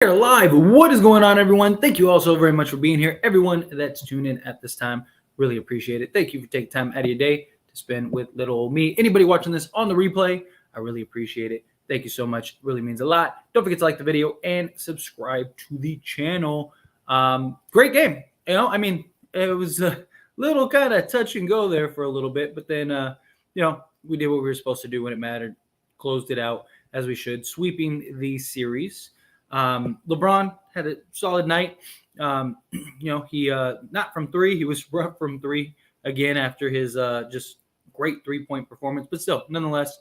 We're live. What is going on, everyone? Thank you all so very much for being here. Everyone that's tuned in at this time, really appreciate it. Thank you for taking time out of your day to spend with little old me. Anybody watching this on the replay, I really appreciate it. Thank you so much. It really means a lot. Don't forget to like the video and subscribe to the channel. Great game. It was a little kind of touch and go there for a little bit, but then, we did what we were supposed to do when it mattered. Closed it out as we should, sweeping the series. LeBron had a solid night. He not from three. He was rough from three again after his just great 3-point performance. But still, nonetheless,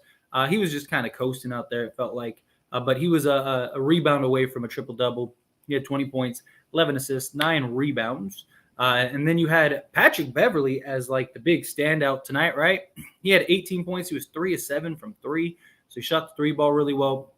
he was just kind of coasting out there, it felt like. But he was a rebound away from a triple-double. He had 20 points, 11 assists, 9 rebounds. And then you had Patrick Beverley as like the big standout tonight, right? He had 18 points. He was 3 of 7 from three. So he shot the three ball really well.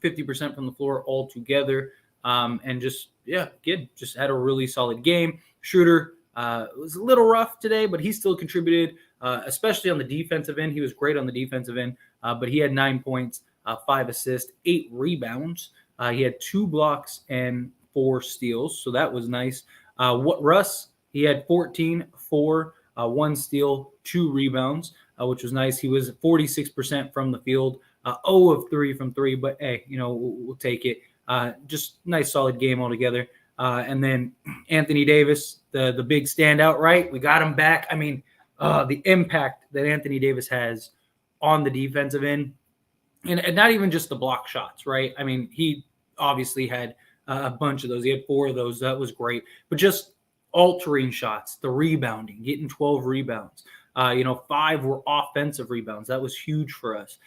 50% from the floor altogether. And just had a really solid game. Schroeder was a little rough today, but he still contributed, especially on the defensive end. He was great on the defensive end, but he had 9 points, 5 assists, 8 rebounds. He had 2 blocks and 4 steals, so that was nice. Russ, he had 14, 4, 1 steal, 2 rebounds, which was nice. He was 46% from the field. 0 of 3 from 3, but hey, we'll take it. Just nice, solid game altogether. And then Anthony Davis, the big standout, right? We got him back. I mean, the impact that Anthony Davis has on the defensive end, and not even just the block shots, right? I mean, he obviously had a bunch of those. He had 4 of those. That was great. But just altering shots, the rebounding, getting 12 rebounds. 5 were offensive rebounds. That was huge for us.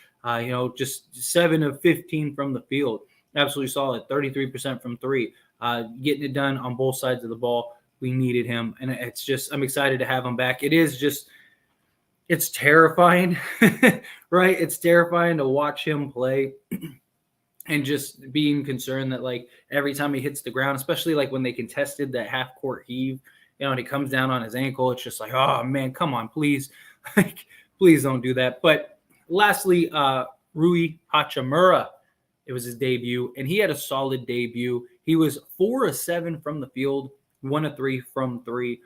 Just 7 of 15 from the field. Absolutely solid. 33% from 3. Getting it done on both sides of the ball. We needed him. And I'm excited to have him back. It's terrifying, right? It's terrifying to watch him play and just being concerned that, like, every time he hits the ground, especially like when they contested that half court heave, and he comes down on his ankle, it's just like, oh man, come on, please. Please don't do that. But lastly, Rui Hachimura, it was his debut, and he had a solid debut. He was 4 of 7 from the field, 1 of 3 from 3.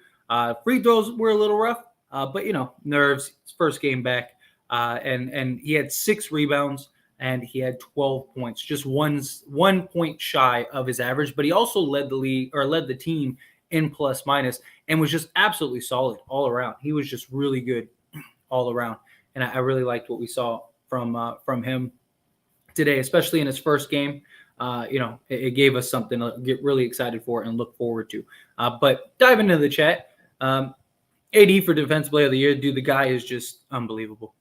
Free throws were a little rough, but nerves. His first game back, and he had 6 rebounds and he had 12 points, just 1 point shy of his average. But he also led the team in plus minus, and was just absolutely solid all around. He was just really good all around, and I really liked what we saw from him today, especially in his first game. It gave us something to get really excited for and look forward to. But dive into the chat. AD for Defensive Player of the Year, dude, the guy is just unbelievable.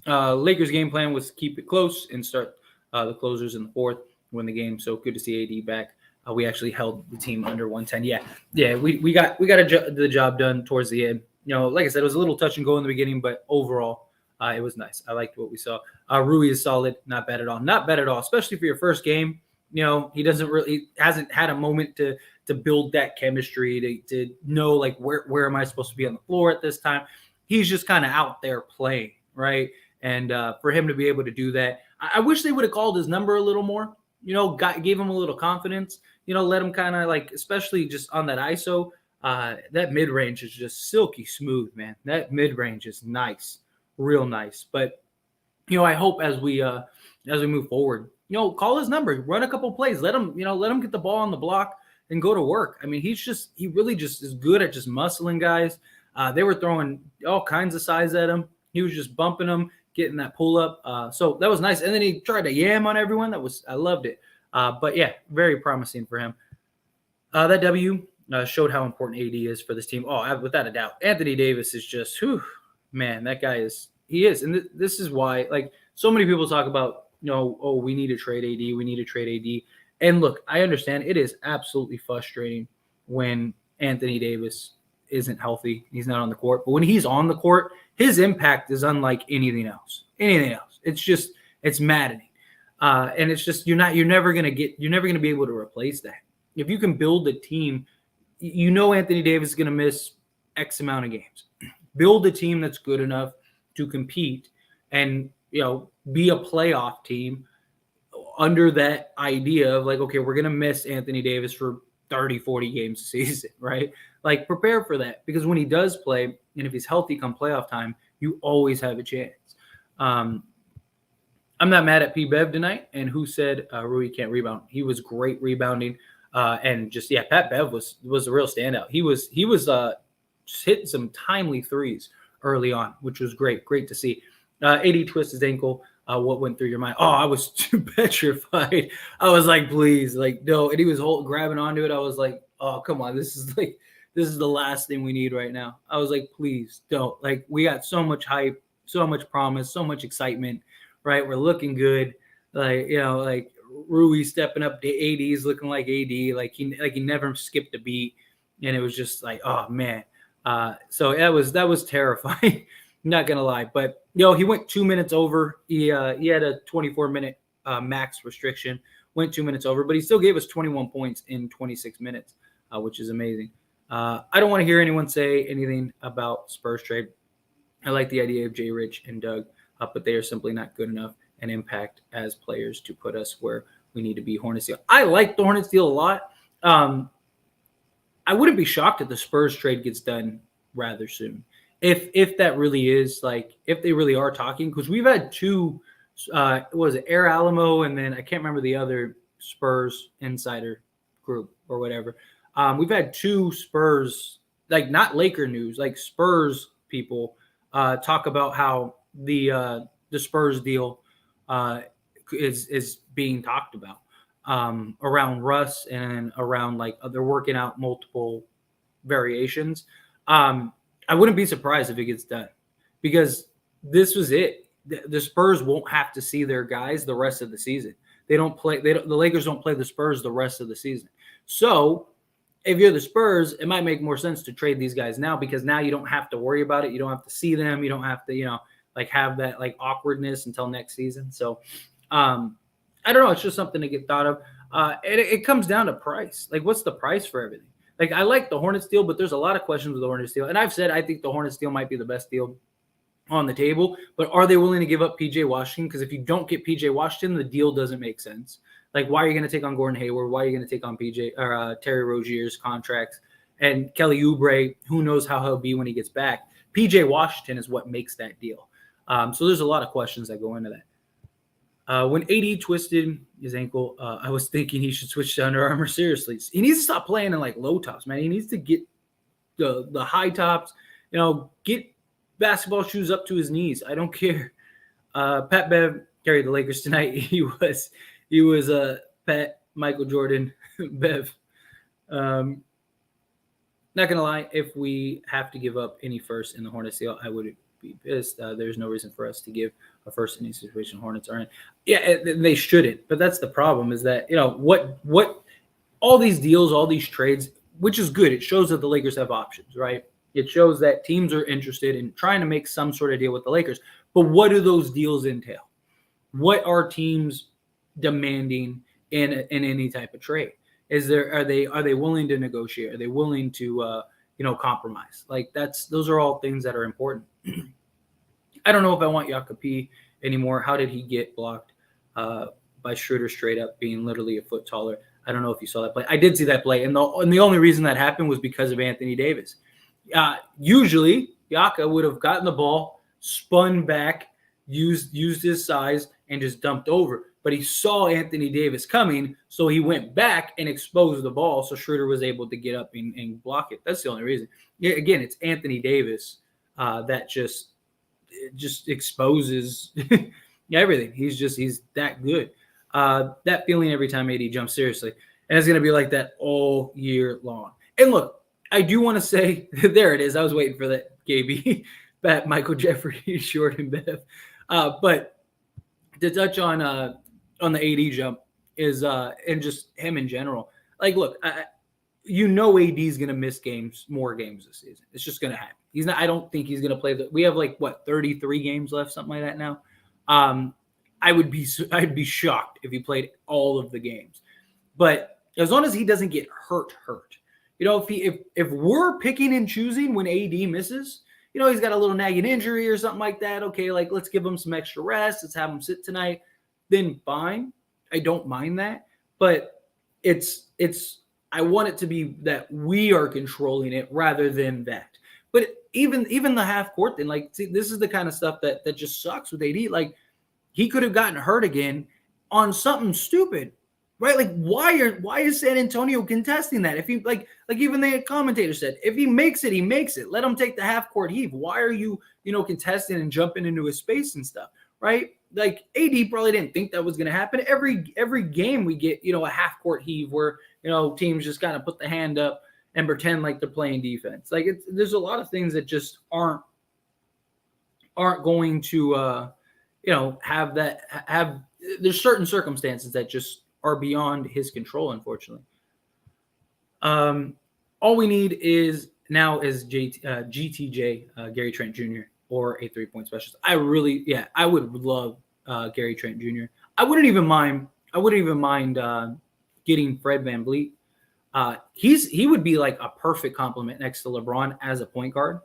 Lakers game plan was to keep it close and start the closers in the fourth, win the game. So good to see AD back. We actually held the team under 110. Yeah, we got the job done towards the end. Like I said, it was a little touch and go in the beginning, but overall, it was nice. I liked what we saw. Rui is solid, not bad at all, especially for your first game. He hasn't had a moment to build that chemistry, to know, like, where am I supposed to be on the floor at this time. He's just kind of out there playing, right? And for him to be able to do that, I wish they would have called his number a little more. Gave him a little confidence. Let him kind of, like, especially just on that ISO. That mid range is just silky smooth, man. That mid range is nice, real nice. But I hope as we move forward, call his number, run a couple plays, let him get the ball on the block and go to work. I mean, he really just is good at just muscling guys. They were throwing all kinds of size at him. He was just bumping them, getting that pull up. So that was nice. And then he tried to yam on everyone. I loved it. But yeah, very promising for him. That W showed how important AD is for this team. Oh, without a doubt. Anthony Davis is just, man, that guy is. And this is why, like, so many people talk about, we need to trade AD. We need to trade AD. And look, I understand it is absolutely frustrating when Anthony Davis isn't healthy. He's not on the court. But when he's on the court, his impact is unlike anything else. It's maddening. And it's just, you're never going to be able to replace that. If you can build a team, Anthony Davis is going to miss X amount of games. Build a team that's good enough to compete and, be a playoff team under that idea of like, okay, we're going to miss Anthony Davis for 30, 40 games a season, right? Like prepare for that because when he does play and if he's healthy come playoff time, you always have a chance. I'm not mad at P. Bev tonight. And who said Rui can't rebound? He was great rebounding. And just, Pat Bev was a real standout. He was just hitting some timely threes early on, which was great to see. AD twists his ankle. What went through your mind? Oh, I was too petrified. I was like, please, like, no. And he was grabbing onto it. I was like, oh, come on. This is the last thing we need right now. I was like, please don't. Like, we got so much hype, so much promise, so much excitement, right? We're looking good. Like, like Rui stepping up to AD's looking like AD. Like he never skipped a beat. And it was just like, oh, man. So that was terrifying. Not gonna lie, but he went 2 minutes over. He had a 24-minute max restriction. Went 2 minutes over, but he still gave us 21 points in 26 minutes, which is amazing. I don't want to hear anyone say anything about Spurs trade. I like the idea of Jay Rich and Doug, but they are simply not good enough and impact as players to put us where we need to be. Hornets deal. I like the Hornets deal a lot. I wouldn't be shocked if the Spurs trade gets done rather soon. If that really is like if they really are talking, because we've had two, was it Air Alamo and then I can't remember the other Spurs insider group or whatever. We've had two Spurs, like not Laker news, like Spurs people talk about how the Spurs deal is being talked about around Russ and around like they're working out multiple variations. I wouldn't be surprised if it gets done because this was it. The Spurs won't have to see their guys the rest of the season. The Lakers don't play the Spurs the rest of the season. So if you're the Spurs, it might make more sense to trade these guys now because now you don't have to worry about it. You don't have to see them. You don't have to, like have that like awkwardness until next season. So I don't know. It's just something to get thought of. It comes down to price. Like what's the price for everything? Like, I like the Hornets deal, but there's a lot of questions with the Hornets deal. And I've said I think the Hornets deal might be the best deal on the table. But are they willing to give up P.J. Washington? Because if you don't get P.J. Washington, the deal doesn't make sense. Like, why are you going to take on Gordon Hayward? Why are you going to take on Terry Rozier's contracts? And Kelly Oubre, who knows how he'll be when he gets back. P.J. Washington is what makes that deal. So there's a lot of questions that go into that. When AD twisted his ankle, I was thinking he should switch to Under Armour. Seriously, he needs to stop playing in like low tops, man. He needs to get the high tops. Get basketball shoes up to his knees. I don't care. Pat Bev carried the Lakers tonight. He was Pat Michael Jordan Bev. Not gonna lie, if we have to give up any first in the Hornets deal, I would be pissed. There's no reason for us to give a first in any situation Hornets are in. Yeah, they shouldn't. But that's the problem is that, what all these deals, all these trades, which is good. It shows that the Lakers have options, right? It shows that teams are interested in trying to make some sort of deal with the Lakers. But what do those deals entail? What are teams demanding in any type of trade? Are they willing to negotiate? Are they willing to compromise? Like those are all things that are important. I don't know if I want Jakob anymore. How did he get blocked by Schroeder straight up being literally a foot taller? I don't know if you saw that play. I did see that play, and the only reason that happened was because of Anthony Davis. Usually, Jakob would have gotten the ball, spun back, used his size, and just dumped over. But he saw Anthony Davis coming, so he went back and exposed the ball, so Schroeder was able to get up and block it. That's the only reason. Yeah, again, it's Anthony Davis that just exposes everything. He's that good. That feeling every time AD jumps, seriously. And it's going to be like that all year long. And look, I do want to say, there it is. I was waiting for that, KB, Bat, Michael Jeffrey, Short, and Bev. But to touch on the AD jump is and just him in general. Like, look, AD is going to miss more games this season. It's just going to happen. He's not. I don't think he's going to play. We have 33 games left, something like that now. I'd be shocked if he played all of the games. But as long as he doesn't get hurt. If we're picking and choosing when AD misses, he's got a little nagging injury or something like that. Okay, let's give him some extra rest. Let's have him sit tonight. Then fine. don't mind that, but it's I want it to be that we are controlling it rather than that. But even the half court thing, like, see, this is the kind of stuff that just sucks with AD. Like, he could have gotten hurt again on something stupid, right? Like, why is San Antonio contesting that? If he like even the commentator said, if he makes it, he makes it. Let him take the half court heave. Why are you contesting and jumping into his space and stuff, right? Like, AD probably didn't think that was going to happen. Every game we get a half court heave where teams just kind of put the hand up and pretend like they're playing defense. Like, there's a lot of things that just aren't going to have there's certain circumstances that just are beyond his control, unfortunately. All we need now is GTJ, Gary Trent Jr., or a 3-point specialist. I would love Gary Trent Jr. I wouldn't even mind getting Fred VanVleet. He would be like a perfect complement next to LeBron as a point guard.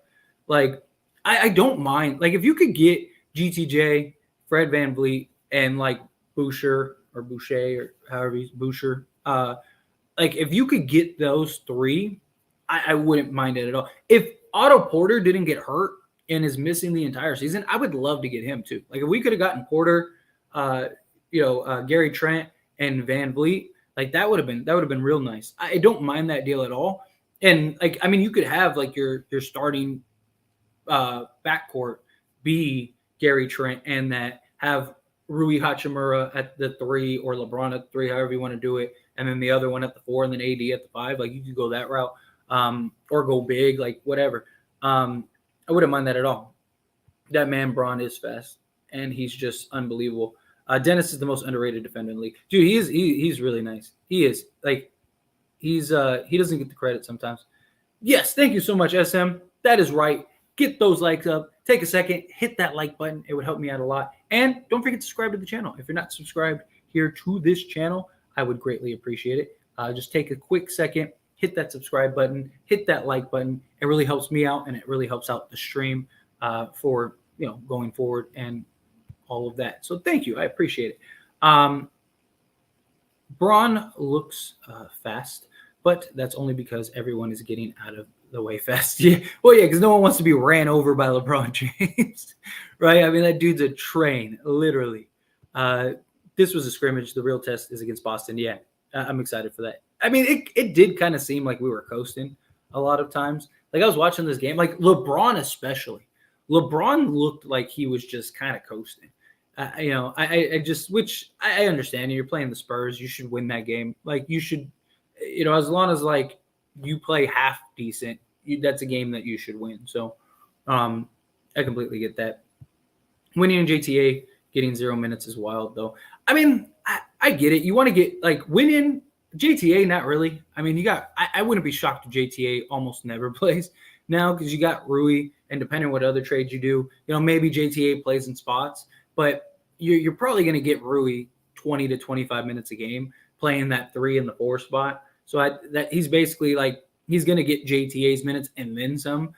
Like, I don't mind. Like, if you could get GTJ, Fred VanVleet, and like Boucher or however he's Boucher, like, if you could get those three, I wouldn't mind it at all. If Otto Porter didn't get hurt and is missing the entire season, I would love to get him too. Like, if we could have gotten Porter, Gary Trent, and VanVleet, like, that would have been real nice. I don't mind that deal at all. And like, I mean, you could have like your starting backcourt be Gary Trent, and that have Rui Hachimura at the 3 or LeBron at the 3, however you want to do it, and then the other one at the 4, and then AD at the 5. Like, you could go that route, or go big, like whatever. I wouldn't mind that at all. That man Braun is fast, and he's just unbelievable. Dennis is the most underrated defender in the league. Dude, he's really nice. He is. Like, he doesn't get the credit sometimes. Yes, thank you so much, SM. That is right. Get those likes up. Take a second, hit that like button. It would help me out a lot. And don't forget to subscribe to the channel. If you're not subscribed here to this channel, I would greatly appreciate it. Just take a quick second, hit that subscribe button, hit that like button. It really helps me out, and it really helps out the stream for going forward and all of that. So thank you. I appreciate it. Braun looks fast, but that's only because everyone is getting out of the way fast. Yeah. Well, yeah, because no one wants to be ran over by LeBron James, right? I mean, that dude's a train, literally. This was a scrimmage. The real test is against Boston. Yeah, I'm excited for that. I mean, it did kind of seem like we were coasting a lot of times. Like, I was watching this game, like LeBron especially. LeBron looked like he was just kind of coasting. I understand. You're playing the Spurs. You should win that game. Like, you should, as long as like you play half decent, that's a game that you should win. So, I completely get that. Winning in JTA, getting 0 minutes is wild though. I mean, I get it. You want to get like winning JTA, not really. I mean, I wouldn't be shocked if JTA almost never plays now, because you got Rui, and depending on what other trades you do, maybe JTA plays in spots, but you're probably going to get Rui 20 to 25 minutes a game playing that 3 and the 4 spot. So he's basically like, he's going to get JTA's minutes and then some.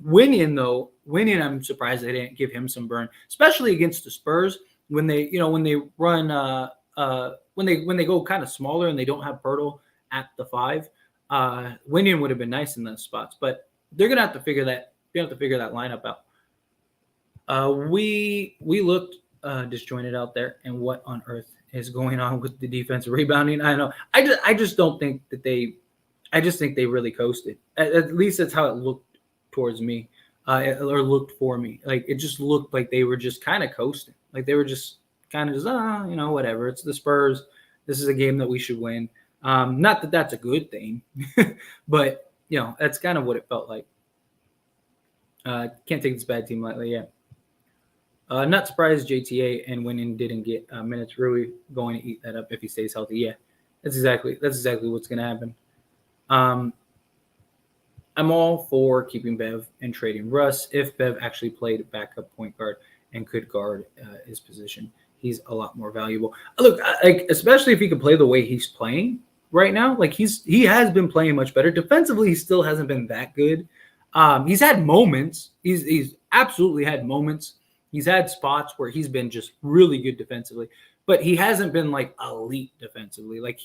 Winning, I'm surprised they didn't give him some burn, especially against the Spurs when they run when they go kind of smaller and they don't have Pirtle at the 5. Winning would have been nice in those spots, but they're gonna have to figure that lineup out. We looked disjointed out there, and what on earth is going on with the defensive rebounding? I don't know. I just don't think that they. I just think they really coasted. At least that's how it looked towards me, or looked for me. Like, it just looked like they were just kind of coasting. Like, they were just kind of just, whatever. It's the Spurs. This is a game that we should win. Not that that's a good thing, but that's kind of what it felt like. Can't take this bad team lightly. Yeah. Not surprised JTA and Winning didn't get minutes. Rui going to eat that up if he stays healthy. Yeah, that's exactly what's going to happen. I'm all for keeping Bev and trading Russ if Bev actually played backup point guard and could guard his position. He's a lot more valuable. Look, like, especially if he could play the way he's playing right now. Like, he has been playing much better defensively. He still hasn't been that good. He's had moments. He's absolutely had moments. He's had spots where he's been just really good defensively. but he hasn't been like elite defensively, like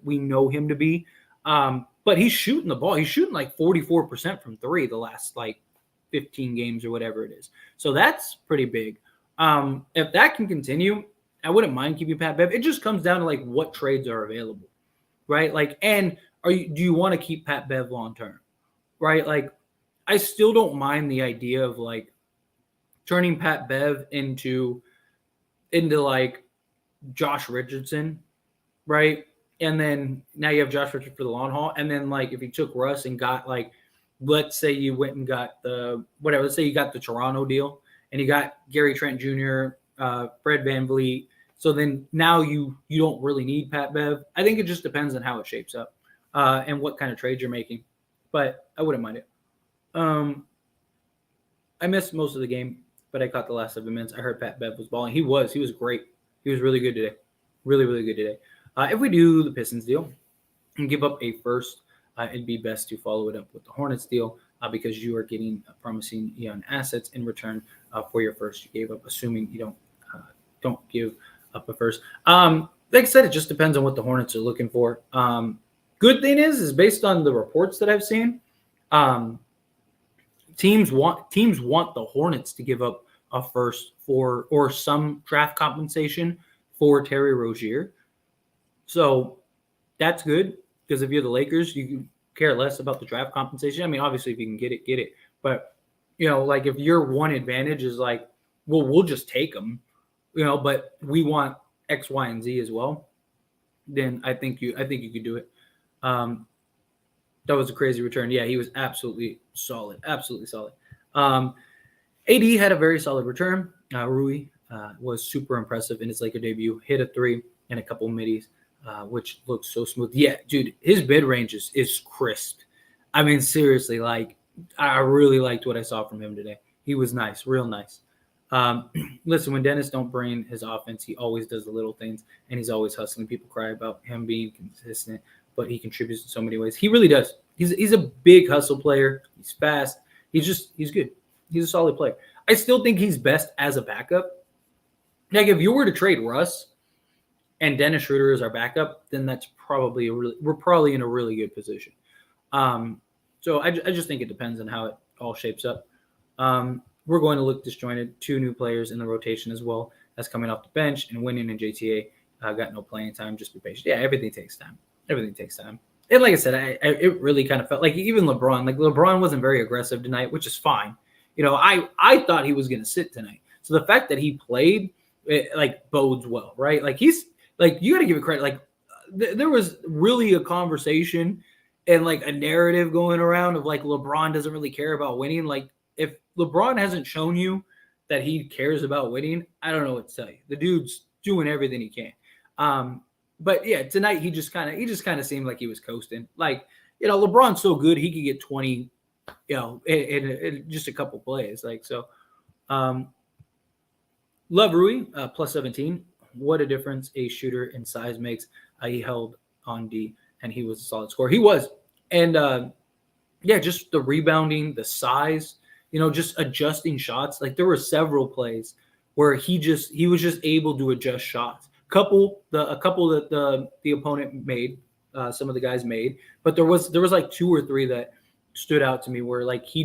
we know him to be. But he's shooting the ball. He's shooting like 44% from three the last like 15 games or whatever it is. So that's pretty big. If that can continue, I wouldn't mind keeping Pat Bev. It just comes down to like what trades are available, right? Like, and do you want to keep Pat Bev long term, right? Like, I still don't mind the idea of like turning Pat Bev into like Josh Richardson, right? And then now you have Josh Richardson for the long haul. And then like if you took Russ and got like, let's say you went and got let's say you got the Toronto deal and you got Gary Trent Jr., Fred VanVleet. So then now you don't really need Pat Bev. I think it just depends on how it shapes up and what kind of trades you're making. But I wouldn't mind it. I missed most of the game, but I caught the last 7 minutes. I heard Pat Bev was balling. He was great. He was really good today. Really, really good today. If we do the Pistons deal and give up a first, it'd be best to follow it up with the Hornets deal because you are getting promising young assets in return for your first you gave up, assuming you don't give up a first. Like I said, it just depends on what the Hornets are looking for. Good thing is based on the reports that I've seen, teams want the Hornets to give up a first or some draft compensation for Terry Rozier. So that's good because if you're the Lakers, you care less about the draft compensation. I mean, obviously, if you can get it, get it. But, like if your one advantage is like, well, we'll just take them, but we want X, Y, and Z as well, then I think you could do it. That was a crazy return. Yeah, he was absolutely solid. Absolutely solid. AD had a very solid return. Rui was super impressive in his Laker debut. Hit a three and a couple middies. Which looks so smooth. Yeah, dude, his mid range is crisp. I mean, seriously, like I really liked what I saw from him today. He was nice, real nice. Listen, when Dennis don't bring his offense, he always does the little things, and he's always hustling. People cry about him being consistent, but he contributes in so many ways. He really does. He's a big hustle player. He's fast. He's good. He's a solid player. I still think he's best as a backup. Like if you were to trade Russ and Dennis Schroeder is our backup, then that's probably we're probably in a really good position. So I just think it depends on how it all shapes up. We're going to look disjointed. 2 new players in the rotation as well. That's coming off the bench, and Winning and JTA got no playing time. Just be patient. Yeah, everything takes time. And like I said, it really kind of felt like even LeBron. Like LeBron wasn't very aggressive tonight, which is fine. I thought he was going to sit tonight. So the fact that he played, it bodes well, right? Like he's. Like, you got to give it credit. Like, there was really a conversation and, like, a narrative going around of, like, LeBron doesn't really care about winning. Like, if LeBron hasn't shown you that he cares about winning, I don't know what to tell you. The dude's doing everything he can. But, yeah, tonight he just kind of seemed like he was coasting. Like, LeBron's so good he could get 20, in just a couple plays. Like, so, love Rui, plus 17. What a difference a shooter in size makes. He held on D, and he was a solid scorer. He was. And, just the rebounding, the size, just adjusting shots. Like, there were several plays where he was just able to adjust shots. A couple that the opponent made, some of the guys made. But there was like 2 or 3 that stood out to me where, like, he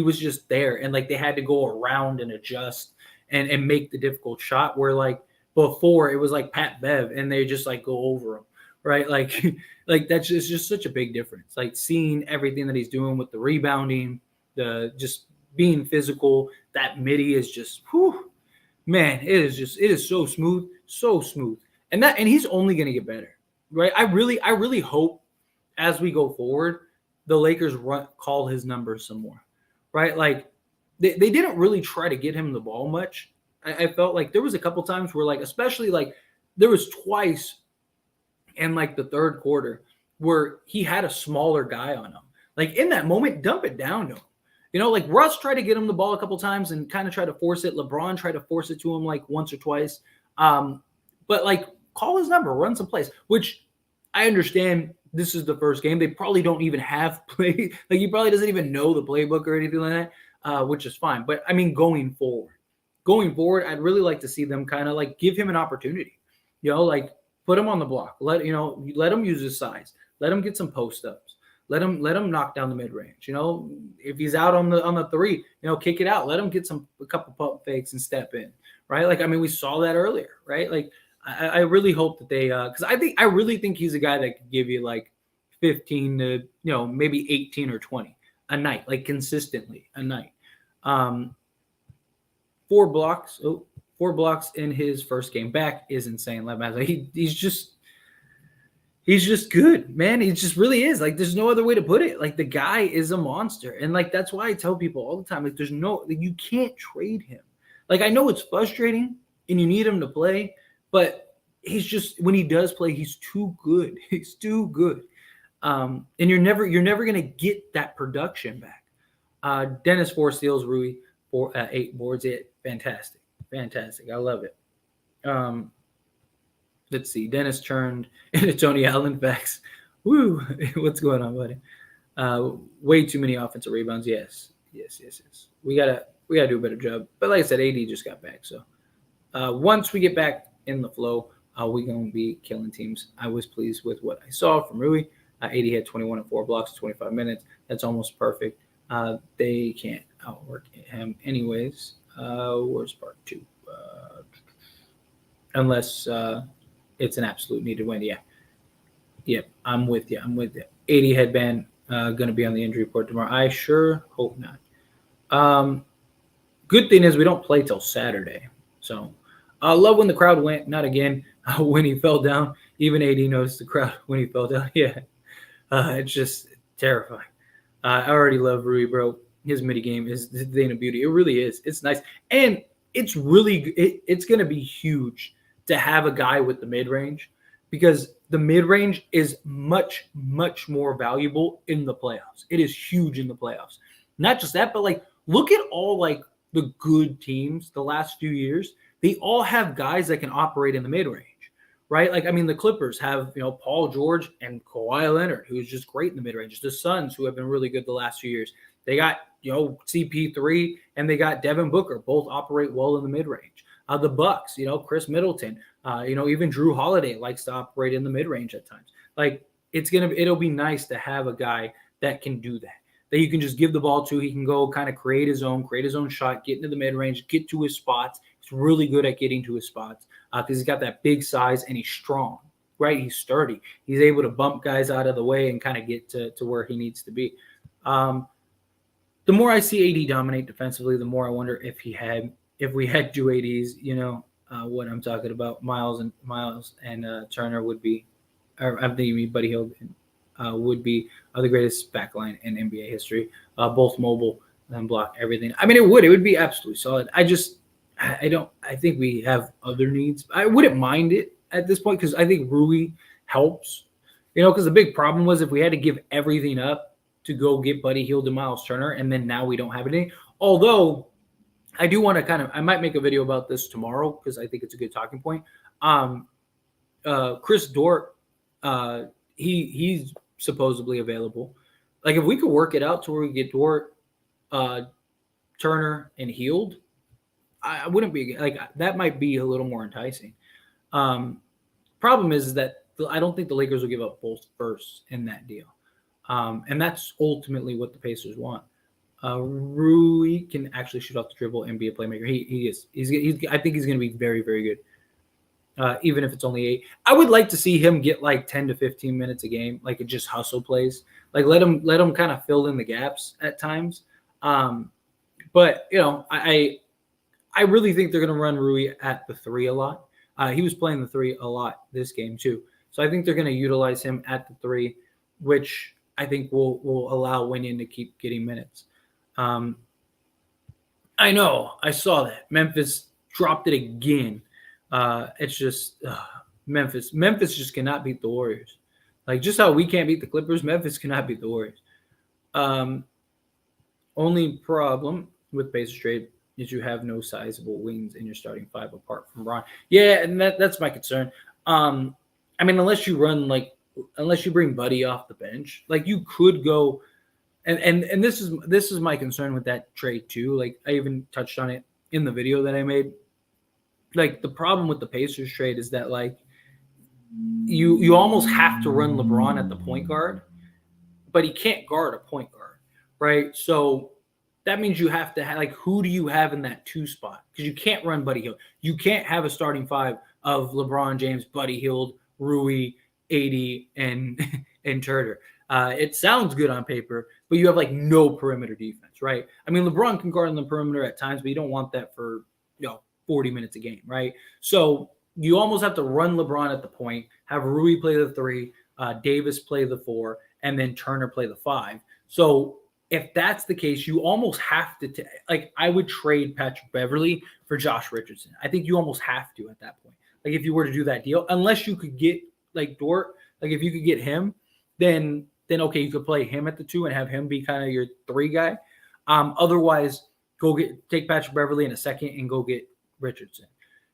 was just there. And, like, they had to go around and adjust and make the difficult shot where, like, before it was like Pat Bev and they just like go over him, right? Like that's just such a big difference. Like seeing everything that he's doing with the rebounding, the just being physical, that midi is just, man, it is so smooth. And he's only going to get better, right? I really hope as we go forward, the Lakers call his numbers some more, right? Like they didn't really try to get him the ball much. I felt like there was a couple times where, like, especially like there was twice in like the third quarter where he had a smaller guy on him. Like in that moment, dump it down to him. Like Russ tried to get him the ball a couple times and kind of try to force it. LeBron tried to force it to him like once or twice. But like call his number, run some plays, which I understand this is the first game. They probably don't even have play. Like he probably doesn't even know the playbook or anything like that, which is fine. But I mean, going forward, I'd really like to see them kind of like give him an opportunity. Like put him on the block. Let him use his size. Let him get some post ups. Let him knock down the mid range. If he's out on the three, kick it out. Let him get a couple pump fakes and step in. Right? Like, I mean, we saw that earlier, right? Like, I really hope that they because I really think he's a guy that could give you like 15 to maybe 18 or 20 a night, like consistently a night. 4 blocks in his first game back is insane. Like, he's just good, man. He just really is. Like, there's no other way to put it. Like, the guy is a monster, and like that's why I tell people all the time, like, you can't trade him. Like, I know it's frustrating and you need him to play, but he's just, when he does play, he's too good. He's too good. And you're never going to get that production back. Dennis 4 steals, Rui 8 boards. Fantastic. I love it. Let's see. Dennis turned into Tony Allen facts. Woo! What's going on, buddy? Way too many offensive rebounds. Yes. We gotta do a better job. But like I said, AD just got back. So once we get back in the flow, we're gonna be killing teams. I was pleased with what I saw from Rui. AD had 21 and 4 blocks, 25 minutes. That's almost perfect. They can't outwork him anyways. Where's part 2? Unless it's an absolute needed win. Yep, I'm with you. 80 headband going to be on the injury report tomorrow. I sure hope not. Good thing is we don't play till Saturday. So I love when the crowd went. Not again when he fell down. Even 80 noticed the crowd when he fell down. Yeah, it's just terrifying. I already love Rui, bro. His midi game is the thing of beauty. It really is. It's nice. And it's really it's going to be huge to have a guy with the mid-range, because the mid-range is much, much more valuable in the playoffs. It is huge in the playoffs. Not just that, but like, look at all like the good teams the last few years. They all have guys that can operate in the mid-range, right? Like, I mean, the Clippers have, Paul George and Kawhi Leonard, who's just great in the mid-range. The Suns, who have been really good the last few years. They got, CP3 and they got Devin Booker, both operate well in the mid-range. The Bucks, Chris Middleton, even Drew Holiday likes to operate in the mid-range at times. Like, it'll be nice to have a guy that can do that you can just give the ball to. He can go kind of create his own shot, get into the mid-range, get to his spots. He's really good at getting to his spots because he's got that big size and he's strong, right? He's sturdy. He's able to bump guys out of the way and kind of get to where he needs to be. The more I see AD dominate defensively, the more I wonder if we had two ADs, what I'm talking about, Miles and Turner would be, or I'm thinking Buddy Hield would be the greatest backline in NBA history. Both mobile and block everything. I mean, it would be absolutely solid. I think we have other needs. I wouldn't mind it at this point because I think Rui helps, because the big problem was if we had to give everything up to go get Buddy Hield and Miles Turner, and then now we don't have anything. Although I do want to I might make a video about this tomorrow because I think it's a good talking point. Chris Dort, he's supposedly available. Like, if we could work it out to where we get Dort, Turner, and Hield, I wouldn't be like, that might be a little more enticing. Problem is that I don't think the Lakers will give up both firsts in that deal. And that's ultimately what the Pacers want. Rui can actually shoot off the dribble and be a playmaker. He is. I think he's going to be very, very good. Even if it's only 8. I would like to see him get like 10 to 15 minutes a game, like it just hustle plays. Like let him kind of fill in the gaps at times. But I really think they're going to run Rui at the 3 a lot. He was playing the 3 a lot this game too. So I think they're going to utilize him at the 3, which I think will allow Winion to keep getting minutes. I know. I saw that. Memphis dropped it again. It's just Memphis. Memphis just cannot beat the Warriors. Like, just how we can't beat the Clippers, Memphis cannot beat the Warriors. Only problem with Pacers trade is you have no sizable wings in your starting 5 apart from Bron. Yeah, and that's my concern. I mean, unless you bring Buddy off the bench, like you could go, and this is my concern with that trade too. Like, I even touched on it in the video that I made. Like, the problem with the Pacers trade is that, like, you almost have to run LeBron at the point guard, but he can't guard a point guard, right? So that means you have to have, like, who do you have in that 2 spot? Because you can't run Buddy Hield. You can't have a starting 5 of LeBron James, Buddy Hield, Rui, AD, and and Turner. It sounds good on paper, but you have like no perimeter defense, right? I mean, LeBron can guard on the perimeter at times, but you don't want that for 40 minutes a game, right? So you almost have to run LeBron at the point, have Rui play the 3, Davis play the 4, and then Turner play the 5. So if that's the case, you almost have to like, I would trade Patrick Beverley for Josh Richardson. I think you almost have to at that point. Like, if you were to do that deal, unless you could get like Dort, like if you could get him, then okay, you could play him at the 2 and have him be kind of your 3 guy. Otherwise, take Patrick Beverley in a second and go get Richardson,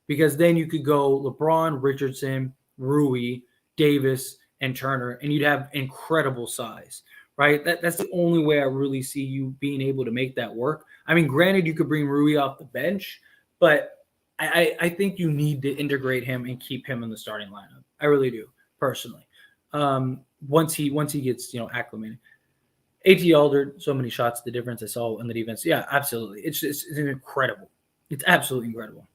because then you could go LeBron, Richardson, Rui, Davis, and Turner, and you'd have incredible size, right? That's the only way I really see you being able to make that work. I mean, granted, you could bring Rui off the bench, but I think you need to integrate him and keep him in the starting lineup. I really do, personally. Once he gets acclimated. A.T. Alder, so many shots. The difference I saw in the defense, yeah, absolutely. It's incredible. It's absolutely incredible.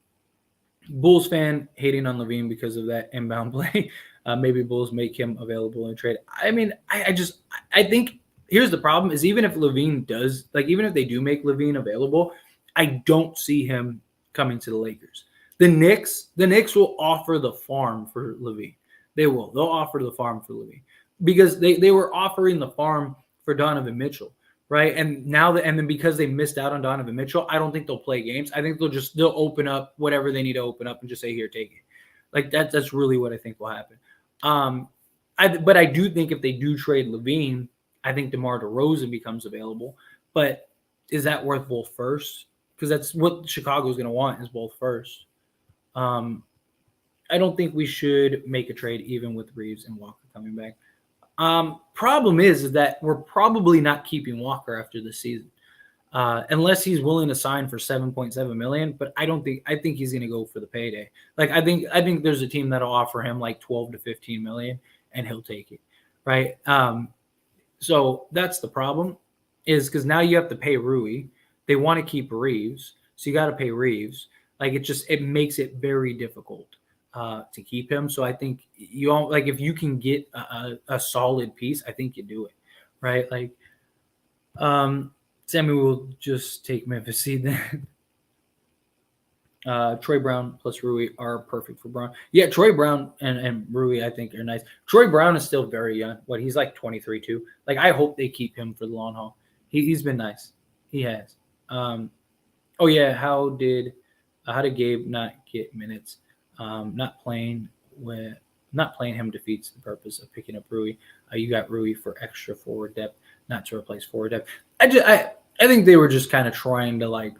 Bulls fan hating on LaVine because of that inbound play. Maybe Bulls make him available in trade. I mean, I think here's the problem: is even if LaVine does, like, even if they do make LaVine available, I don't see him coming to the Lakers. The Knicks will offer the farm for LaVine. They will. They'll offer the farm for LaVine because they were offering the farm for Donovan Mitchell, right? And now and then because they missed out on Donovan Mitchell, I don't think they'll play games. I think they'll open up whatever they need to open up and just say, here, take it. Like that's really what I think will happen. But I do think if they do trade LaVine, I think DeMar DeRozan becomes available. But is that worth both first? Because that's what Chicago's going to want, is both first. I don't think we should make a trade even with Reeves and Walker coming back. Problem is that we're probably not keeping Walker after this season, unless he's willing to sign for $7.7 million. But I think he's going to go for the payday. Like, I think there's a team that'll offer him like 12 to 15 million, and he'll take it, right? So that's the problem, is because now you have to pay Rui. They want to keep Reeves, so you got to pay Reeves. Like, it makes it very difficult to keep him. So I think if you can get a solid piece, I think you do it, right? Like, Sammy will just take Memphis seed then. Troy Brown plus Rui are perfect for Brown. Yeah, Troy Brown and Rui, I think, are nice. Troy Brown is still very young. He's like 23 too. Like, I hope they keep him for the long haul. He's been nice. He has. Oh yeah, how did Gabe not get minutes? Not playing him defeats the purpose of picking up Rui. You got Rui for extra forward depth, not to replace forward depth. I think they were just kind of trying to like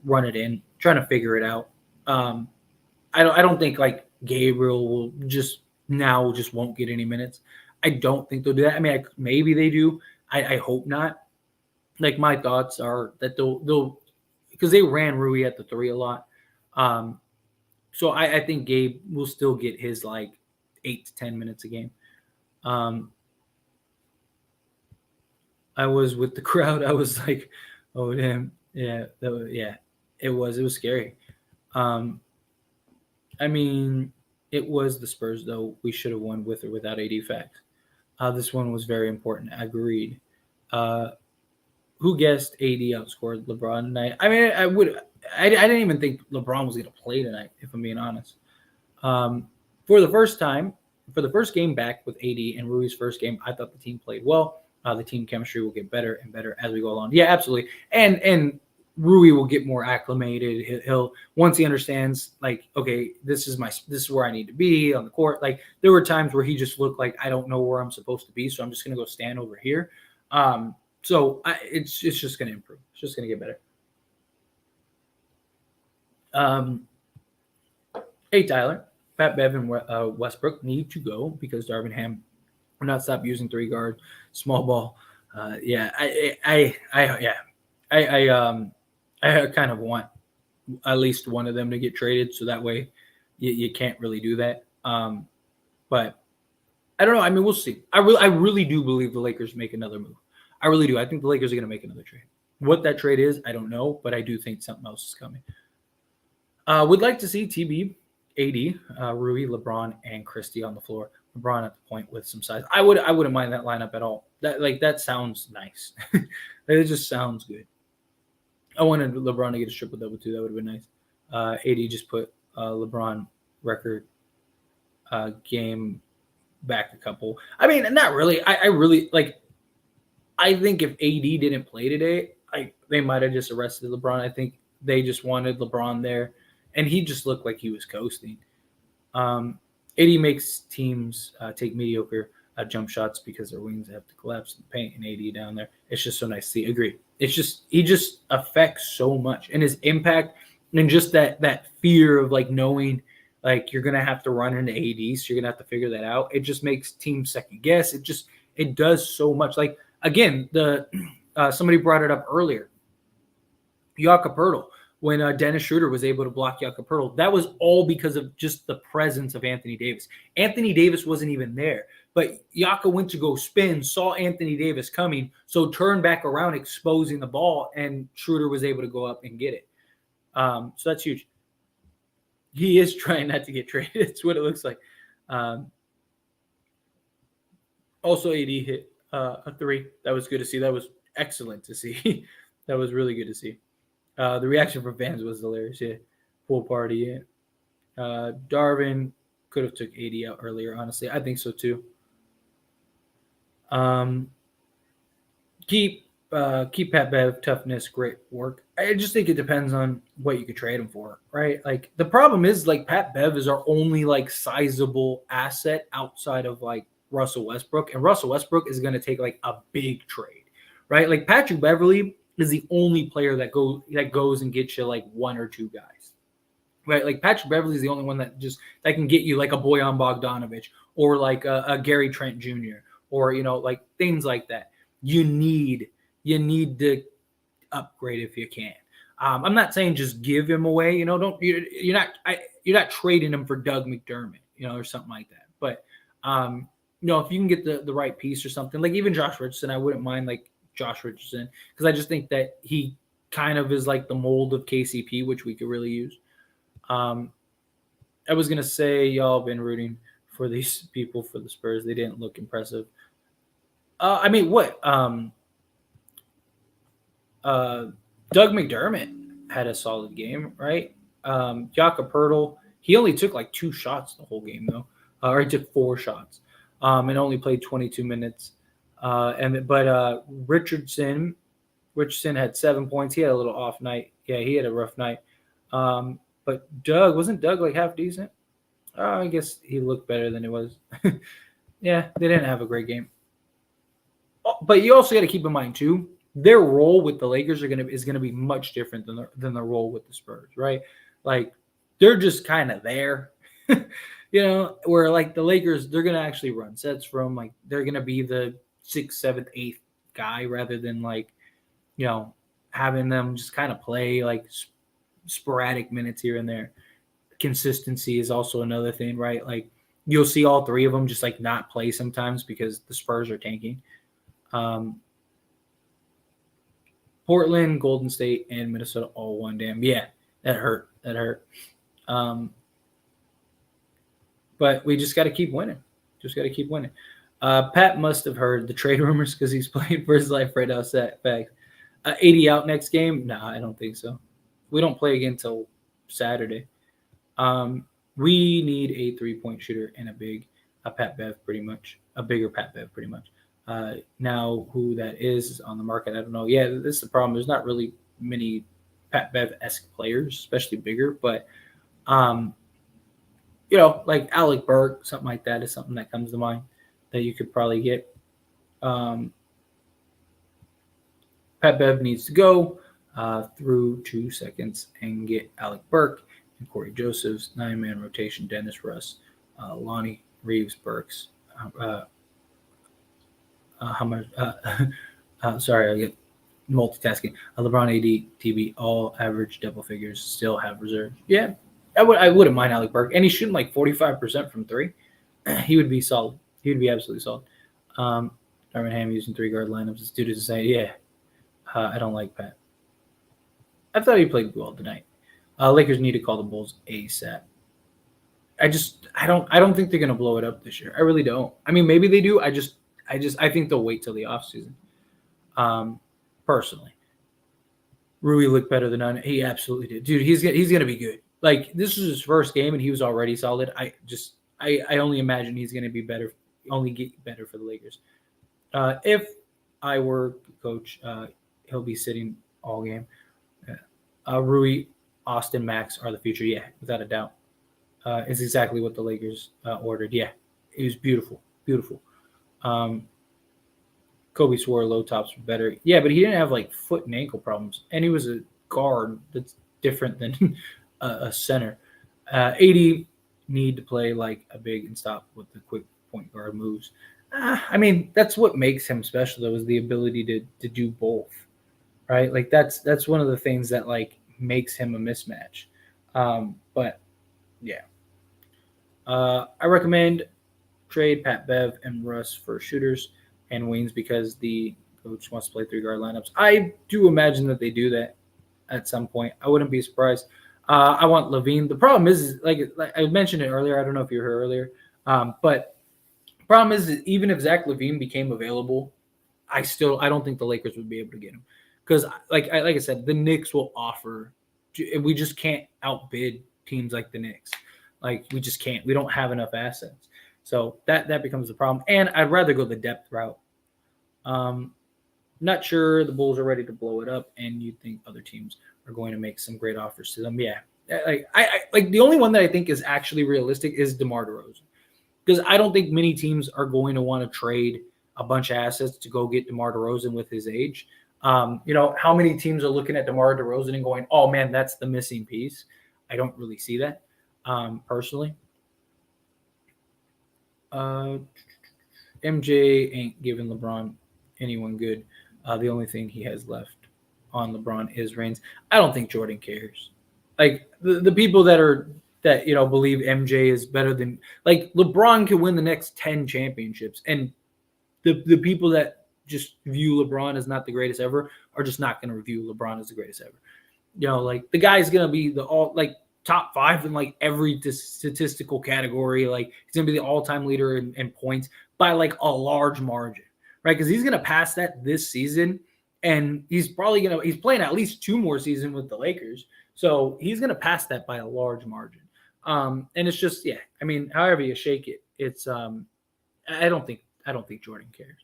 run it in, trying to figure it out. I don't think like Gabriel will just won't get any minutes. I don't think they'll do that. I mean, maybe they do. I hope not. Like, my thoughts are that they'll because they ran Rui at the 3 a lot. So I think Gabe will still get his like 8 to 10 minutes a game. I was with the crowd. I was like, oh damn, yeah, it was scary. I mean, it was the Spurs though. We should have won with or without AD facts. This one was very important. Agreed. Who guessed AD outscored LeBron tonight? I mean, I didn't even think LeBron was going to play tonight, if I'm being honest. For the first game back with AD and Rui's first game, I thought the team played well. The team chemistry will get better and better as we go along. Yeah, absolutely. And Rui will get more acclimated. He'll once he understands, like, okay, this is where I need to be on the court. Like, there were times where he just looked like, I don't know where I'm supposed to be, so I'm just going to go stand over here. So it's just going to improve. It's just going to get better. Hey, Tyler, Pat Bev and Westbrook need to go because Darvin Ham will not stop using 3 guard, small ball. I kind of want at least one of them to get traded, so that way you can't really do that. But I don't know. I mean, we'll see. I really do believe the Lakers make another move. I really do. I think the Lakers are going to make another trade. What that trade is, I don't know, but I do think something else is coming. Would like to see TB, AD, Rui, LeBron, and Christie on the floor. LeBron at the point with some size. I wouldn't mind that lineup at all. That sounds nice. It just sounds good. I wanted LeBron to get a triple double too. That would have been nice. AD just put LeBron record game back a couple. I mean, not really. I really like. I think if AD didn't play today, they might have just arrested LeBron. I think they just wanted LeBron there, and he just looked like he was coasting. AD makes teams take mediocre jump shots because their wings have to collapse in the paint, and AD down there. It's just so nice to see. Agree. It's just he just affects so much, and his impact, and just that fear of like knowing like you're gonna have to run into AD, so you're gonna have to figure that out. It just makes teams second guess. It does so much. Like again, somebody brought it up earlier. Jakob Poeltl, when Dennis Schroeder was able to block Jakob Poeltl, that was all because of just the presence of Anthony Davis. Anthony Davis wasn't even there, but Jakob went to go spin, saw Anthony Davis coming, so turned back around, exposing the ball, and Schroeder was able to go up and get it. So that's huge. He is trying not to get traded. It's what it looks like. Also, AD hit a three. That was good to see. That was excellent to see. That was really good to see. The reaction from fans was hilarious. Yeah, pool party. Yeah. Darvin could have took AD out earlier. Honestly, I think so too. Keep Pat Bev, toughness, great work. I just think it depends on what you could trade him for, right? Like the problem is like Pat Bev is our only like sizable asset outside of like Russell Westbrook, and Russell Westbrook is going to take like a big trade, right? Like Patrick Beverley is the only player that goes and gets you like one or two guys, right? Like Patrick Beverley is the only one that can get you like a Bojan Bogdanovic or like a Gary Trent Jr. or like things like that. You need to upgrade if you can. I'm not saying just give him away. You're not trading him for Doug McDermott, or something like that. But if you can get the right piece or something, like even Josh Richardson, I wouldn't mind like Josh Richardson because I just think that he kind of is like the mold of KCP, which we could really use. I was gonna say y'all have been rooting for these people for the Spurs. They didn't look impressive. I mean, what? Doug McDermott had a solid game, right? Jakob Poeltl, he only took like 2 shots the whole game though, or he took 4 shots, and only played 22 minutes. But Richardson had 7 points. He had a little off night. Yeah, he had a rough night. But wasn't Doug like half decent? I guess he looked better than it was. Yeah, they didn't have a great game. But you also got to keep in mind too, their role with the Lakers is gonna be much different than the role with the Spurs, right? Like they're just kind of there, where like the Lakers, they're gonna actually run sets from like they're gonna be the 6th, 7th, 8th guy rather than like having them just kind of play like sporadic minutes here and there. Consistency is also another thing, right? Like you'll see all 3 of them just like not play sometimes because the Spurs are tanking. Portland, Golden State, and Minnesota all won. Damn, yeah, that hurt. But we just got to keep winning. Pat must have heard the trade rumors because he's playing for his life right now. Facts. 80 out next game? Nah, I don't think so. We don't play again until Saturday. We need a 3-point shooter and a bigger Pat Bev, pretty much. Now who that is on the market, I don't know. Yeah, this is the problem. There's not really many Pat Bev-esque players, especially bigger. But, like Alec Burke, something like that is something that comes to mind that you could probably get. Pat Bev needs to go through 2 seconds and get Alec Burke and Corey Joseph's 9-man rotation. Dennis Russ, Lonnie Reeves, Burks. Sorry, I get multitasking. LeBron, AD, TB, all average double figures, still have reserves. Yeah, I wouldn't mind Alec Burke, and he's shooting like 45% from 3. he would be solid. He would be absolutely solid. Darvin Ham using 3 guard lineups. This dude is saying, yeah, I don't like Pat. I thought he played well tonight. Lakers need to call the Bulls ASAP. I don't think they're gonna blow it up this year. I really don't. I mean, maybe they do. I think they'll wait till the offseason. Personally, Rui looked better than Nunn. He absolutely did, dude. He's gonna be good. Like, this was his first game and he was already solid. I only imagine he's gonna be better. Only get better for the Lakers. If I were coach, he'll be sitting all game. Rui, Austin, Max are the future. Yeah, without a doubt. It's exactly what the Lakers ordered. Yeah, it was beautiful, beautiful. Kobe swore low tops were better. Yeah, but he didn't have like foot and ankle problems, and he was a guard. That's different than a center. 80 need to play like a big and stop with the quick point guard moves. I mean, that's what makes him special, though, is the ability to do both, right? Like that's one of the things that like makes him a mismatch. But yeah, I recommend trade Pat Bev and Russ for shooters and wings because the coach wants to play 3 guard lineups. I do imagine that they do that at some point. I wouldn't be surprised. I want Levine. The problem is, like I mentioned it earlier. I don't know if you were here earlier, but the problem is that even if Zach LaVine became available, I don't think the Lakers would be able to get him because, like I said, the Knicks will offer. We just can't outbid teams like the Knicks. Like, we just can't. We don't have enough assets. So that becomes the problem. And I'd rather go the depth route. Not sure the Bulls are ready to blow it up, and you think other teams are going to make some great offers to them. Yeah. I like the only one that I think is actually realistic is DeMar DeRozan. Because I don't think many teams are going to want to trade a bunch of assets to go get DeMar DeRozan with his age. How many teams are looking at DeMar DeRozan and going, oh, man, that's the missing piece? I don't really see that personally. MJ ain't giving LeBron anyone good. The only thing he has left on LeBron is rings. I don't think Jordan cares. Like, the people that believe MJ is better than, like, LeBron can win the next 10 championships, and the people that just view LeBron as not the greatest ever are just not going to view LeBron as the greatest ever. Like, the guy's going to be top 5 in like every statistical category. Like, he's going to be the all-time leader in points by like a large margin, right? Because he's going to pass that this season, and he's playing at least 2 more seasons with the Lakers. So he's going to pass that by a large margin. And it's just, yeah, I mean, however you shake it, it's, I don't think Jordan cares.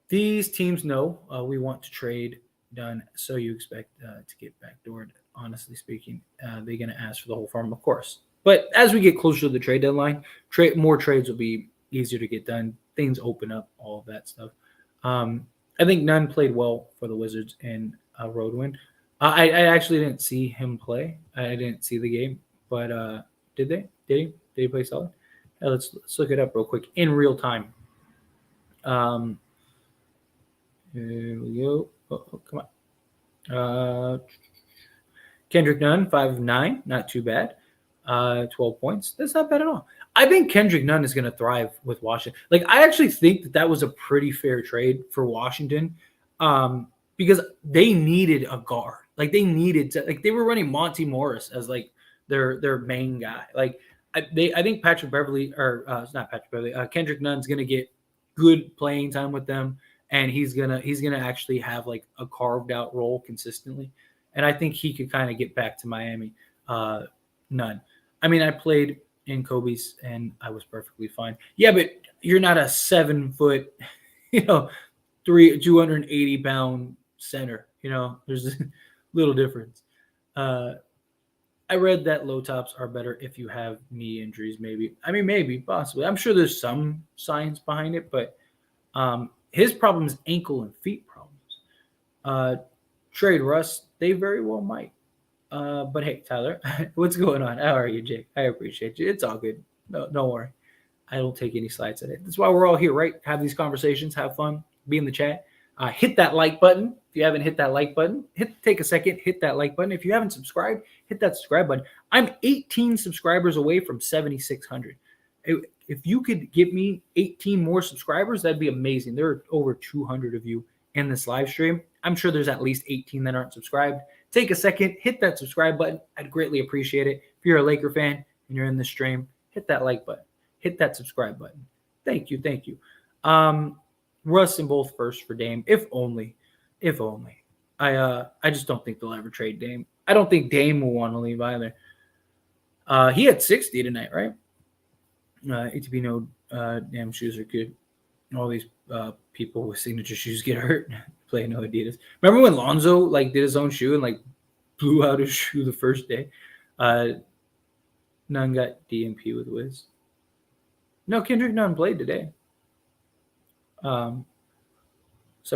These teams know we want to trade done. So you expect to get backdoored. Honestly speaking, they're going to ask for the whole farm, of course. But as we get closer to the trade deadline, more trades will be easier to get done. Things open up, all of that stuff. I think Nunn played well for the Wizards in a road win. I actually didn't see him play. I didn't see the game, but did they? Did he play solid? Let's look it up real quick in real time. Here we go. Oh, come on. Kendrick Nunn, 5 of 9, not too bad. 12 points. That's not bad at all. I think Kendrick Nunn is going to thrive with Washington. Like, I actually think that was a pretty fair trade for Washington because they needed a guard. Like, they needed to, like, they were running Monty Morris as like their main guy. Like, I think Kendrick Nunn's going to get good playing time with them, and he's gonna actually have like a carved out role consistently. And I think he could kind of get back to Miami. None. I mean, I played in Kobe's and I was perfectly fine. Yeah, but you're not a 7 foot, 280 pound center. There's a little difference. I read that low tops are better if you have knee injuries. Maybe. I mean, maybe, possibly. I'm sure there's some science behind it, but his problem is ankle and feet problems. Trade Russ, they very well might. But hey, Tyler, what's going on? How are you, Jake? I appreciate you. It's all good. No, don't worry. I don't take any slides at it. That's why we're all here, right? Have these conversations, have fun, be in the chat. Hit that like button if you haven't hit that like button, take a second, hit that like button. If you haven't subscribed, hit that subscribe button. I'm 18 subscribers away from 7,600. If you could give me 18 more subscribers, that'd be amazing. There are over 200 of you in this live stream. I'm sure there's at least 18 that aren't subscribed. Take a second, hit that subscribe button. I'd greatly appreciate it. If you're a Laker fan and you're in the stream, hit that like button, hit that subscribe button. Thank you. Russ and both first for Dame, if only. I just don't think they'll ever trade Dame. I don't think Dame will want to leave either. He had 60 tonight, right? ATP no damn shoes are good. All these people with signature shoes get hurt. Play no Adidas. Remember when Lonzo did his own shoe and blew out his shoe the first day? Nunn got DMP with Wiz. No, Kendrick Nunn played today. So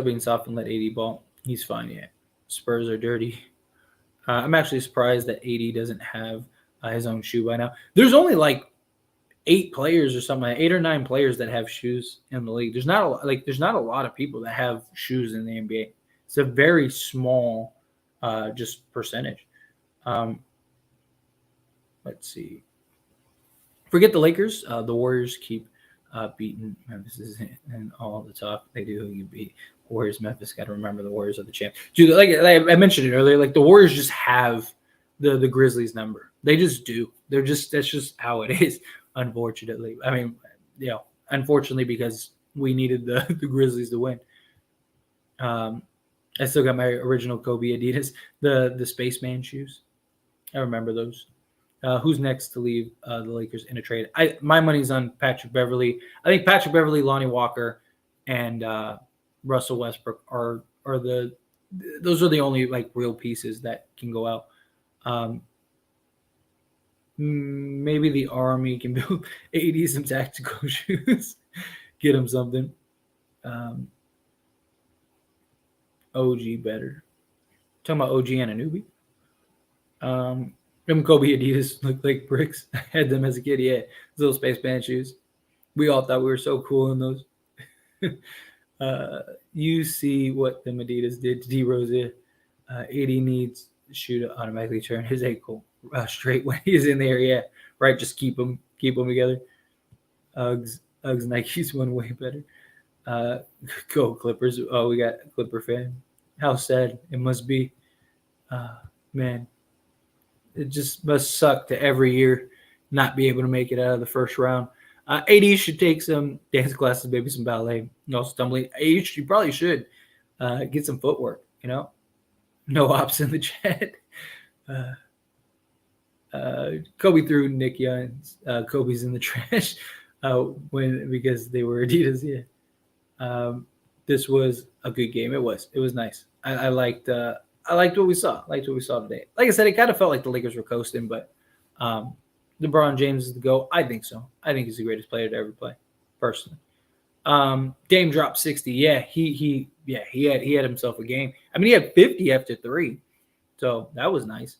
being soft and let AD ball. He's fine, yeah. Spurs are dirty. I'm actually surprised that AD doesn't have his own shoe by now. There's only 8 players or something, 8 or 9 players that have shoes in the league. There's not a lot of people that have shoes in the NBA. It's a very small just percentage. Let's see. Forget the Lakers. The Warriors keep beating Memphis and all the talk they do. You beat Warriors, Memphis. Got to remember the Warriors are the champ. Dude, like I mentioned it earlier, the Warriors just have the Grizzlies number. They just do. That's just how it is. Unfortunately, I mean, unfortunately because we needed the Grizzlies to win. I still got my original Kobe Adidas, the Spaceman shoes. I remember those. Who's next to leave the Lakers in a trade? My money's on Patrick Beverley. I think Patrick Beverley, Lonnie Walker, and Russell Westbrook are those are the only real pieces that can go out. Maybe the Army can build 80 some tactical shoes, get him something. OG better. Talking about OG and a newbie. Them Kobe Adidas look like bricks. I had them as a kid. Yeah, those little space band shoes. We all thought we were so cool in those. You see what the Adidas did to D-Rose. 80 needs the shoe to automatically turn his ankle straight when he's in the area. Right, just keep them together. Uggs, Nikes one way better. Go Clippers. Oh, we got a Clipper fan. How sad it must be. Man. It just must suck to every year not be able to make it out of the first round. AD should take some dance classes, maybe some ballet. No stumbling. You probably should get some footwork, No ops in the chat. Kobe threw Nick Young's Kobe's in the trash because they were Adidas. Yeah. This was a good game. It was nice. I liked what we saw. Today. Like I said, it kind of felt like the Lakers were coasting, but LeBron James is the GOAT. I think so. I think he's the greatest player to ever play, personally. Dame dropped 60. Yeah, he had himself a game. I mean, he had 50 after 3, so that was nice.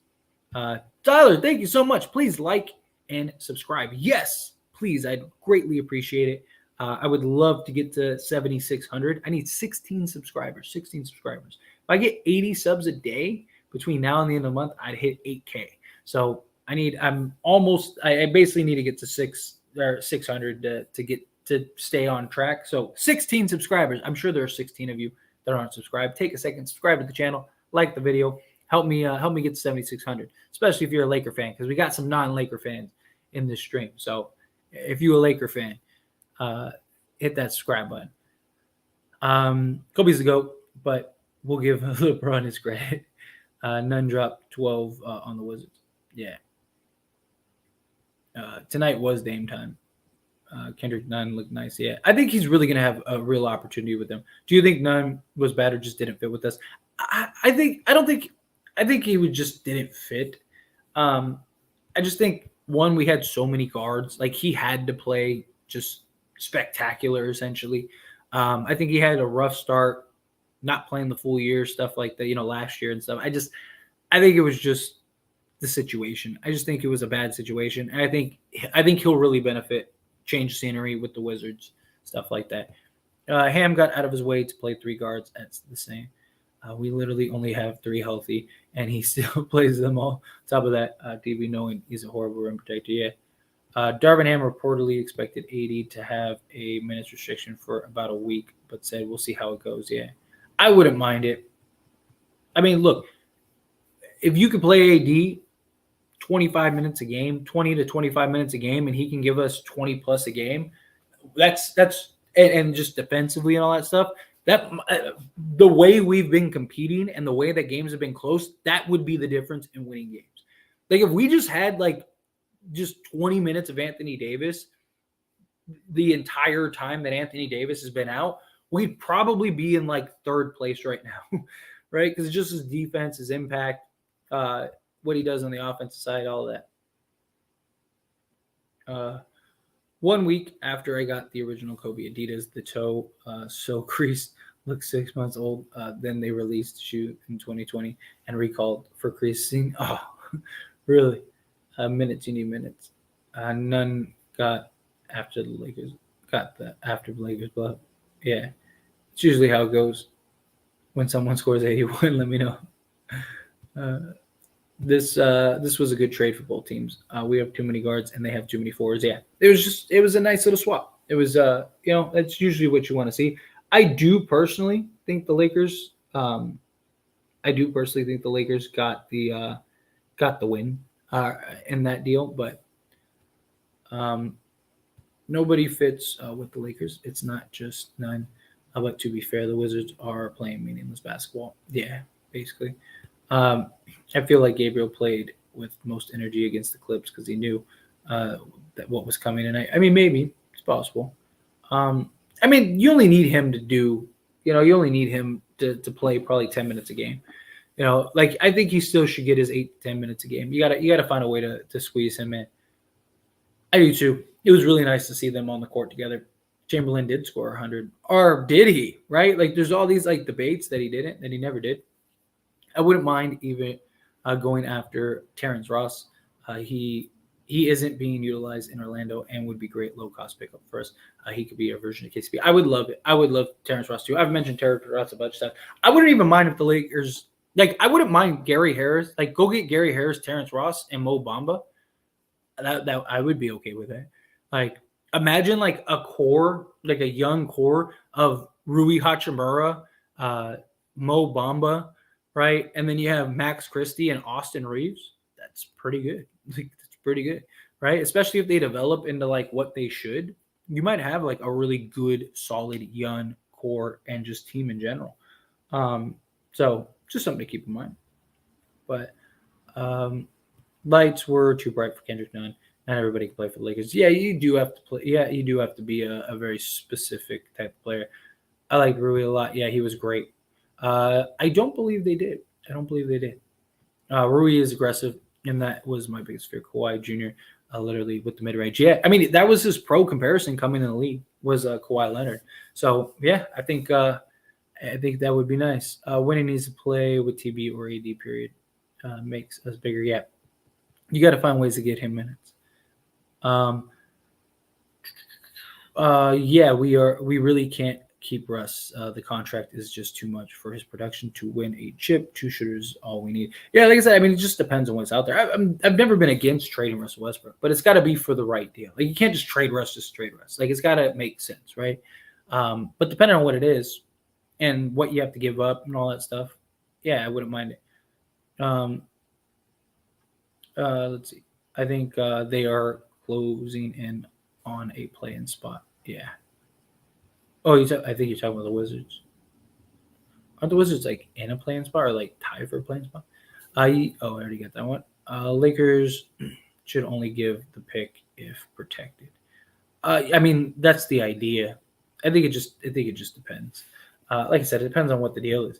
Tyler, thank you so much. Please like and subscribe. Yes, please. I'd greatly appreciate it. I would love to get to 7,600. I need 16 subscribers. If I get 80 subs a day between now and the end of the month, I'd hit 8K. So I basically need to get to 600 to stay on track. So 16 subscribers. I'm sure there are 16 of you that aren't subscribed. Take a second, subscribe to the channel, like the video, help me get to 7,600, especially if you're a Laker fan, because we got some non-Laker fans in this stream. So if you're a Laker fan, hit that subscribe button. Kobe's the GOAT, but we'll give LeBron his credit. Nunn dropped 12 on the Wizards. Yeah. Tonight was Dame time. Kendrick Nunn looked nice. Yeah. I think he's really going to have a real opportunity with them. Do you think Nunn was bad or just didn't fit with us? I think he just didn't fit. I just think, one, we had so many guards. He had to play just spectacular, essentially. I think he had a rough start, not playing the full year, stuff like that, last year and stuff. I think it was just the situation. I just think it was a bad situation. And I think he'll really benefit, change scenery with the Wizards, stuff like that. Ham got out of his way to play 3 guards. That's the same. We literally only have 3 healthy, and he still plays them all. On top of that, DB knowing he's a horrible rim protector. Yeah. Darvin Ham reportedly expected 80 to have a minutes restriction for about a week, but said we'll see how it goes. Yeah. I wouldn't mind it. I mean, look, if you could play AD 25 minutes a game, 20 to 25 minutes a game, and he can give us 20 plus a game, that's and just defensively and all that stuff. That the way we've been competing and the way that games have been close, that would be the difference in winning games. Like if we just had like just 20 minutes of Anthony Davis the entire time that Anthony Davis has been out, we'd probably be in like third place right now, right? Because it's just his defense, his impact, what he does on the offensive side, all of that. 1 week after I got the original Kobe Adidas, the toe so creased, looked 6 months old. Then they released the shoe in 2020 and recalled for creasing. Oh, really? Minutes, you need minutes. None got after the Lakers. Got that after the Lakers blow up. Yeah, it's usually how it goes. When someone scores 81, let me know. This was a good trade for both teams. We have too many guards and they have too many forwards. Yeah, it was a nice little swap. It was that's usually what you want to see. I do personally think the Lakers got the win in that deal, but nobody fits with the Lakers. It's not just none. But to be fair, the Wizards are playing meaningless basketball. Yeah, basically. I feel like Gabriel played with most energy against the Clips because he knew that what was coming tonight. I mean, maybe it's possible. I mean, you only need him to play probably 10 minutes a game. Like I think he still should get his 8 to 10 minutes a game. You gotta find a way to squeeze him in. I do too. It was really nice to see them on the court together. Chamberlain did score 100, or did he? Right? Like there's all these like debates that he never did. I wouldn't mind even going after Terrence Ross. He isn't being utilized in Orlando and would be great low-cost pickup for us. He could be a version of KCP. I would love it. I would love Terrence Ross too. I've mentioned Terrence Ross a bunch of times. I wouldn't even mind if the Lakers – like I wouldn't mind Gary Harris. Like go get Gary Harris, Terrence Ross, and Mo Bamba. That I would be okay with it. Like imagine like a core, like a young core of Rui Hachimura, Mo Bamba, right? And then you have Max Christie and Austin Reeves. That's pretty good. Like, that's pretty good, right? Especially if they develop into like what they should. You might have like a really good, solid young core and just team in general. So just something to keep in mind. But lights were too bright for Kendrick Nunn. Not everybody can play for the Lakers. Yeah, you do have to play. Yeah, you do have to be a very specific type of player. I like Rui a lot. Yeah, he was great. I don't believe they did. Rui is aggressive, and that was my biggest fear. Kawhi Jr. Literally with the mid range. Yeah, I mean that was his pro comparison coming in the league was Kawhi Leonard. So yeah, I think that would be nice. When he needs to play with TB or AD, period, makes us bigger. Yeah, you got to find ways to get him minutes. Yeah, we really can't keep Russ. The contract is just too much for his production to win a chip. 2 shooters, all we need. Yeah, like I said, I mean, it just depends on what's out there. I've never been against trading Russell Westbrook, but it's got to be for the right deal. Like you can't just trade Russ. Like it's got to make sense, right? But depending on what it is and what you have to give up and all that stuff, yeah, I wouldn't mind it. Let's see. I think they are closing in on a play-in spot. Yeah. Oh, I think you're talking about the Wizards. Aren't the Wizards like in a play-in spot or like tied for a play-in spot? I already got that one. Lakers should only give the pick if protected. I mean, that's the idea. I think it just depends. Like I said, it depends on what the deal is.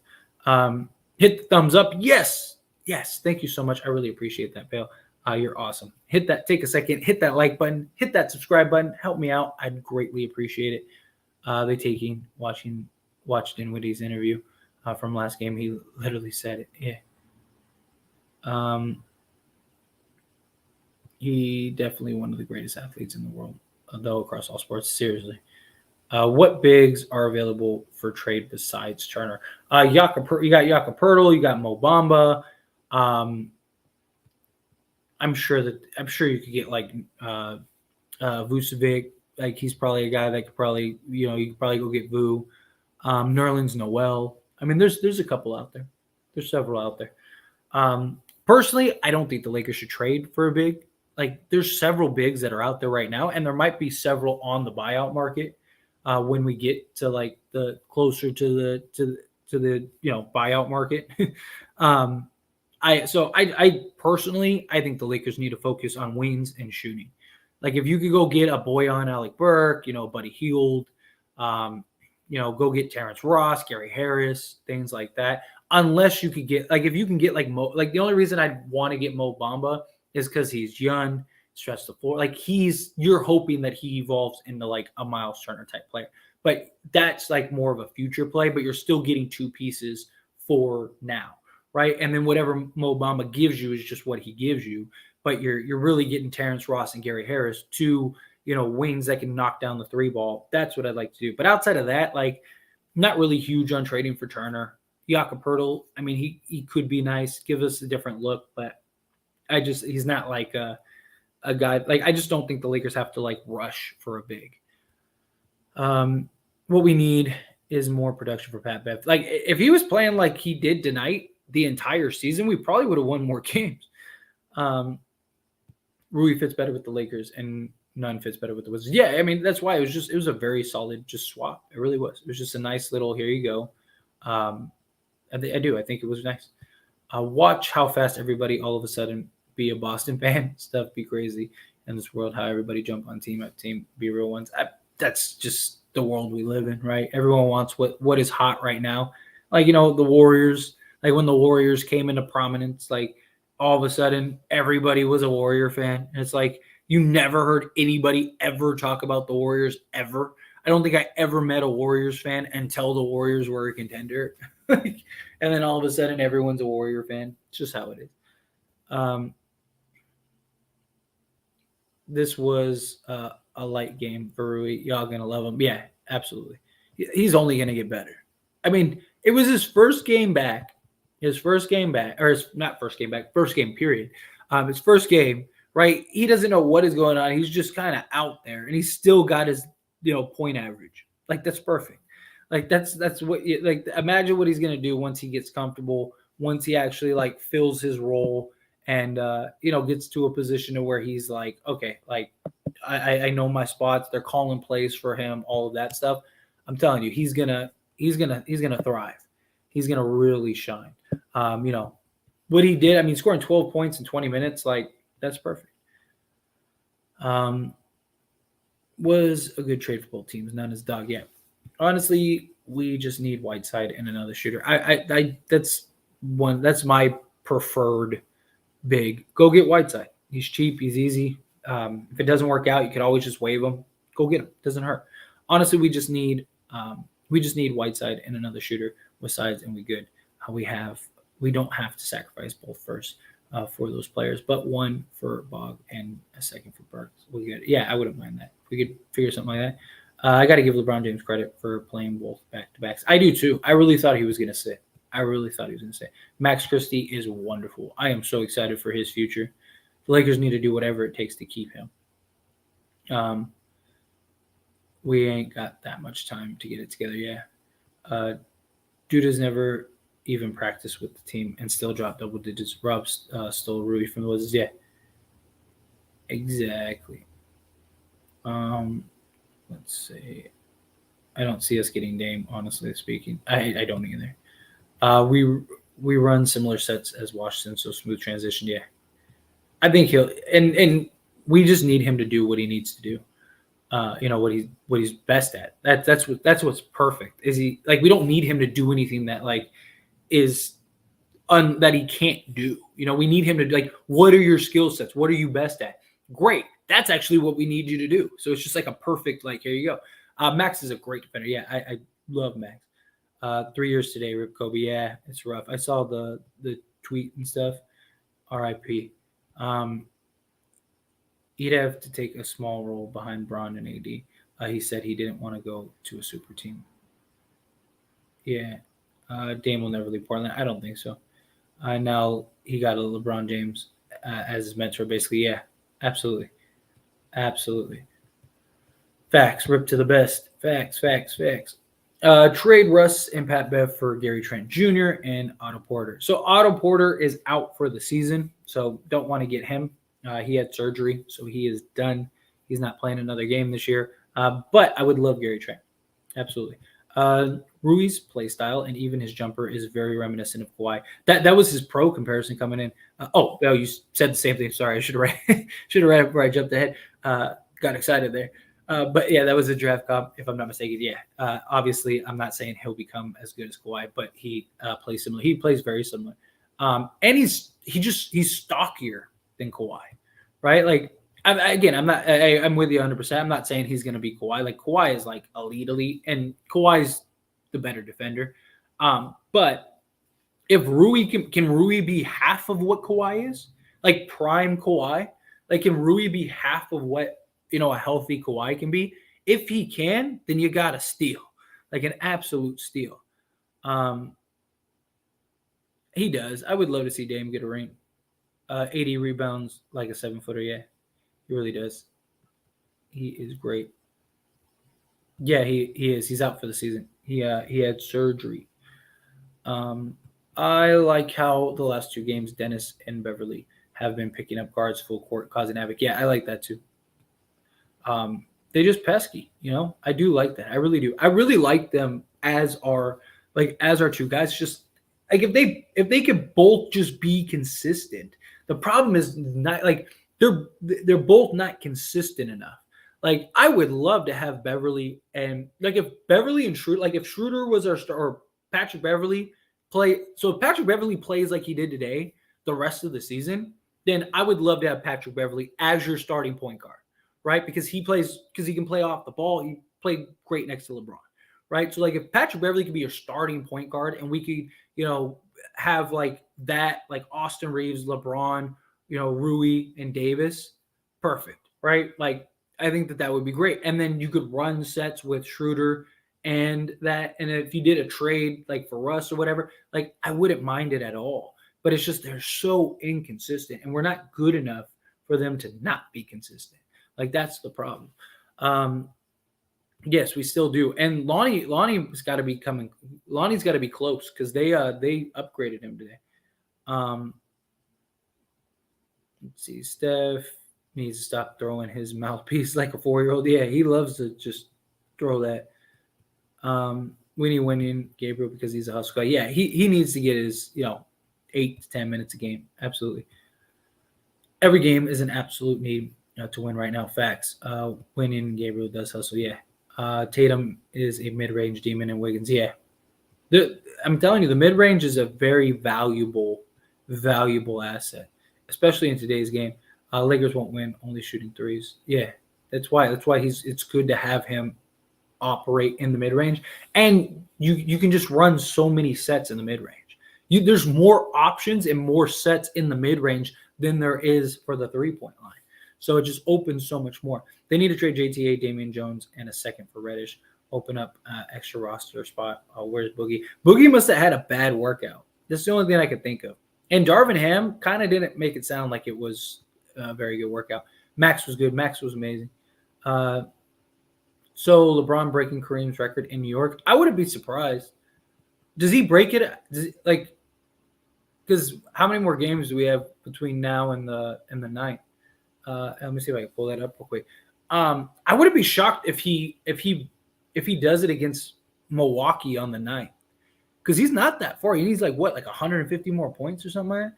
Hit the thumbs up. Yes. Thank you so much. I really appreciate that, Bale. You're awesome. Hit that. Take a second. Hit that like button. Hit that subscribe button. Help me out. I'd greatly appreciate it. Watched Dinwiddie's interview from last game. He literally said it. Yeah. He definitely one of the greatest athletes in the world, though across all sports. Seriously. What bigs are available for trade besides Turner? You got Jakob Poeltl, you got Mo Bamba. I'm sure you could get like Vucevic. Like he's probably a guy that could probably you could probably go get Vu. Nerlens Noel. I mean, there's a couple out there. There's several out there. Personally, I don't think the Lakers should trade for a big. Like there's several bigs that are out there right now, and there might be several on the buyout market when we get to like the closer to the buyout market. um, I personally I think the Lakers need to focus on wings and shooting. Like if you could go get a Boyan Alec Burke, Buddy Hield, go get Terrence Ross, Gary Harris, things like that. Unless you could get like if you can get like the only reason I'd want to get Mo Bamba is because he's young, stretch the floor. Like you're hoping that he evolves into like a Miles Turner type player. But that's like more of a future play, but you're still getting two pieces for now. Right. And then whatever Mo Bamba gives you is just what he gives you. But you're really getting Terrence Ross and Gary Harris, two, wings that can knock down the three ball. That's what I'd like to do. But outside of that, like not really huge on trading for Turner. Jakob Poeltl, I mean, he could be nice, give us a different look, but he's not like a guy. Like I just don't think the Lakers have to like rush for a big. What we need is more production for Pat Bev. Like if he was playing like he did tonight the entire season, we probably would have won more games. Rui fits better with the Lakers and Nunn fits better with the Wizards. Yeah, I mean, that's why it was a very solid just swap. It really was. It was just a nice little, here you go. I think it was nice. Watch how fast everybody all of a sudden be a Boston fan. Stuff be crazy in this world, how everybody jump on team after team, be real ones. That's just the world we live in, right? Everyone wants what is hot right now. Like, the Warriors, like when the Warriors came into prominence, like all of a sudden everybody was a Warrior fan. And it's like you never heard anybody ever talk about the Warriors ever. I don't think I ever met a Warriors fan until the Warriors were a contender. And then all of a sudden everyone's a Warrior fan. It's just how it is. This was a light game for Rui. Y'all going to love him. Yeah, absolutely. He's only going to get better. I mean, it was his first game back. First game period. His first game, right? He doesn't know what is going on. He's just kind of out there, and he's still got his, point average. Like that's perfect. Like that's what like imagine what he's gonna do once he gets comfortable, once he actually like fills his role and gets to a position to where he's like, okay, like I know my spots. They're calling plays for him, all of that stuff. I'm telling you, he's gonna thrive. He's gonna really shine. What he did, I mean, scoring 12 points in 20 minutes, like that's perfect. Was a good trade for both teams. None is dog yet. Honestly, we just need Whiteside and another shooter. That's my preferred big. Go get Whiteside. He's cheap. He's easy. If it doesn't work out, you could always just waive him. Go get him. Doesn't hurt. Honestly, we just need Whiteside and another shooter with sides, and we good. We don't have to sacrifice both first for those players, but one for Bog and a second for Burks. We good. Yeah, I wouldn't mind that. If we could figure something like that. I got to give LeBron James credit for playing both back-to-backs. I do too. I really thought he was going to sit. Max Christie is wonderful. I am so excited for his future. The Lakers need to do whatever it takes to keep him. We ain't got that much time to get it together. Yeah. Dude has never even practiced with the team and still dropped double digits. Rob stole Rui from the Wizards. Yeah. Exactly. Let's see. I don't see us getting Dame, honestly speaking. I don't either. We run similar sets as Washington, so smooth transition. Yeah, I think he'll and we just need him to do what he needs to do. What he's best at. That's what's perfect. Is he like we don't need him to do anything that like is that he can't do. We need him to like what are your skill sets? What are you best at? Great. That's actually what we need you to do. So it's just like a perfect like here you go. Max is a great defender. Yeah, I love Max. 3 years today, Rip Kobe. Yeah, it's rough. I saw the tweet and stuff. R.I.P. He'd have to take a small role behind Bron and AD. He said he didn't want to go to a super team. Yeah. Dame will never leave Portland. I don't think so. Now he got a LeBron James as his mentor, basically. Yeah, absolutely. Absolutely. Facts. Rip to the best. Facts, facts, facts. Trade Russ and Pat Bev for Gary Trent Jr. and Otto Porter. So Otto Porter is out for the season, so don't want to get him. He had surgery, so he is done. He's not playing another game this year. But I would love Gary Trent. Absolutely. Rui's play style and even his jumper is very reminiscent of Kawhi. That was his pro comparison coming in. You said the same thing. Sorry, I should have read it before I jumped ahead. Got excited there. But yeah, that was a draft comp, if I'm not mistaken. Yeah, obviously, I'm not saying he'll become as good as Kawhi, but he plays similar. He plays very similar, and he's stockier than Kawhi, right? Like I'm with you 100%. I'm not saying he's going to be Kawhi. Like Kawhi is like elite, and Kawhi's the better defender. But if Rui can Rui be half of what Kawhi is, like prime Kawhi, like can Rui be half of what a healthy Kawhi can be? If he can, then you got to steal, like an absolute steal. He does. I would love to see Dame get a ring. 80 rebounds, like a 7-footer. Yeah, he really does. He is great. Yeah, he is. He's out for the season. He had surgery. I like how the last two games, Dennis and Beverly have been picking up guards full court, causing havoc. Yeah, I like that too. They just pesky, I do like that. I really do. I really like them as our two guys. Just like if they could both just be consistent. The problem is not like they're both not consistent enough. Like I would love to have Beverly and like if Beverly and Schroeder, like if Schroeder was our star or Patrick Beverly play. So if Patrick Beverly plays like he did today, the rest of the season, then I would love to have Patrick Beverly as your starting point guard. Right? Because he can play off the ball. He played great next to LeBron. Right? So like if Patrick Beverly could be your starting point guard and we could, have like that, like Austin Reeves, LeBron, Rui and Davis, perfect. Right? Like I think that would be great. And then you could run sets with Schroeder and if you did a trade like for Russ or whatever, like I wouldn't mind it at all. But it's just they're so inconsistent and we're not good enough for them to not be consistent. Like that's the problem. Yes, we still do. And Lonnie's got to be coming. Lonnie's got to be close because they upgraded him today. Let's see. Steph needs to stop throwing his mouthpiece like a 4-year-old. Yeah, he loves to just throw that. We need winning Gabriel because he's a hustle guy. Yeah, he needs to get his 8 to 10 minutes a game. Absolutely. Every game is an absolute need. To win right now. Facts. Winning Gabriel does hustle. Yeah. Tatum is a mid-range demon and Wiggins. Yeah. I'm telling you, the mid-range is a very valuable asset, especially in today's game. Lakers won't win only shooting threes. Yeah. That's why it's good to have him operate in the mid-range. And you can just run so many sets in the mid-range. There's more options and more sets in the mid-range than there is for the three-point line. So it just opens so much more. They need to trade JTA, Damian Jones, and a second for Reddish. Open up extra roster spot. Where's Boogie? Boogie must have had a bad workout. That's the only thing I could think of. And Darvin Ham kind of didn't make it sound like it was a very good workout. Max was good. Max was amazing. So LeBron breaking Kareem's record in New York. I wouldn't be surprised. Does he break it? Because how many more games do we have between now and the 9th? Let me see if I can pull that up real quick. I wouldn't be shocked if he does it against Milwaukee on the 9th, because he's not that far. He needs like 150 more points or something.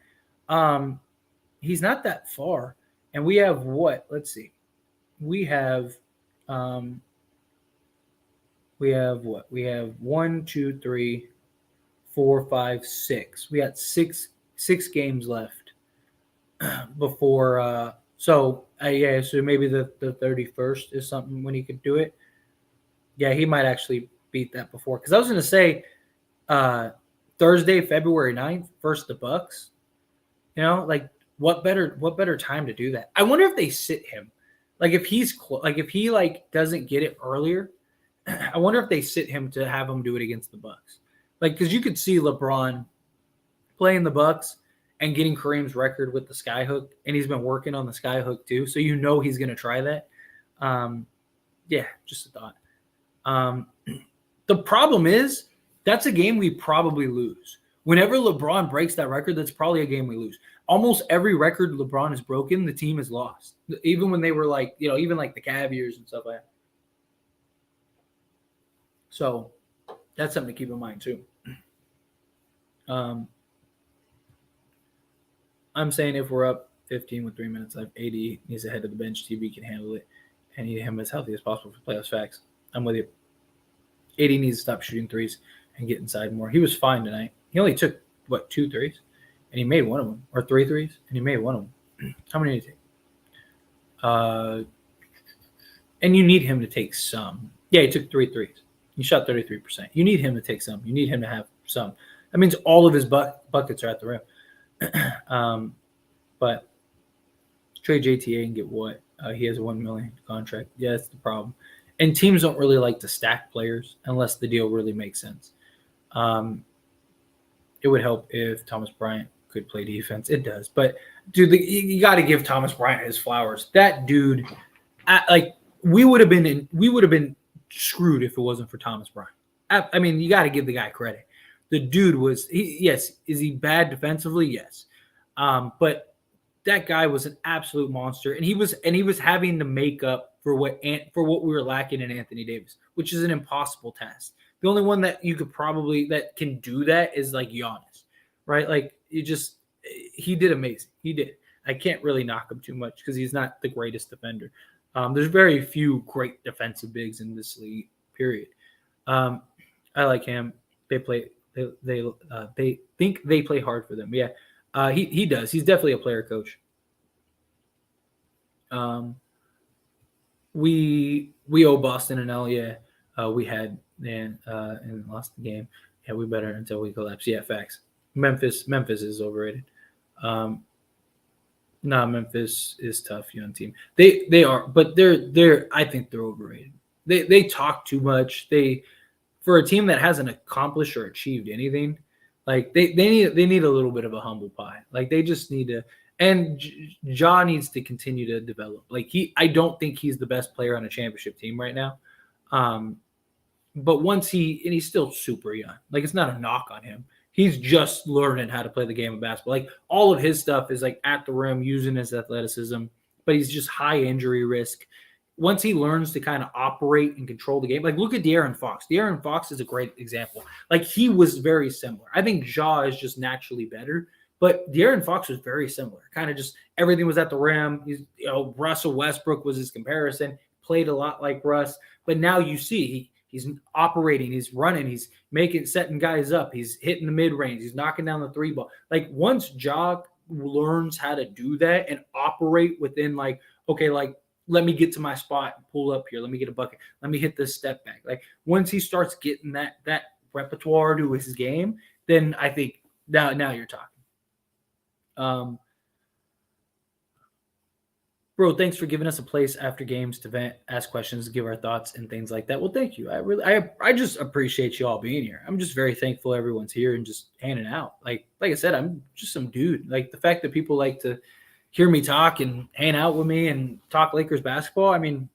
He's not that far, and we have what? Let's see. We have what? We have 1, 2, 3, 4, 5, 6. We got six games left before. So maybe the 31st is something when he could do it. Yeah, he might actually beat that before. Because I was going to say Thursday, February 9th, versus the Bucks. What better time to do that? I wonder if they sit him. Like if he doesn't get it earlier, I wonder if they sit him to have him do it against the Bucks. Like because you could see LeBron playing the Bucks and getting Kareem's record with the skyhook, and he's been working on the skyhook too. So he's going to try that. Yeah, just a thought. The problem is that's a game we probably lose. Whenever LeBron breaks that record, that's probably a game we lose. Almost every record LeBron has broken, the team has lost. Even when they were even like the Cavaliers and stuff like that. So that's something to keep in mind too. I'm saying if we're up 15 with 3 minutes left, AD needs to head to the bench. TB can handle it and need him as healthy as possible for playoffs. Facts. I'm with you. AD needs to stop shooting threes and get inside more. He was fine tonight. He only took, 2 threes? And he made one of them. Or 3 threes? And he made one of them. How many did he take? And you need him to take some. Yeah, he took 3 threes. He shot 33%. You need him to take some. You need him to have some. That means all of his buckets are at the rim. But trade JTA and get what? He has a $1 million contract. Yeah, that's the problem. And teams don't really like to stack players unless the deal really makes sense. It would help if Thomas Bryant could play defense. It does. But, dude, you got to give Thomas Bryant his flowers. That dude, we would have been screwed if it wasn't for Thomas Bryant. I mean, you got to give the guy credit. The dude was, yes, is he bad defensively? Yes. But that guy was an absolute monster. And he was having to make up for what we were lacking in Anthony Davis, which is an impossible task. The only one that you could that can do that is like Giannis, right? Like he did amazing. He did. I can't really knock him too much because he's not the greatest defender. There's very few great defensive bigs in this league, period. I like him. They think they play hard for them. Yeah, he does. He's definitely a player coach. We owe Boston an L. Yeah, we had and lost the game. Yeah, we better until we collapse. Yeah, facts. Memphis is overrated. Memphis is tough, young team. They are, but they're. I think they're overrated. They talk too much. For a team that hasn't accomplished or achieved anything, like they need a little bit of a humble pie. Like they just need to. And Ja needs to continue to develop. Like I don't think he's the best player on a championship team right now. But once he's still super young. Like it's not a knock on him. He's just learning how to play the game of basketball. Like all of his stuff is like at the rim, using his athleticism, but he's just high injury risk. Once he learns to kind of operate and control the game, like look at De'Aaron Fox. De'Aaron Fox is a great example. Like he was very similar. I think Ja is just naturally better, but De'Aaron Fox was very similar. Kind of just everything was at the rim. Russell Westbrook was his comparison. Played a lot like Russ, but now you see he's operating, he's running, he's setting guys up, he's hitting the mid range, he's knocking down the 3 ball. Like once Ja learns how to do that and operate within let me get to my spot and pull up here. Let me get a bucket. Let me hit this step back. Like once he starts getting that repertoire to his game, then I think now you're talking. Bro, thanks for giving us a place after games to vent, ask questions, give our thoughts and things like that. Well, thank you. I just appreciate you all being here. I'm just very thankful everyone's here and just hanging out. Like I said, I'm just some dude. Like the fact that people like to hear me talk and hang out with me and talk Lakers basketball. I mean,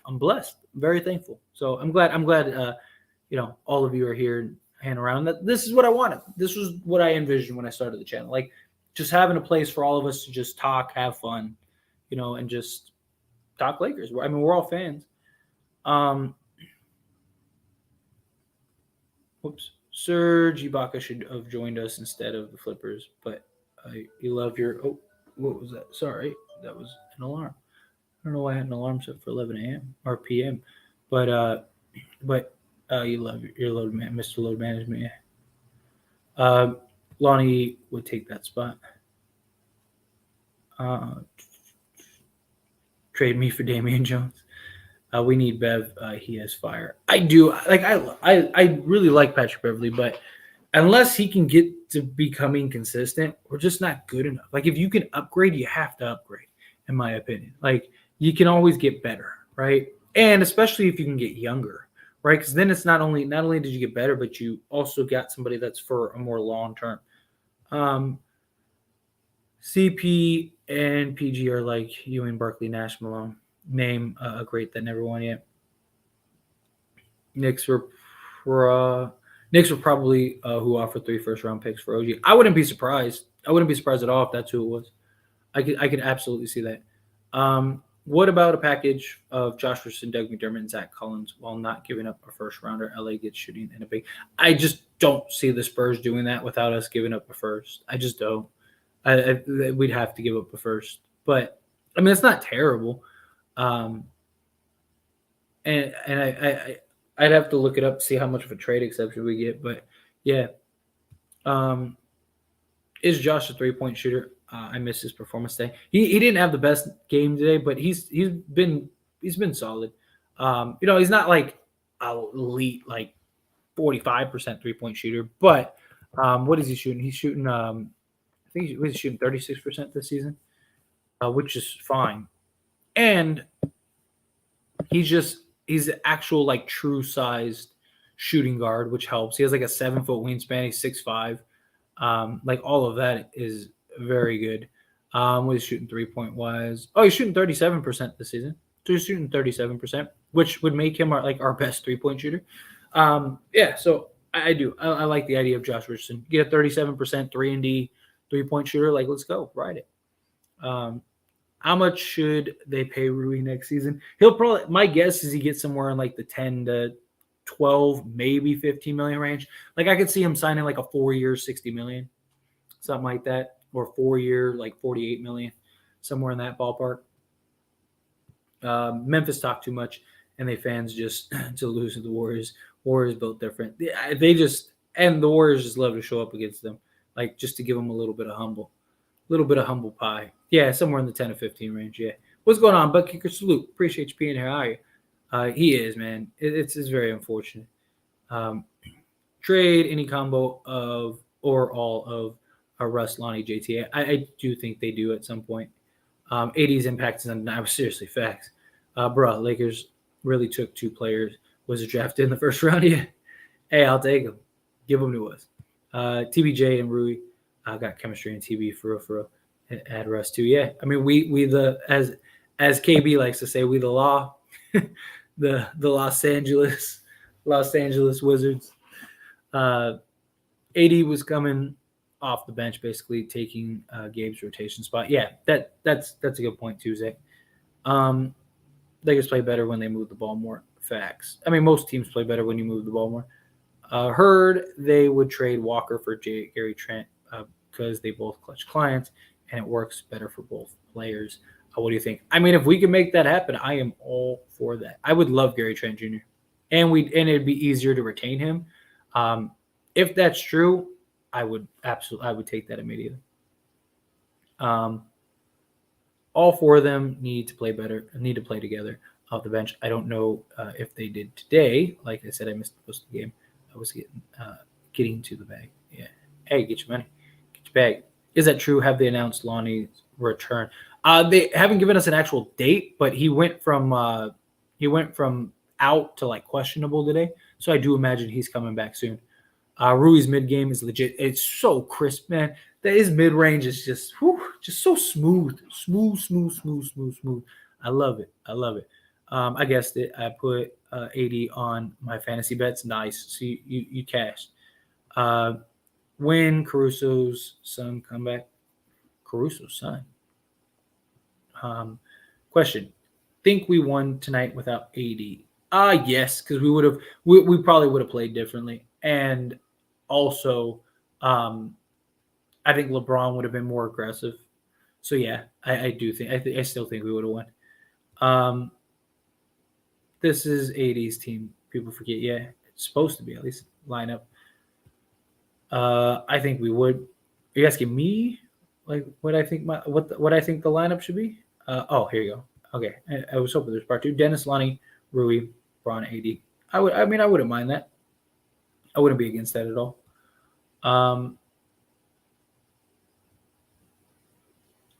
I'm blessed. I'm very thankful. So I'm glad all of you are here and hanging around. This is what I wanted. This was what I envisioned when I started the channel. Like just having a place for all of us to just talk, have fun, and just talk Lakers. I mean, we're all fans. Serge Ibaka should have joined us instead of the Flippers, but you love your what was that? Sorry, that was an alarm. I don't know why I had an alarm set for 11 a.m. or p.m. But you love your load man, Mr. Load Management. Yeah. Lonnie would take that spot. Trade me for Damian Jones. We need Bev. He has fire. I do. Like I really like Patrick Beverley, but unless he can get to becoming consistent, we're just not good enough. Like if you can upgrade, you have to upgrade, in my opinion. Like you can always get better, right? And especially if you can get younger, right? Because then it's not only did you get better, but you also got somebody that's for a more long term. CP and PG are like Ewing, Barkley, Nash, Malone. Name a great that never won yet. Knicks were Knicks were probably who offered 3 first-round picks for OG. I wouldn't be surprised. I wouldn't be surprised at all if that's who it was. I could absolutely see that. What about a package of Josh Richardson, Doug McDermott, and Zach Collins while not giving up a first rounder? LA gets shooting in a big. I just don't see the Spurs doing that without us giving up a first. I just don't. We'd have to give up a first, but I mean it's not terrible. And I'd have to look it up to see how much of a trade exception we get, but yeah. Is Josh a 3-point shooter? I missed his performance today. He didn't have the best game today, but he's been solid. He's not like elite like 45% 3-point shooter, but what is he shooting? He's shooting I think he's shooting 36% this season, which is fine. And he's actual like true sized shooting guard, which helps. He has like a 7-foot wingspan. He's 6'5". Like all of that is very good. What is shooting 3-point wise? Oh, he's shooting 37% this season. So he's shooting 37%, which would make him our best 3-point shooter. Yeah, so I do. I like the idea of Josh Richardson. Get a 37% 3-and-D 3-point shooter. Like, let's go. Ride it. How much should they pay Rui next season? He'll probably, my guess is he gets somewhere in like the 10 to 12, maybe 15 million range. Like I could see him signing like a 4-year, 60 million, something like that, or 4-year, like 48 million, somewhere in that ballpark. Memphis talk too much, and they fans just to lose to the Warriors. Warriors built different. They just, and the Warriors just love to show up against them, like just to give them a little bit of humble pie. Yeah, somewhere in the 10 to 15 range. Yeah. What's going on, Butt Kicker? Salute. Appreciate you being here. How are you? He is, man. It's very unfortunate. Trade any combo of or all of Russ, Lonnie, JT. I do think they do at some point. 80's impact is undeniable. Seriously, facts. Bruh, Lakers really took 2 players. Was it drafted in the first round? Yeah. Hey, I'll take them. Give them to us. TBJ and Rui got chemistry in TB for real. Add Russ too. Yeah. I mean, we the as KB likes to say, we the law. the Los Angeles Wizards. 80 was coming off the bench, basically taking Gabe's rotation spot. Yeah, that's a good point too, Zach. Lakers play better when they move the ball more. Facts. I mean, most teams play better when you move the ball more. Heard they would trade Walker for Gary Trent because they both clutch clients, and it works better for both players. What do you think? I mean, if we can make that happen, I am all for that. I would love Gary Trent Jr. and it'd be easier to retain him. If that's true, I would take that immediately. All 4 of them need to play better, need to play together off the bench. I don't know if they did today. Like I said, I missed most of the game. I was getting to the bag. Yeah. Hey, get your money. Get your bag. Is that true? Have they announced Lonnie's return? They haven't given us an actual date, but he went from out to like questionable today. So I do imagine he's coming back soon. Rui's mid game is legit. It's so crisp, man. His mid range is just so smooth. I love it. I guessed it. I put 80 on my fantasy bets. Nice. So you cashed. When Caruso's son come back? Caruso's son. Question: think we won tonight without AD? Yes, because we probably would have played differently, and also, I think LeBron would have been more aggressive. So yeah, I do think I still think we would have won. This is AD's team. People forget. Yeah, it's supposed to be at least lineup. I think we would. Are you asking me? Like what I think what I think the lineup should be? Here you go. Okay, I was hoping there's part 2. Dennis, Lonnie, Rui, Braun, AD. I wouldn't mind that. I wouldn't be against that at all.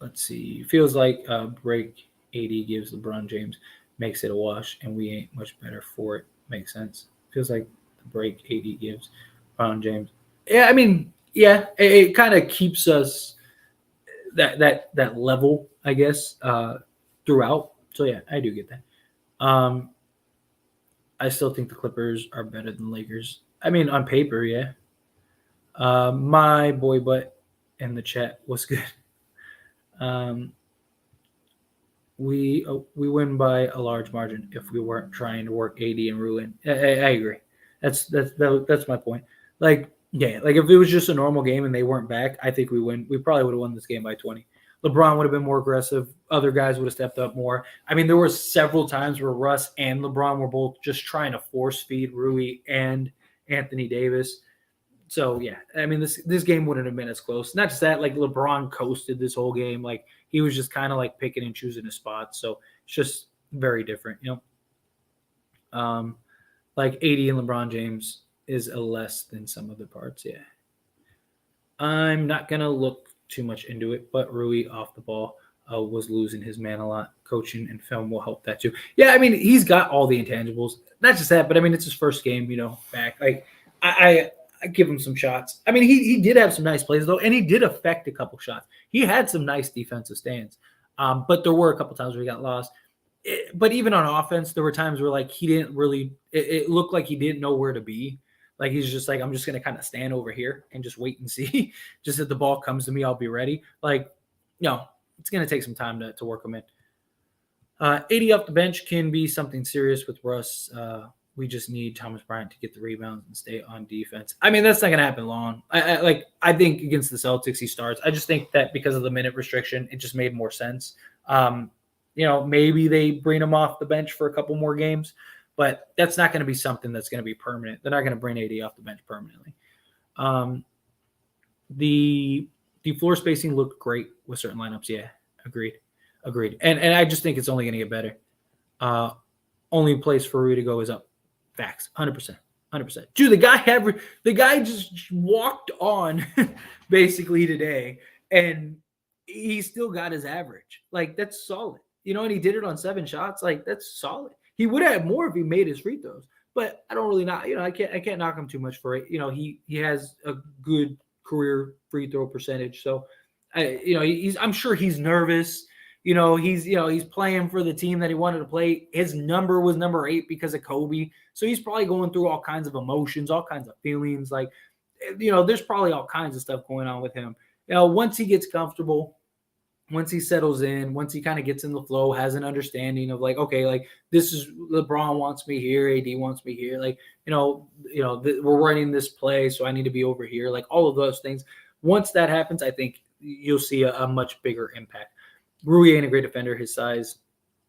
Let's see. Feels like a break AD gives LeBron James makes it a wash, and we ain't much better for it. Makes sense. Feels like the break AD gives LeBron James. Yeah, I mean, yeah, it kind of keeps us that level, I guess, throughout. So yeah, I do get that. I still think the Clippers are better than Lakers. I mean, on paper, yeah. My boy butt in the chat was good. Um, we win by a large margin if we weren't trying to work AD and ruin. I agree. That's my point. Like yeah, like if it was just a normal game and they weren't back, I think we win. We probably would have won this game by 20. LeBron would have been more aggressive. Other guys would have stepped up more. I mean, there were several times where Russ and LeBron were both just trying to force feed Rui and Anthony Davis. So yeah, I mean this game wouldn't have been as close. Not just that, like LeBron coasted this whole game. Like he was just kind of like picking and choosing his spots. So it's just very different, you know. Like AD and LeBron James is a less than some other parts. Yeah, I'm not gonna look too much into it, but Rui off the ball was losing his man a lot. Coaching and film will help that too. Yeah, I mean he's got all the intangibles. Not just that, but I mean it's his first game, you know, back. Like I give him some shots. I mean, he did have some nice plays though, and he did affect a couple shots. He had some nice defensive stands, but there were a couple times where he got lost. But even on offense, there were times where like he didn't really. It looked like he didn't know where to be. Like he's just like, I'm just gonna kind of stand over here and just wait and see. Just if the ball comes to me, I'll be ready. Like, no, it's gonna take some time to work him in. 80 off the bench can be something serious with Russ. We just need Thomas Bryant to get the rebounds and stay on defense. I mean, that's not going to happen long. I think against the Celtics, he starts. I just think that because of the minute restriction, it just made more sense. You know, maybe they bring him off the bench for a couple more games, but that's not going to be something that's going to be permanent. They're not going to bring AD off the bench permanently. The floor spacing looked great with certain lineups. Yeah, agreed. And I just think it's only going to get better. Only place for Rui to go is up. Facts, 100%. Dude, the guy just walked on basically today, and he still got his average. Like that's solid, you know. And he did it on 7 shots. Like that's solid. He would have had more if he made his free throws, but I don't really not. You know, I can't knock him too much for it. You know, he has a good career free throw percentage. So, I'm sure he's nervous. He's playing for the team that he wanted to play. His number was number 8 because of Kobe. So he's probably going through all kinds of emotions, all kinds of feelings. Like, there's probably all kinds of stuff going on with him. Once he gets comfortable, once he settles in, once he kind of gets in the flow, has an understanding of like, okay, like this is LeBron wants me here, AD wants me here. Like, we're running this play, so I need to be over here. Like all of those things. Once that happens, I think you'll see a much bigger impact. Rui ain't a great defender. His size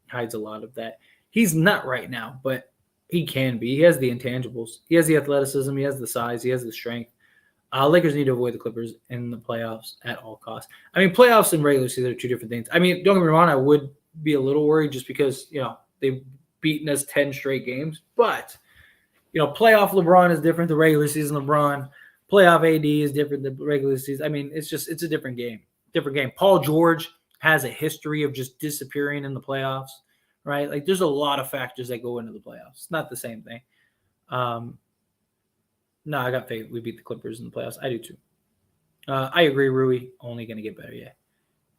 hides a lot of that. He's not right now, but he can be. He has the intangibles. He has the athleticism. He has the size. He has the strength. Lakers need to avoid the Clippers in the playoffs at all costs. I mean, playoffs and regular season are 2 different things. I mean, don't get me wrong. I would be a little worried just because, they've beaten us 10 straight games. But, playoff LeBron is different than regular season LeBron. Playoff AD is different than regular season. I mean, it's a different game. Paul George has a history of just disappearing in the playoffs, right? Like there's a lot of factors that go into the playoffs. It's not the same thing. No, I got faith. We beat the Clippers in the playoffs. I do too. I agree. Rui only going to get better. Yeah.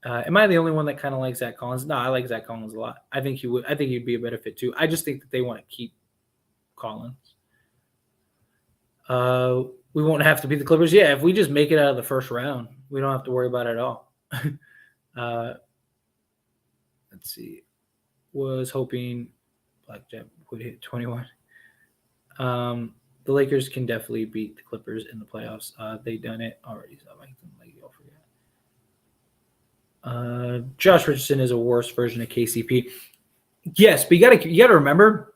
Am I the only one that kind of likes Zach Collins? No, I like Zach Collins a lot. I think he would. I think he'd be a better fit too. I just think that they want to keep Collins. We won't have to beat the Clippers. Yeah, if we just make it out of the first round, we don't have to worry about it at all. Let's see. Was hoping Blackjack would hit 21. The Lakers can definitely beat the Clippers in the playoffs. They've done it already, so I can let you all forget. Josh Richardson is a worse version of KCP. Yes, but you gotta remember,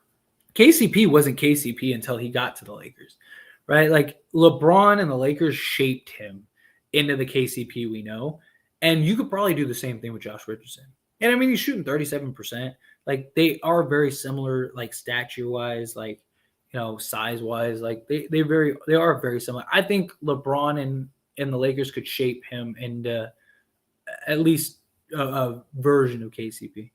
KCP wasn't KCP until he got to the Lakers, right? Like LeBron and the Lakers shaped him into the KCP we know. And you could probably do the same thing with Josh Richardson. And I mean, he's shooting 37%. Like they are very similar, like stature-wise, like size-wise. Like they are very similar. I think LeBron and the Lakers could shape him into at least a version of KCP.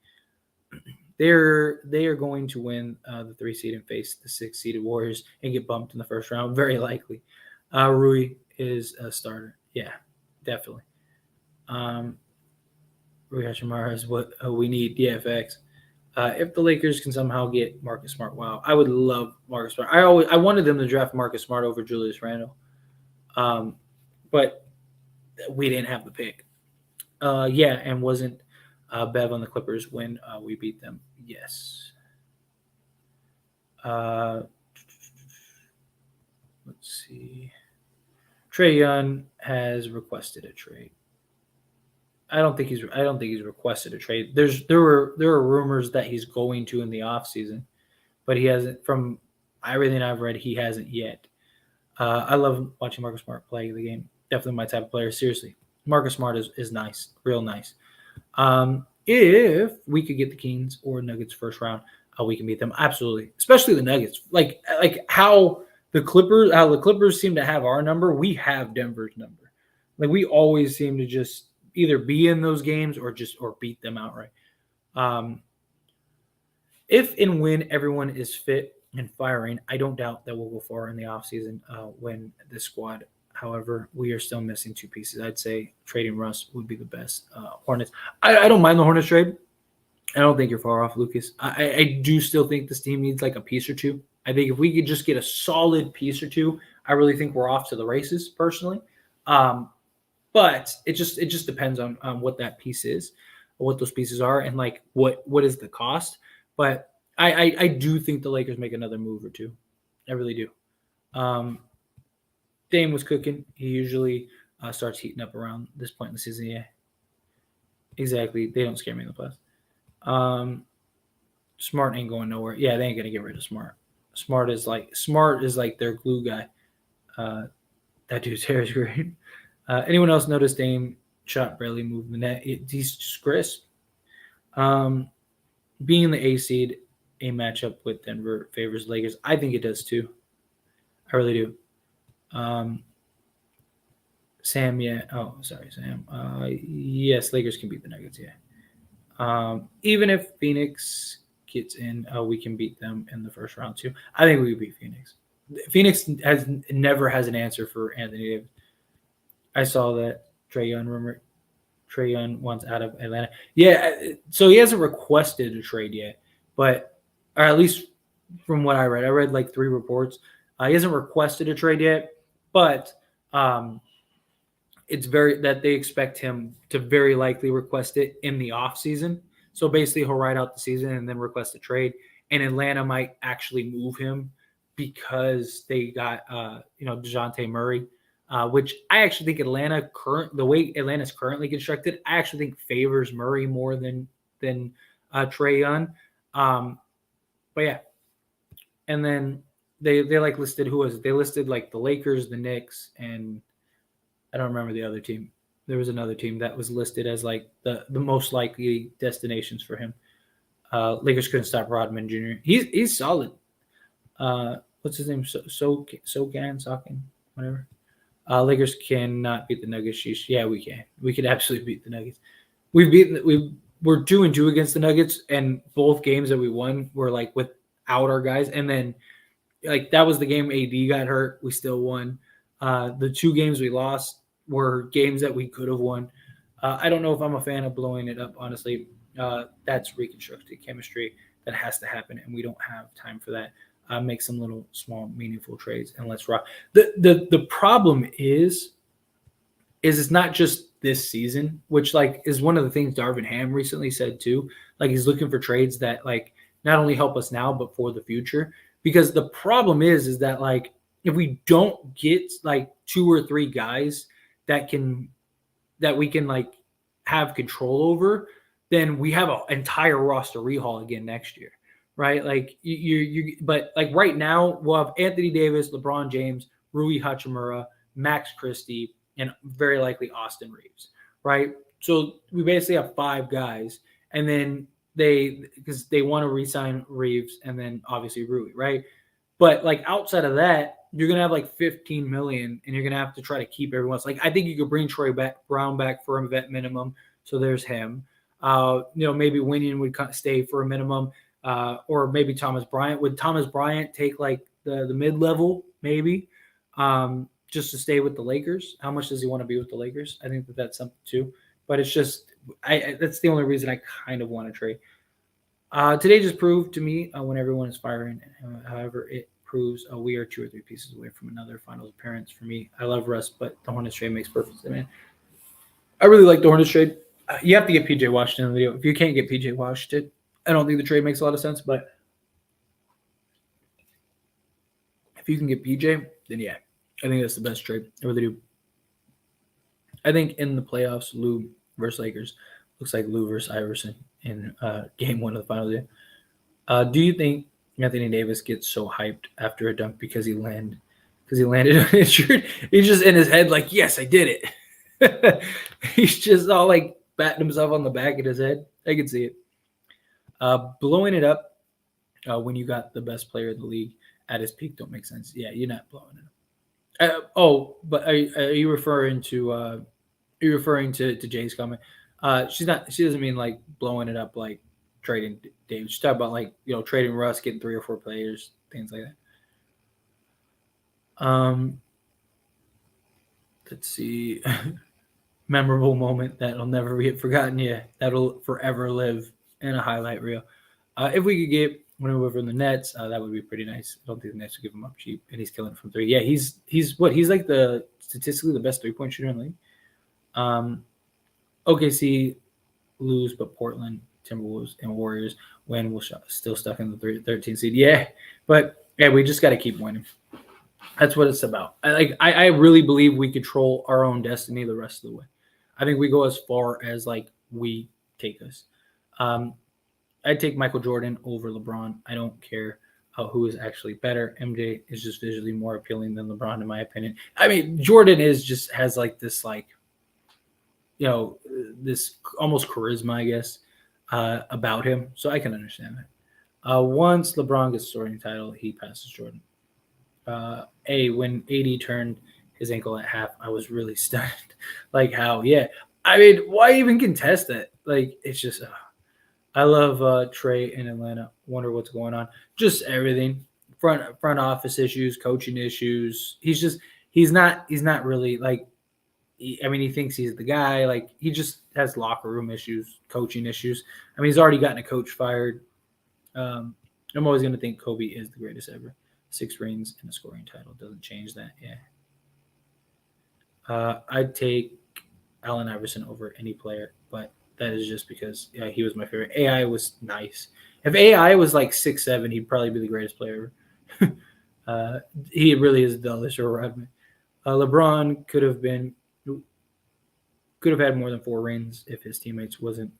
they are going to win the 3 seed and face the 6 seeded Warriors and get bumped in the first round. Very likely. Rui is a starter. Yeah, definitely. Rui Hachimura is what we need. Yeah, facts. If the Lakers can somehow get Marcus Smart, wow, I would love Marcus Smart. I wanted them to draft Marcus Smart over Julius Randle, but we didn't have the pick. Yeah, and wasn't Bev on the Clippers when we beat them? Yes. Let's see. Trae Young has requested a trade. I don't think he's requested a trade. There were rumors that he's going to in the offseason, but he hasn't. From everything I've read, he hasn't yet. I love watching Marcus Smart play the game. Definitely my type of player. Seriously, Marcus Smart is nice, real nice. If we could get the Kings or Nuggets first round, we can beat them absolutely. Especially the Nuggets, like how the Clippers seem to have our number. We have Denver's number. Like we always seem to just either be in those games or beat them outright. If and when everyone is fit and firing, I don't doubt that we'll go far in the offseason when the squad. However, we are still missing 2 pieces. I'd say trading Russ would be the best. Hornets. I don't mind the Hornets trade. I don't think you're far off, Lucas. I do still think this team needs like a piece or two. I think if we could just get a solid piece or two, I really think we're off to the races personally. But it just depends on what that piece is, what those pieces are, and like what is the cost. But I do think the Lakers make another move or two. I really do. Dame was cooking. He usually starts heating up around this point in the season. Yeah, exactly. They don't scare me in the playoffs. Smart ain't going nowhere. Yeah, they ain't gonna get rid of Smart. Smart is like their glue guy. That dude's hair is great. Anyone else notice Dame shot barely moved the net? He's just crisp. Being the A seed, a matchup with Denver favors Lakers. I think it does too. I really do. Sam, yeah. Oh, sorry, Sam. Yes, Lakers can beat the Nuggets, yeah. Even if Phoenix gets in, we can beat them in the first round too. I think we could beat Phoenix. Phoenix never has an answer for Anthony Davis. I saw that Trae Young wants out of Atlanta. Yeah, so he hasn't requested a trade yet, or at least from what I read like 3 reports. He hasn't requested a trade yet, but it's that they expect him to very likely request it in the offseason. So basically, he'll ride out the season and then request a trade. And Atlanta might actually move him because they got DeJounte Murray. Which I actually think the way Atlanta's currently constructed, I actually think favors Murray more than Trae Young. But yeah, and then they like listed who was it? They listed like the Lakers, the Knicks, and I don't remember the other team. There was another team that was listed as like the most likely destinations for him. Lakers couldn't stop Rodman Jr. He's solid. What's his name? Sokan, whatever. Lakers cannot beat the Nuggets. Yeah, we can. We could absolutely beat the Nuggets. We're 2-2 against the Nuggets, and both games that we won were like without our guys. And then like that was the game AD got hurt. We still won. The 2 games we lost were games that we could have won. I don't know if I'm a fan of blowing it up, honestly. That's reconstructed chemistry that has to happen, and we don't have time for that. Make some little small meaningful trades and let's rock. The problem is it's not just this season, which like is one of the things Darvin Ham recently said too. Like he's looking for trades that like not only help us now but for the future. Because the problem is that like if we don't get like 2 or 3 guys that we can like have control over, then we have an entire roster rehaul again next year. Right, like but like right now we'll have Anthony Davis, LeBron James, Rui Hachimura, Max Christie, and very likely Austin Reeves. Right, so we basically have 5 guys, and then because they want to re-sign Reeves, and then obviously Rui. Right, but like outside of that, you're gonna have like 15 million, and you're gonna have to try to keep everyone else. Like I think you could bring Troy Brown back for a vet minimum. So there's him. Maybe Winion would stay for a minimum, or maybe Thomas Bryant. Would Thomas Bryant take like the mid-level maybe, just to stay with the Lakers? How much does he want to be with the Lakers? I think that's something too. But it's just that's the only reason I kind of want to trade. Today just proved to me when everyone is firing. However, it proves we are 2 or 3 pieces away from another finals appearance for me. I love Russ, but the Hornets trade makes perfect sense, man. I really like the Hornets trade. You have to get PJ Washington in the video. If you can't get PJ Washington, I don't think the trade makes a lot of sense. But if you can get PJ, then yeah, I think that's the best trade. I really do. I think in the playoffs, Lou versus Lakers looks like Lou versus Iverson in game 1 of the finals. Do you think Anthony Davis gets so hyped after a dunk because he landed on his shirt? He's just in his head like, yes, I did it. He's just all like batting himself on the back of his head. I can see it. Blowing it up when you got the best player in the league at his peak don't make sense. Yeah, you're not blowing it up. But are you referring to Jay's comment? She doesn't mean like blowing it up like trading Davis. She's talking about like trading Russ, getting 3 or 4 players, things like that. Let's see. Memorable moment that'll never get forgotten. Yeah, that'll forever live in a highlight reel. If we could get one over from the Nets, that would be pretty nice. I don't think the Nets would give him up cheap, and he's killing from 3. Yeah, he's like the statistically the best 3-point shooter in the league. OKC lose, but Portland, Timberwolves, and Warriors win. We're still stuck in the 13th seed. Yeah, but yeah, we just got to keep winning. That's what it's about. I really believe we control our own destiny the rest of the way. I think we go as far as like we take us. I'd take Michael Jordan over LeBron. I don't care who is actually better. MJ is just visually more appealing than LeBron, in my opinion. I mean, Jordan has like this this almost charisma, I guess, about him. So I can understand that. Once LeBron gets a scoring title, he passes Jordan. When AD turned his ankle at half, I was really stunned. Like how, yeah. I mean, why even contest that? Like, it's just, I love Trae in Atlanta. Wonder what's going on. Just everything. Front office issues, coaching issues. He's not really like, he thinks he's the guy. Like, he just has locker room issues, coaching issues. I mean, he's already gotten a coach fired. I'm always going to think Kobe is the greatest ever. 6 rings and a scoring title doesn't change that. Yeah. I'd take Allen Iverson over any player, but that is just because he was my favorite. AI was nice. If AI was like 6'7", he'd probably be the greatest player ever. He really is the Alicia Rodman. LeBron could have had more than 4 rings if his teammates wasn't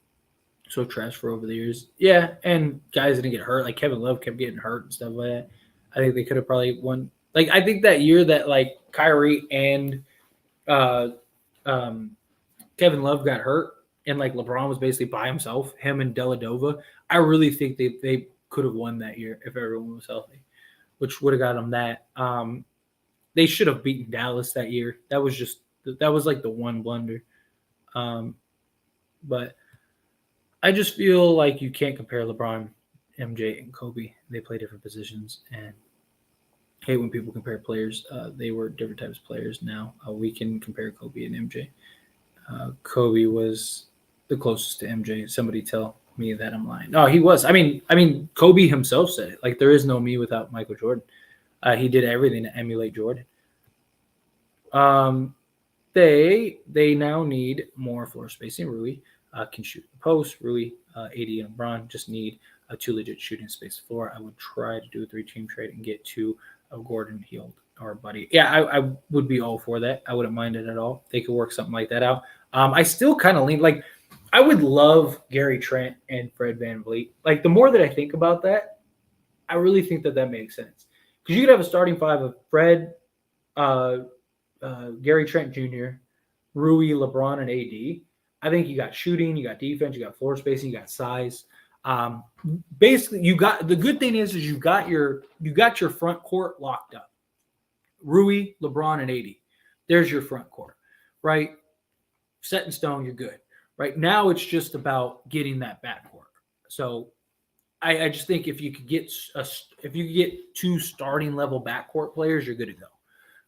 so trash for over the years. Yeah, and guys didn't get hurt. Like Kevin Love kept getting hurt and stuff like that. I think they could have probably won. Like, I think that year that like Kyrie and Kevin Love got hurt and like LeBron was basically by himself, him and Deladova, I really think they could have won that year if everyone was healthy, which would have got them that. They should have beaten Dallas that year. That was like the one blunder. But I just feel like you can't compare LeBron, MJ, and Kobe. They play different positions, and I hate when people compare players. They were different types of players. Now we can compare Kobe and MJ. Kobe was the closest to MJ. Somebody tell me that I'm lying. No, he was. I mean, Kobe himself said it. Like, there is no me without Michael Jordan. He did everything to emulate Jordan. They now need more floor spacing. Rui can shoot the post. Rui, AD, and LeBron just need a 2 legit shooting space floor. I would try to do a 3-team trade and get 2 of Gordon, Hield, or Buddy. Yeah, I would be all for that. I wouldn't mind it at all. They could work something like that out. I still kind of lean like I would love Gary Trent and Fred VanVleet. Like, the more that I think about that, I really think that makes sense. Because you could have a starting 5 of Fred, Gary Trent Jr., Rui, LeBron, and AD. I think you got shooting, you got defense, you got floor spacing, you got size. Basically, you got the good thing is you got your front court locked up. Rui, LeBron, and AD. There's your front court, right? Set in stone, you're good, Right now, it's just about getting that backcourt. So I just think if you could get two starting level backcourt players, you're good to go.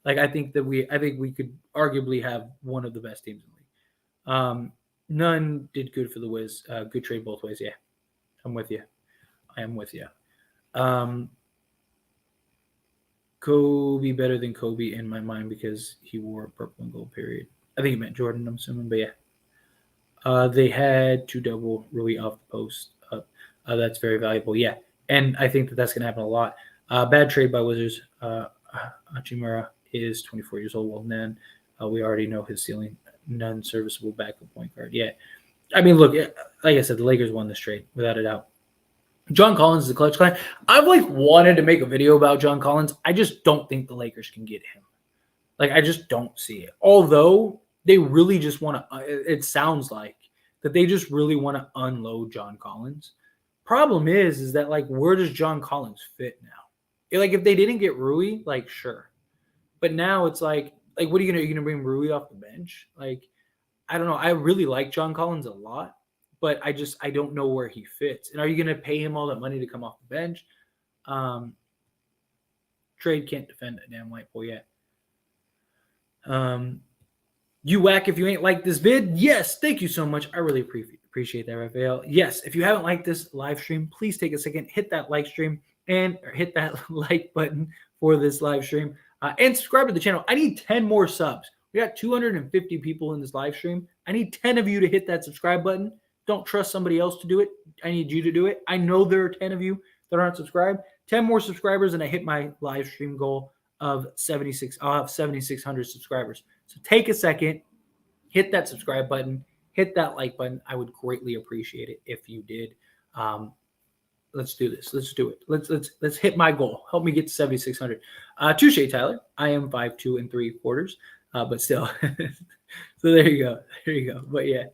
Like I think we could arguably have one of the best teams in the league. Nunn did good for the Wiz. Good trade both ways. Yeah, I'm with you. I am with you. Kobe better than Kobe in my mind because he wore purple and gold. Period. I think he meant Jordan. I'm assuming, but yeah. They had to double Rui off the post. That's very valuable. Yeah, and I think that's going to happen a lot. Bad trade by Wizards. Hachimura is 24 years old. Well, Nunn, we already know his ceiling. None serviceable backup point guard. Yeah, I mean, look, like I said, the Lakers won this trade without a doubt. John Collins is a clutch client. I've wanted to make a video about John Collins. I just don't think the Lakers can get him. I just don't see it. Although they really just want to, it sounds like that they just really want to unload John Collins. Problem is that where does John Collins fit now? If they didn't get Rui, sure, but now it's what are you gonna bring Rui off the bench? I don't know. I really like John Collins a lot, but I don't know where he fits. And are you gonna pay him all that money to come off the bench? Trade can't defend a damn white boy yet. You whack if you ain't like this vid. Yes, thank you so much. I really appreciate that, Raphael. Yes, if you haven't liked this live stream, please take a second, hit that like stream and hit that like button for this live stream and subscribe to the channel. I need 10 more subs. We got 250 people in this live stream. I need 10 of you to hit that subscribe button. Don't trust somebody else to do it. I need you to do it. I know there are 10 of you that aren't subscribed. 10 more subscribers and I hit my live stream goal of 76. I'll have 7,600 subscribers. So take a second, hit that subscribe button, hit that like button. I would greatly appreciate it if you did. Let's do this. Let's do it. Let's hit my goal. Help me get to 7,600. Touche, Tyler. I am 5'2 3/4, but still. So there you go. There you go. But yeah,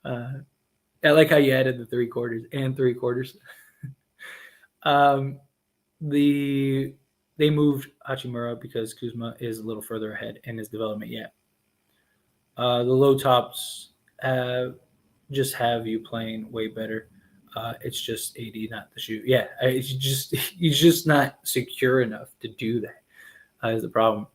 I like how you added the 3/4 and 3/4. They moved Hachimura because Kuzma is a little further ahead in his development yet. The low tops just have you playing way better. It's just AD, not the shoot. Yeah, he's just not secure enough to do that. Is the problem.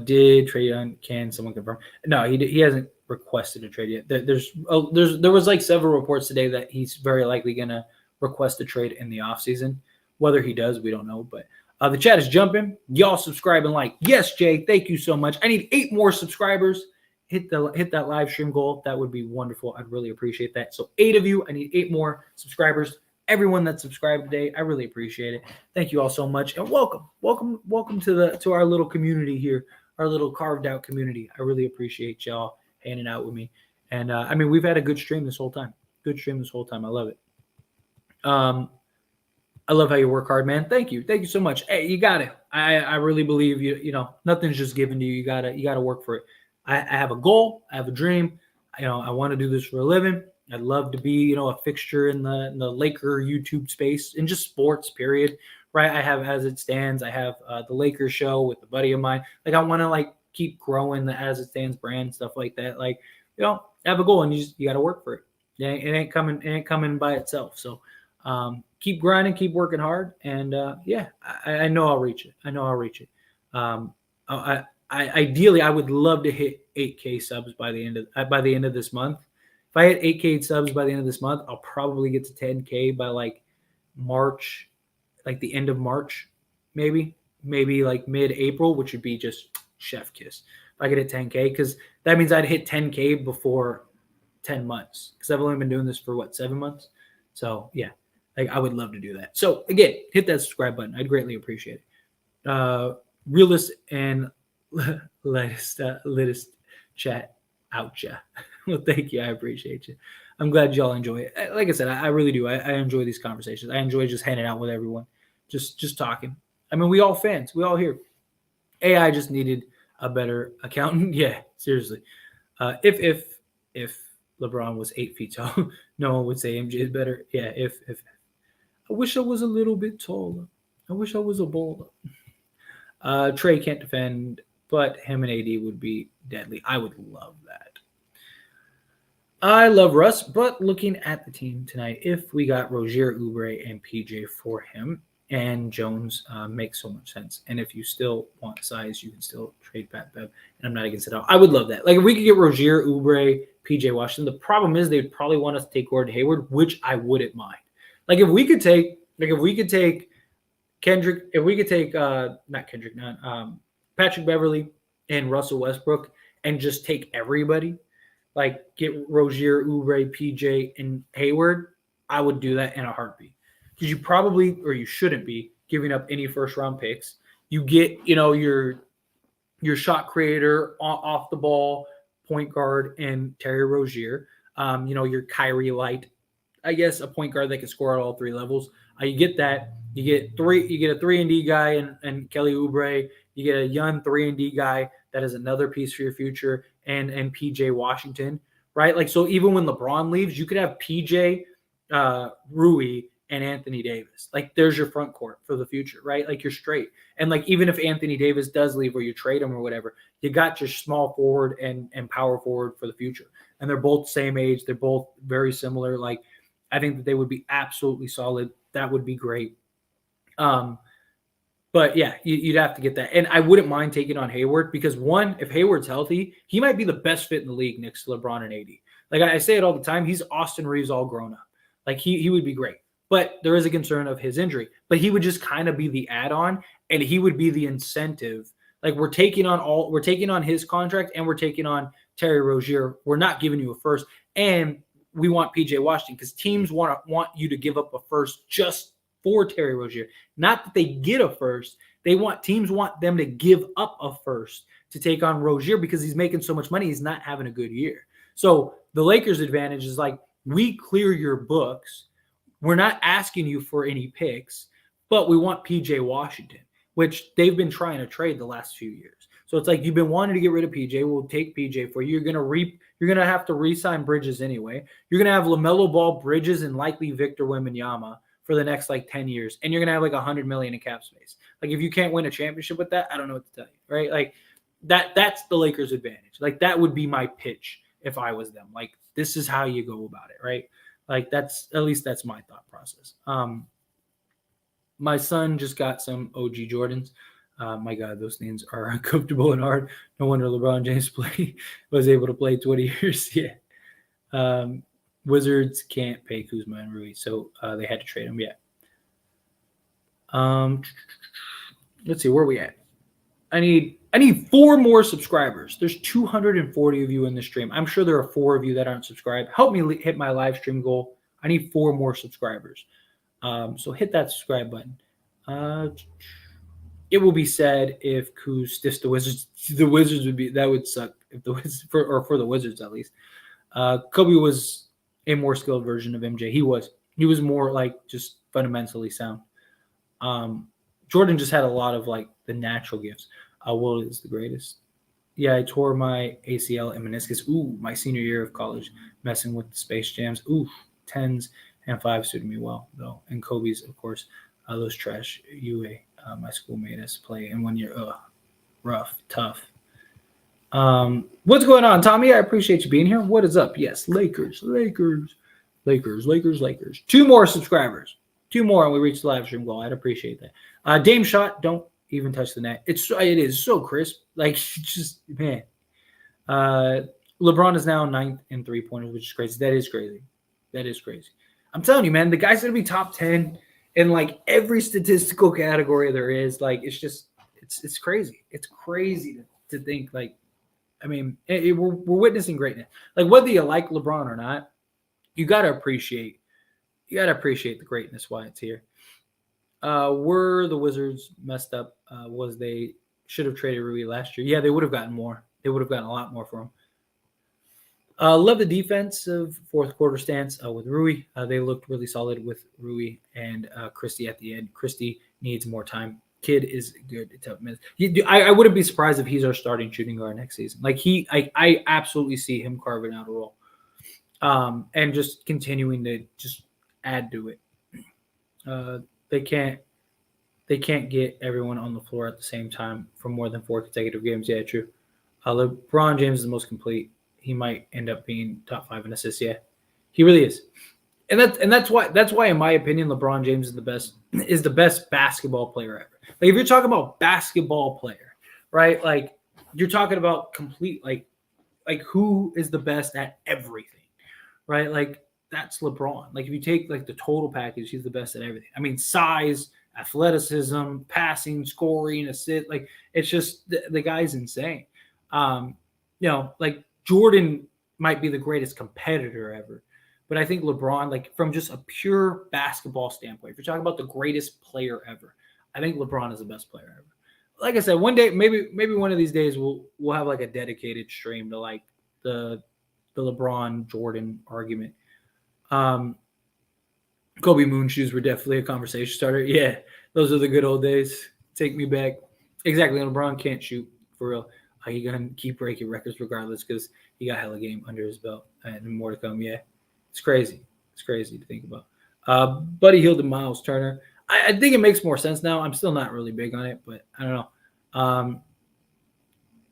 Did Trae Young? Can someone confirm? No, he hasn't requested a trade yet. There was several reports today that he's very likely gonna request a trade in the offseason. Whether he does, we don't know. But the chat is jumping. Y'all subscribe and like. Yes, Jay. Thank you so much. I need 8 more subscribers. Hit that live stream goal. That would be wonderful. I'd really appreciate that. So 8 of you. I need 8 more subscribers. Everyone that subscribed today, I really appreciate it. Thank you all so much, and welcome to our little community here, our little carved out community. I really appreciate y'all hanging out with me. And I mean, we've had a good stream this whole time. I love it. I love how you work hard, man. Thank you so much. Hey, you got it. I really believe you. You know, nothing's just given to you. You gotta work for it. I have a goal. I have a dream. I want to do this for a living. I'd love to be, a fixture in the Laker YouTube space and just sports, period. Right? I have As It Stands. I have the Lakers show with a buddy of mine. I want to keep growing the As It Stands brand, stuff like that. I have a goal and you got to work for it. Yeah, it ain't coming by itself. So keep grinding, keep working hard, and I know I'll reach it. Ideally, I would love to hit 8K subs by the end of this month. If I hit 8K subs by the end of this month, I'll probably get to 10K by March, the end of March, maybe mid-April, which would be just chef kiss. If I get hit 10K, because that means I'd hit 10K before 10 months, because I've only been doing this for 7 months. So yeah, I would love to do that. So again, hit that subscribe button. I'd greatly appreciate it. Realist and latest chat out ya. Well, thank you. I appreciate you. I'm glad y'all enjoy it. Like I said, I really do. I enjoy these conversations. I enjoy just hanging out with everyone, just talking. I mean, we all fans. We all here. AI just needed a better accountant. Yeah, seriously. If LeBron was 8 feet tall, no one would say MJ is better. Yeah, if I wish I was a little bit taller. I wish I was a baller. Trae can't defend, but him and AD would be deadly. I would love that. I love Russ, but looking at the team tonight, if we got Rozier, Oubre, and PJ for him, and Jones makes so much sense. And if you still want size, you can still trade Pat Bev. And I'm not against it at all. I would love that. Like if we could get Rozier, Oubre, PJ Washington. The problem is they'd probably want us to take Gordon Hayward, which I wouldn't mind. Like if we could take Kendrick, if we could take not Kendrick Nunn, Patrick Beverly and Russell Westbrook, and just take everybody, like get Rozier, Oubre, PJ, and Hayward, I would do that in a heartbeat. Because you probably, or you shouldn't be, giving up any first round picks. You get, your shot creator off the ball, point guard, and Terry Rozier. Your Kyrie light, I guess, a point guard that can score at all three levels. You get that. You get a 3-and-D guy and Kelly Oubre. You get a young 3-and-D guy that is another piece for your future, and PJ Washington, right? Like, so even when LeBron leaves, you could have PJ, Rui, and Anthony Davis. Like, there's your front court for the future, right? Like, you're straight. And like, even if Anthony Davis does leave or you trade him or whatever, you got your small forward and power forward for the future. And they're both same age. They're both very similar. Like, I think that they would be absolutely solid. That would be great. But yeah, you'd have to get that. And I wouldn't mind taking on Hayward because, one, if Hayward's healthy, he might be the best fit in the league next to LeBron and AD. Like I say it all the time, he's Austin Reeves all grown up. Like he would be great. But there is a concern of his injury. But he would just kind of be the add-on, and he would be the incentive. Like we're taking on his contract, and we're taking on Terry Rozier. We're not giving you a first, and we want PJ Washington because teams want you to give up a first just for Terry Rozier. Not that they get a first. Teams want them to give up a first to take on Rozier because he's making so much money. He's not having a good year. So the Lakers' advantage is like, we clear your books. We're not asking you for any picks, but we want PJ Washington, which they've been trying to trade the last few years. So it's like, you've been wanting to get rid of PJ. We'll take PJ for you. You're gonna have to re-sign Bridges anyway. You're gonna have LaMelo Ball, Bridges, and likely Victor Wembanyama for the next 10 years, and you're gonna have $100 million in cap space. Like, if you can't win a championship with that, I don't know what to tell you, right? Like that's the Lakers' advantage. Like, that would be my pitch if I was them. Like, this is how you go about it, right? Like, that's my thought process. My son just got some OG Jordans. My God, those things are uncomfortable and hard. No wonder LeBron James was able to play 20 years. Yeah. Wizards can't pay Kuzma and Rui, so they had to trade him. Yeah. Let's see, where are we at? I need 4 more subscribers. There's 240 of you in the stream. I'm sure there are 4 of you that aren't subscribed. Help me hit my live stream goal. I need 4 more subscribers. So hit that subscribe button. It will be sad if Kuz stiffs the Wizards. The Wizards would suck if the Wizards for the Wizards at least. Kobe was a more skilled version of MJ. He was more just fundamentally sound. Jordan just had a lot of the natural gifts. Will is the greatest. Yeah, I tore my ACL and meniscus. Ooh, my senior year of college, messing with the Space Jams. Ooh, 10s and 5s suited me well, though. And Kobe's, of course, those trash UA. My school made us play in 1 year. Rough, tough. What's going on, Tommy? I appreciate you being here. What is up? Yes, Lakers. 2 more subscribers. 2 more, and we reach the live stream goal. I'd appreciate that. Dame shot. Don't even touch the net. It is so crisp. Just, man. LeBron is now 9th in 3-pointers, which is crazy. That is crazy. I'm telling you, man, the guy's going to be top 10 in every statistical category there is. It's crazy. It's crazy to think we're witnessing greatness. Whether you like LeBron or not, you got to appreciate the greatness while it's here. Were the Wizards messed up? Was they should have traded Rui last year? Yeah, they would have gotten more. They would have gotten a lot more for him. Love the defensive fourth quarter stance with Rui. They looked really solid with Rui and Christie at the end. Christie needs more time. Kid is good. I wouldn't be surprised if he's our starting shooting guard next season. I absolutely see him carving out a role, and just continuing to just add to it. They can't get everyone on the floor at the same time for more than 4 consecutive games. Yeah, true. LeBron James is the most complete. he might end up being top 5 in assists. Yeah, he really is. And that's why in my opinion LeBron James is the best basketball player ever. Like if you're talking about basketball player, right? Like you're talking about complete like who is the best at everything, right? Like that's LeBron. Like if you take like the total package, he's the best at everything. I mean, size, athleticism, passing, scoring, assist. Like it's just the guy's insane. Like Jordan might be the greatest competitor ever, but I think LeBron, like from just a pure basketball standpoint, if you're talking about the greatest player ever, I think LeBron is the best player ever. Like I said, one day, maybe one of these days, we'll have like a dedicated stream to like the LeBron Jordan argument. Kobe Moon shoes were definitely a conversation starter. Yeah, those are the good old days. Take me back. Exactly. LeBron can't shoot for real. He gonna keep breaking records regardless because he got hella game under his belt and more to come. Yeah, it's crazy. It's crazy to think about. Buddy Hield and Miles Turner. I think it makes more sense now. I'm still not really big on it, but I don't know.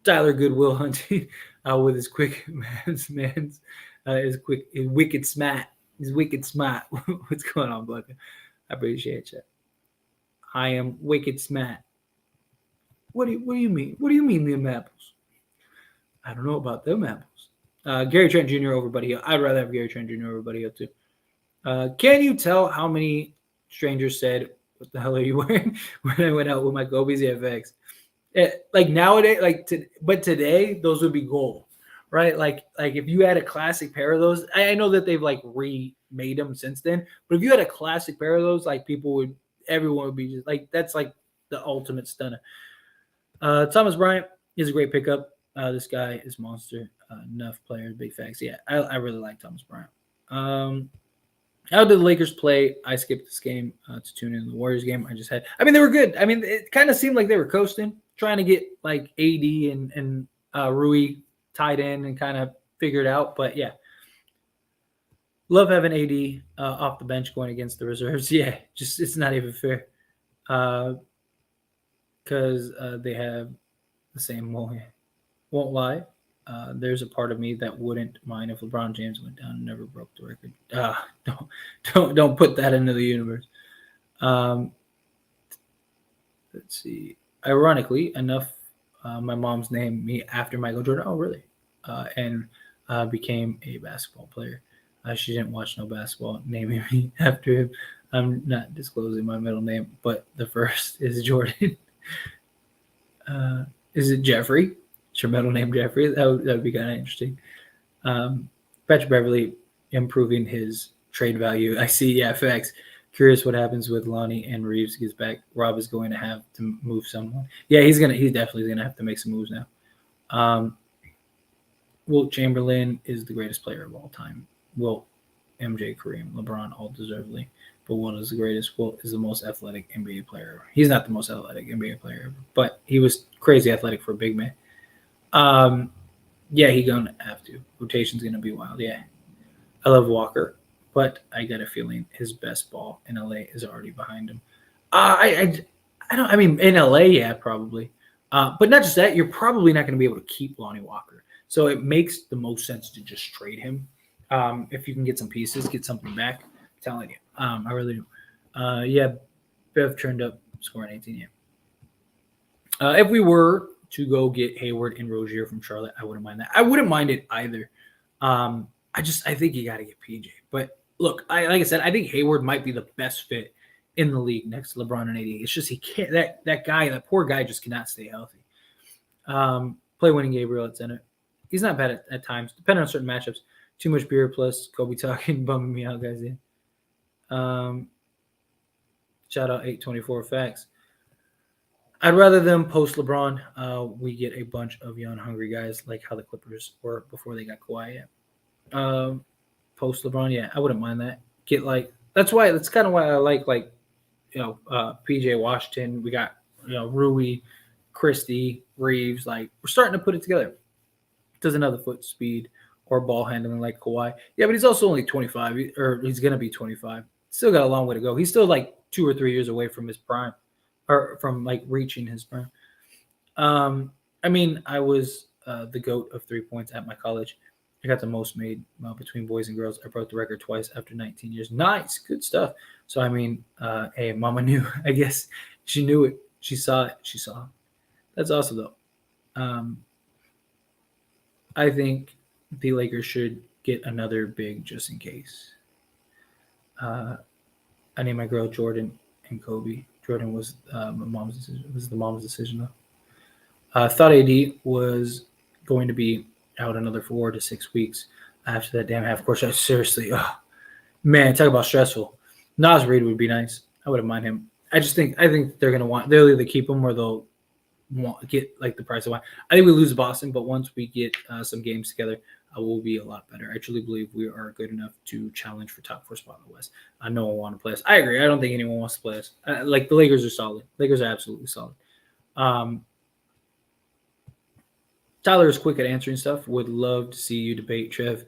Tyler Goodwill hunting with his quick his wicked smart. He's wicked smart. What's going on, Blanca? I appreciate you. I am wicked smart. What do you mean? What do you mean them apples? I don't know about them apples. Gary Trent Jr. over Buddy Hield. I'd rather have Gary Trent Jr. over Buddy Hield too. Can you tell how many strangers said, "What the hell are you wearing?" when I went out with my Kobe's FX? Like nowadays, but today those would be gold, right? Like if you had a classic pair of those, I know that they've like remade them since then, but if you had a classic pair of those, like everyone would be just like that's like the ultimate stunner. Thomas Bryant is a great pickup. This guy is monster. Enough players, big facts. Yeah, I really like Thomas Bryant. How did the Lakers play? I skipped this game to tune in the Warriors game. They were good. I mean, it kind of seemed like they were coasting, trying to get like AD and Rui tied in and kind of figured out. But yeah, love having AD off the bench going against the reserves. Yeah, just it's not even fair because they have the same. Won't lie. There's a part of me that wouldn't mind if LeBron James went down and never broke the record. Don't put that into the universe. Let's see. Ironically enough, my mom's named me after Michael Jordan. Oh, really? And became a basketball player. She didn't watch no basketball, naming me after him. I'm not disclosing my middle name, but the first is Jordan. Is it Jeffrey? Your middle name Jeffrey. That would be kind of interesting. Patrick Beverly improving his trade value. I see. Yeah, facts. Curious what happens with Lonnie and Reeves gets back. Rob is going to have to move someone. Yeah, he's definitely gonna have to make some moves now. Wilt Chamberlain is the greatest player of all time. Wilt, MJ, Kareem, LeBron, all deservedly. But Wilt is the greatest. Wilt is the most athletic NBA player ever. He's not the most athletic NBA player ever, but he was crazy athletic for a big man. Yeah, he's gonna have to. Rotation's gonna be wild. Yeah, I love Walker, but I got a feeling his best ball in LA is already behind him. I don't. I mean, in LA, yeah, probably. But not just that. You're probably not going to be able to keep Lonnie Walker, so it makes the most sense to just trade him. If you can get some pieces, get something back. I'm telling you, I really do. Yeah, Bev turned up, scoring 18. Yeah. If we were to go get Hayward and Rozier from Charlotte, I wouldn't mind that. I wouldn't mind it either. I think you got to get PJ. But look, like I said, I think Hayward might be the best fit in the league next to LeBron and AD. It's just he can't. That poor guy, just cannot stay healthy. Play winning Gabriel at center. He's not bad at times, depending on certain matchups. Too much beer plus Kobe talking, bumming me out, guys. Shout out 824 facts. I'd rather them post LeBron. We get a bunch of young, hungry guys like how the Clippers were before they got Kawhi. Yeah. Post LeBron, yeah, I wouldn't mind that. That's kind of why I like PJ Washington. We got Rui, Christie, Reeves. Like we're starting to put it together. Doesn't have the foot speed or ball handling like Kawhi. Yeah, but he's also only 25, or he's gonna be 25. Still got a long way to go. He's still like 2 or 3 years away from his prime. Or from like reaching his prime. I was the GOAT of 3 points at my college. I got the most made between boys and girls. I broke the record twice after 19 years. Nice, good stuff. So I mean, hey, Mama knew. I guess she knew it. She saw it. She saw it. That's awesome though. Um, I think the Lakers should get another big just in case. Uh, I named my girl Jordan and Kobe. Jordan was my mom's decision. It was the mom's decision though. Thought AD was going to be out another 4 to 6 weeks after that damn half court shot. Seriously, man, talk about stressful. Nas Reed would be nice. I wouldn't mind him. I think they're gonna they'll either keep him or they'll get like the price of wine. I think we lose Boston, but once we get some games together, we'll be a lot better. I truly believe we are good enough to challenge for top 4 spot in the West. No one want to play us. I agree. I don't think anyone wants to play us. Like the Lakers are solid. Lakers are absolutely solid. Tyler is quick at answering stuff. Would love to see you debate Trev,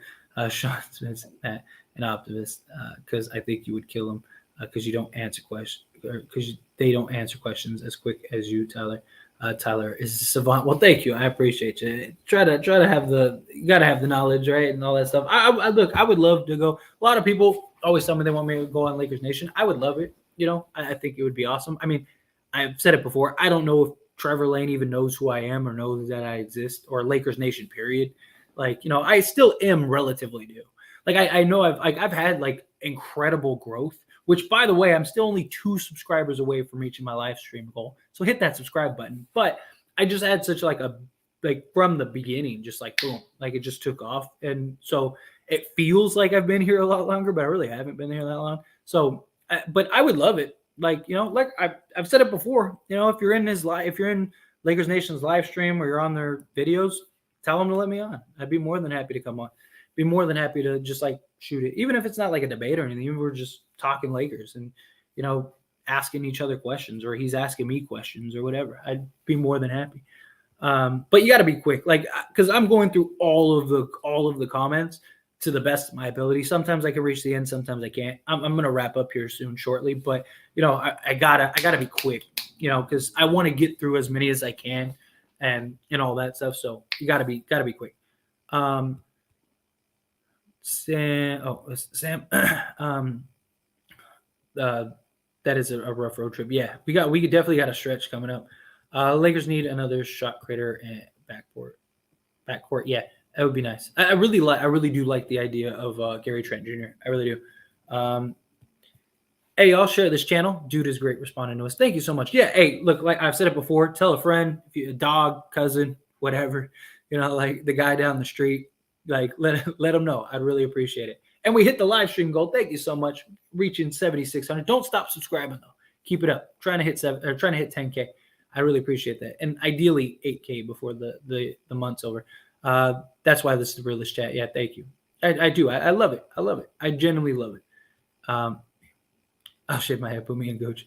Sean Smith, an optimist, because I think you would kill him because you don't answer questions, because they don't answer questions as quick as you, Tyler. Tyler is a savant. Well, thank you. I appreciate you. Try to have you got to have the knowledge, right, and all that stuff. I look. I would love to go. A lot of people always tell me they want me to go on Lakers Nation. I would love it. I think it would be awesome. I mean, I've said it before. I don't know if Trevor Lane even knows who I am or knows that I exist, or Lakers Nation, period. Like, I still am relatively new. Like, I know I've had like incredible growth, which, by the way, I'm still only 2 subscribers away from reaching my live stream goal. So hit that subscribe button. But I just had such like from the beginning, just like boom, like it just took off. And so it feels like I've been here a lot longer, but I really haven't been here that long. So, but I would love it. Like, like I've said it before, if you're in Lakers Nation's live stream or you're on their videos, tell them to let me on. I'd be more than happy to come on. Be more than happy to just like shoot it. Even if it's not like a debate or anything, even if we're just talking Lakers and, asking each other questions, or he's asking me questions or whatever. I'd be more than happy. But you got to be quick, like, because I'm going through all of the comments to the best of my ability. Sometimes I can reach the end, sometimes I can't. I'm going to wrap up here soon, shortly, but I gotta be quick, because I want to get through as many as I can, and all that stuff. So you gotta be quick. Sam, that is a rough road trip. Yeah, we definitely got a stretch coming up. Lakers need another shot creator and backcourt. Yeah, that would be nice. I really do like the idea of Gary Trent Jr. I really do. Hey, I'll share this channel. Dude is great responding to us. Thank you so much. Yeah, hey, look, like I've said it before, tell a friend, if you a dog, cousin, whatever, like the guy down the street, like let them know. I'd really appreciate it. And we hit the live stream goal. Thank you so much. Reaching 7,600. Don't stop subscribing though. Keep it up. Trying to hit 10K. I really appreciate that. And ideally 8K before the month's over. That's why this is the realest chat. Yeah, thank you. I do. I love it. I love it. I genuinely love it. I'll shave my head. Put me in, coach.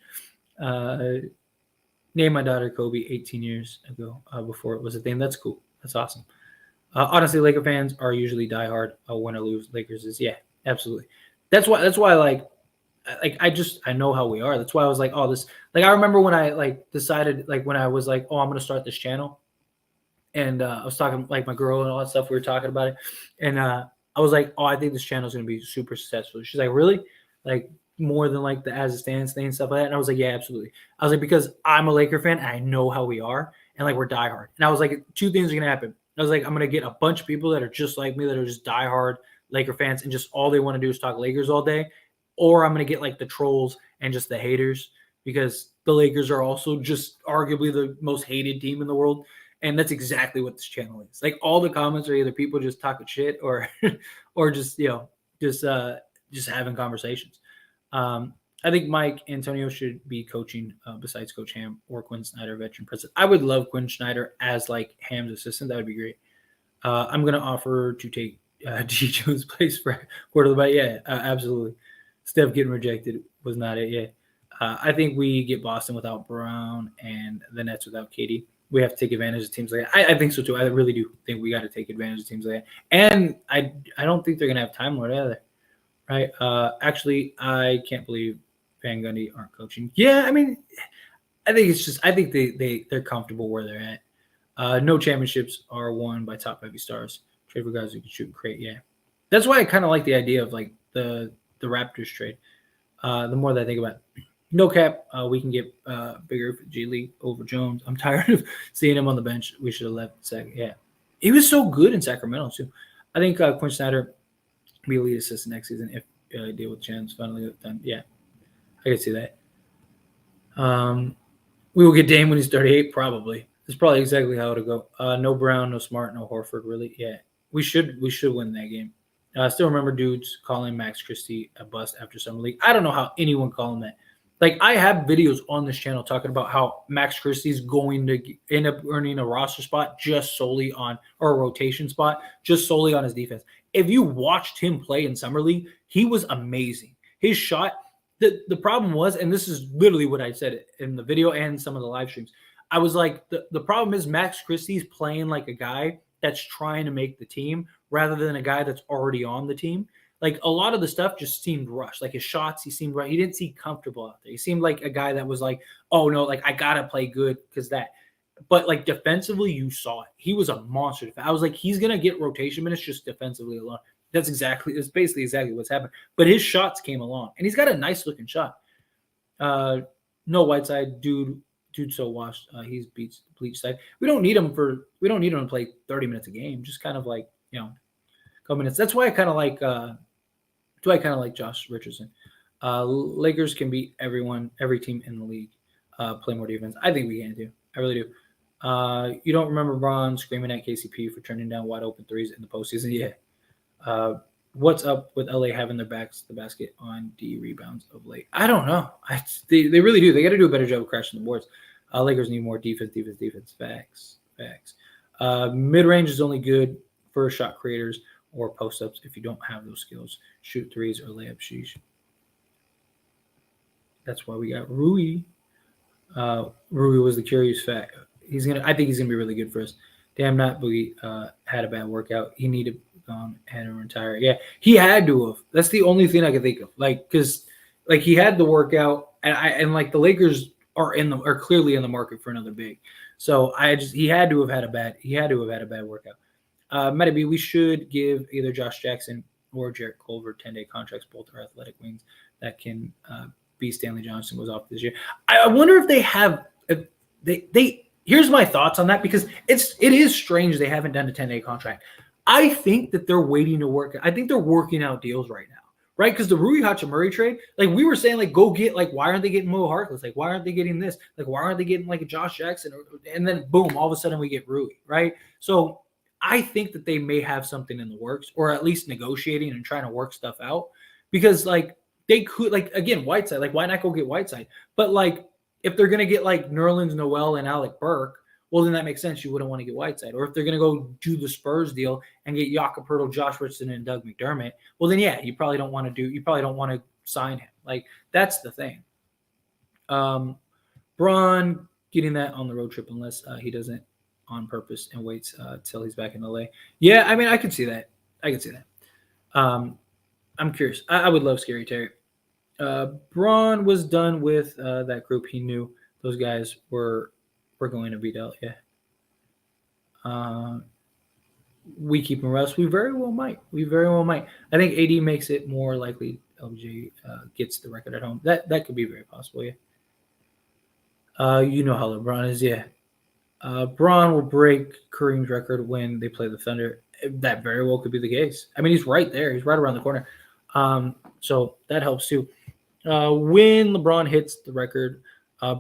Named my daughter Kobe 18 years ago before it was a thing. That's cool. That's awesome. Honestly, Laker fans are usually diehard. Win or lose, Lakers is, yeah, absolutely. That's why like I know how we are. That's why I was like, oh, this, like, I remember when I like decided, like when I was like, oh, I'm going to start this channel. And I was talking like my girl and all that stuff. We were talking about it. And I was like, oh, I think this channel is going to be super successful. She's like, really? Like more than like the As It Stands thing and stuff like that. And I was like, yeah, absolutely. I was like, because I'm a Laker fan and I know how we are. And like, we're diehard. And I was like, 2 things are going to happen. I was like, I'm going to get a bunch of people that are just like me, that are just diehard Laker fans, and just all they want to do is talk Lakers all day. Or I'm going to get like the trolls and just the haters, because the Lakers are also just arguably the most hated team in the world. And that's exactly what this channel is. Like, all the comments are either people just talking shit or just, just having conversations. I think Mike Antonio should be coaching besides Coach Ham or Quinn Snyder, veteran president. I would love Quinn Snyder as like Ham's assistant. That would be great. I'm going to offer to take G. Jones' place for quarter of the bite. Yeah, absolutely. Steph getting rejected was not it. Yeah. I think we get Boston without Brown and the Nets without KD. We have to take advantage of teams like that. I think so too. I really do think we got to take advantage of teams like that. And I don't think they're going to have Time Lord either. Right. Actually, I can't believe Van Gundy aren't coaching. Yeah, I mean, I think they're comfortable where they're at. No championships are won by top heavy stars. Trade for guys who can shoot and create. Yeah, that's why I kind of like the idea of like the Raptors trade. The more that I think about it. No cap, we can get bigger for G League over Jones. I'm tired of seeing him on the bench. We should have left second. Yeah, he was so good in Sacramento too. I think Quinn Snyder be lead assistant next season if deal with Chance finally done. Yeah, I can see that. We will get Dame when he's 38, probably. That's probably exactly how it'll go. No Brown, no Smart, no Horford. Really, yeah. We should win that game. I still remember dudes calling Max Christie a bust after summer league. I don't know how anyone call him that. Like I have videos on this channel talking about how Max Christie's going to end up earning a roster spot just solely on or a rotation spot just solely on his defense. If you watched him play in summer league, he was amazing. His shot. The problem was, and this is literally what I said in the video and some of the live streams. I was like, the problem is Max Christie's playing like a guy that's trying to make the team rather than a guy that's already on the team. Like a lot of the stuff just seemed rushed. Like his shots, he seemed right. He didn't seem comfortable out there. He seemed like a guy that was like, oh no, like I gotta play good because that. But like defensively, you saw it. He was a monster. I was like, he's gonna get rotation minutes just defensively alone. It's basically exactly what's happened. But his shots came along, and he's got a nice looking shot. No Whiteside, dude so washed. He's bleach side. We don't need him to play 30 minutes a game. Just kind of like a couple minutes. That's why I kind of like. Josh Richardson. Lakers can beat every team in the league. Play more defense. I think we can do. I really do. You don't remember Bron screaming at KCP for turning down wide open threes in the postseason? Yeah. What's up with LA having their backs to the basket on D rebounds of late? I don't know. They really do. They got to do a better job of crashing the boards. Lakers need more defense. Facts. Mid range is only good for shot creators or post ups if you don't have those skills. Shoot threes or layup. Sheesh. That's why we got Rui. Rui was the curious fact. I think he's gonna be really good for us. Damn, not Boogie had a bad workout. He needed had to retire. Yeah, he had to have. That's the only thing I can think of. Like, because like he had the workout, and like the Lakers are clearly in the market for another big. So he had to have had a bad workout. Maybe we should give either Josh Jackson or Jarrett Culver 10-day contracts. Both are athletic wings that can be Stanley Johnson was off this year. I wonder if they have. If they here's my thoughts on that because it is strange they haven't done a 10-day contract. I think that they're waiting to work. I think they're working out deals right now, right? Because the Rui Hachimura trade, like we were saying, like go get like why aren't they getting Mo Harkless? Like why aren't they getting this? Like why aren't they getting like a Josh Jackson? And then boom, all of a sudden we get Rui, right? So I think that they may have something in the works, or at least negotiating and trying to work stuff out. Because like they could, like again, Whiteside, like why not go get Whiteside? But like if they're gonna get like Nerlens Noel and Alec Burke, well then that makes sense. You wouldn't want to get Whiteside. Or if they're gonna go do the Spurs deal and get Jakob Poeltl, Josh Richardson, and Doug McDermott, well then yeah, you probably don't want to sign him. Like that's the thing. Bron getting that on the road trip unless he doesn't on purpose and waits till he's back in LA. Yeah, I mean I can see that. I'm curious. I would love Scary Terry. Braun was done with that group. He knew those guys were going to be dealt. Yeah. We keep him rest. We very well might. I think AD makes it more likely LJ gets the record at home. That could be very possible. Yeah. You know how LeBron is. Yeah. Braun will break Kareem's record when they play the Thunder. That very well could be the case. I mean, he's right there. He's right around the corner. So that helps too. When LeBron hits the record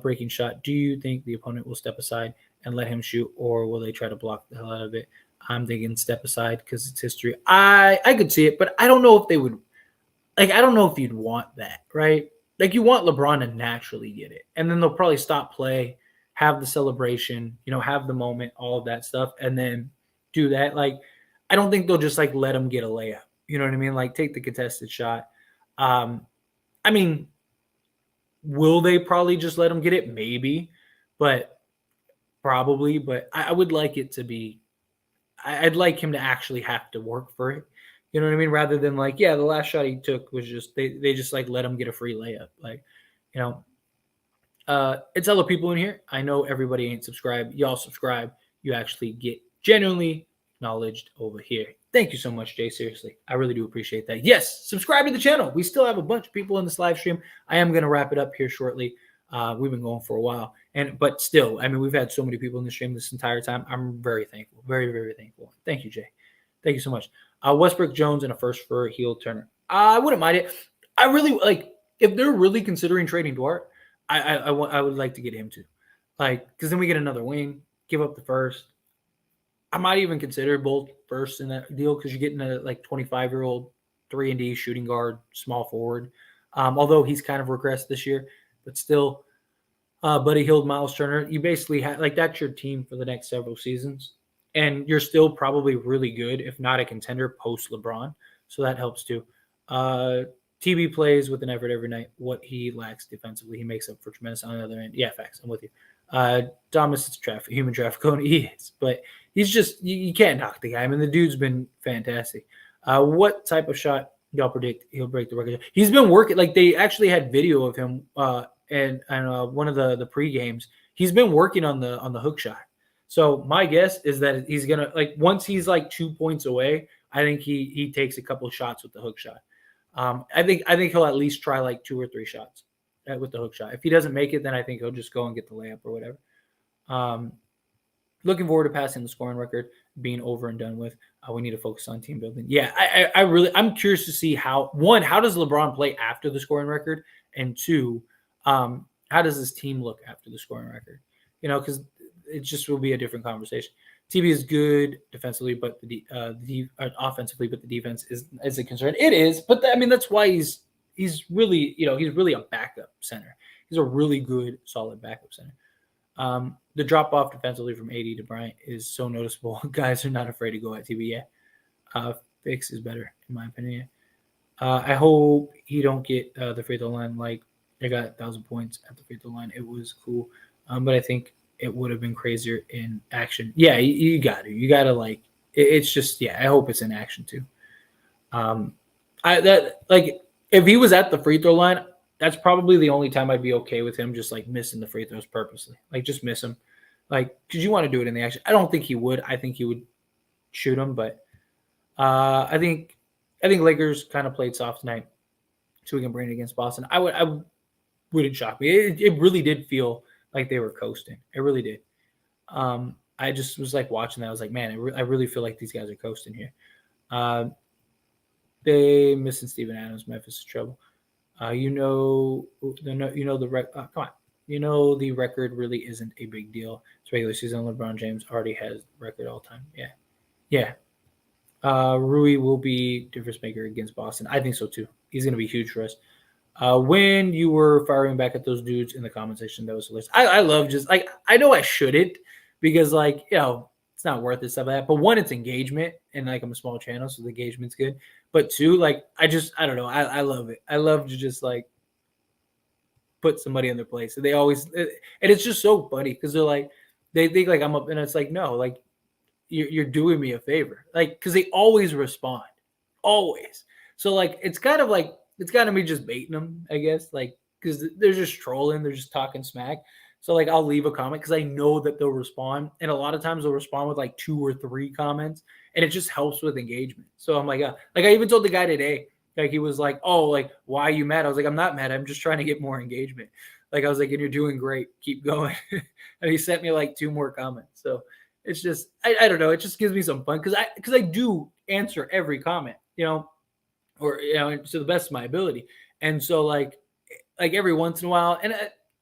breaking shot, do you think the opponent will step aside and let him shoot, or will they try to block the hell out of it? I'm thinking step aside because it's history. I could see it, but I don't know if they would. Like, I don't know if you'd want that, right? Like, you want LeBron to naturally get it, and then they'll probably stop play, have the celebration, have the moment, all of that stuff, and then do that. Like, I don't think they'll just like let him get a layup. You know what I mean? Like, take the contested shot. I mean, will they probably just let him get it? Maybe, but probably. But I would like it to be. I'd like him to actually have to work for it. You know what I mean? Rather than like, yeah, the last shot he took was just they just like let him get a free layup. Like, it's other people in here. I know everybody ain't subscribed. Y'all subscribe. You actually get genuinely acknowledged over here. Thank you so much, Jay. Seriously, I really do appreciate that. Yes, subscribe to the channel. We still have a bunch of people in this live stream. I am going to wrap it up here shortly. We've been going for a while, but still, I mean, we've had so many people in the stream this entire time. I'm very thankful, very, very thankful. Thank you, Jay. Thank you so much. Westbrook, Jones, and a first for Heel Turner. I wouldn't mind it. I really like if they're really considering trading Dwart. I would like to get him too, like because then we get another wing, give up the first. I might even consider both firsts in that deal because you're getting a like 25-year-old 3-and-D shooting guard, small forward. Although he's kind of regressed this year, but still, Buddy Hield, Miles Turner. You basically have like that's your team for the next several seasons, and you're still probably really good, if not a contender post LeBron. So that helps too. TB plays with an effort every night. What he lacks defensively, he makes up for tremendous on the other end. Yeah, facts. I'm with you. Thomas is human traffic. He is, but he's just you can't knock the guy. I mean, the dude's been fantastic. What type of shot y'all predict he'll break the record? He's been working. Like they actually had video of him and one of the pre-games. He's been working on the hook shot. So my guess is that he's gonna like once he's like 2 points away. I think he takes a couple of shots with the hook shot. I think he'll at least try like 2 or 3 shots with the hook shot. If he doesn't make it, then I think he'll just go and get the layup or whatever. Looking forward to passing the scoring record, being over and done with. We need to focus on team building. Yeah, I'm curious to see how does LeBron play after the scoring record, and 2, how does his team look after the scoring record? You know, because it just will be a different conversation. TB is good defensively, but the offensively, but the defense is a concern. It is, but I mean that's why he's really he's really a backup center. He's a really good, solid backup center. The drop off defensively from AD to Bryant is so noticeable. Guys are not afraid to go at TB yet. Fix is better in my opinion. I hope he don't get the free throw line. Like they got 1,000 points at the free throw line. It was cool, but I think it would have been crazier in action. Yeah, you got to like. It's just I hope it's in action too. If he was at the free throw line, that's probably the only time I'd be okay with him just like missing the free throws purposely. Like just miss them, like because you want to do it in the action. I don't think he would. I think he would shoot him, but I think Lakers kind of played soft tonight, so we can bring it against Boston. I wouldn't shock me. It really did feel like they were coasting. It really did. I just was like watching that. I was like, man, I really feel like these guys are coasting here. They missing Steven Adams. Memphis is trouble. The record really isn't a big deal. It's regular season. LeBron James already has the record all time. Yeah. Rui will be difference maker against Boston. I think so too. He's going to be huge for us. When you were firing back at those dudes in the comment section, that was hilarious. I love just like I know I shouldn't because like it's not worth it stuff like that. But 1, it's engagement, and like I'm a small channel, so the engagement's good. But 2, like I don't know, I love it. I love to just like put somebody in their place. And they always and it's just so funny because they're like they think like I'm up, and it's like no, like you're doing me a favor, like because they always respond, always. So like it's kind of me just baiting them, I guess, like because they're just trolling, they're just talking smack. So like I'll leave a comment because I know that they'll respond, and a lot of times they'll respond with like 2 or 3 comments, and it just helps with engagement. So I'm like I even told the guy today, like he was like, oh, like why are you mad? I was like, I'm not mad. I'm just trying to get more engagement. Like I was like, and you're doing great. Keep going. And he sent me like 2 more comments. So it's just I don't know. It just gives me some fun because I do answer every comment, or to the best of my ability. And so like every once in a while, and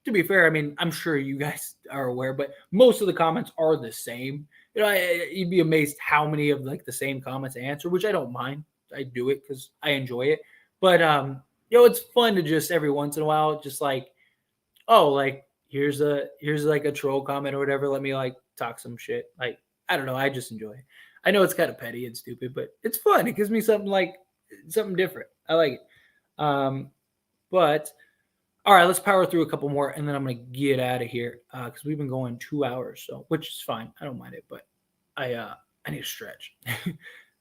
to be fair, I mean, I'm sure you guys are aware, but most of the comments are the same. You'd be amazed how many of like the same comments I answer, which I don't mind. I do it because I enjoy it. But it's fun to just every once in a while, just like, oh, like here's like a troll comment or whatever. Let me like talk some shit. Like I don't know. I just enjoy it. I know it's kind of petty and stupid, but it's fun. It gives me something different. I like it. But all right, let's power through a couple more, and then I'm gonna get out of here because we've been going 2 hours, so which is fine. I don't mind it, but I need to stretch.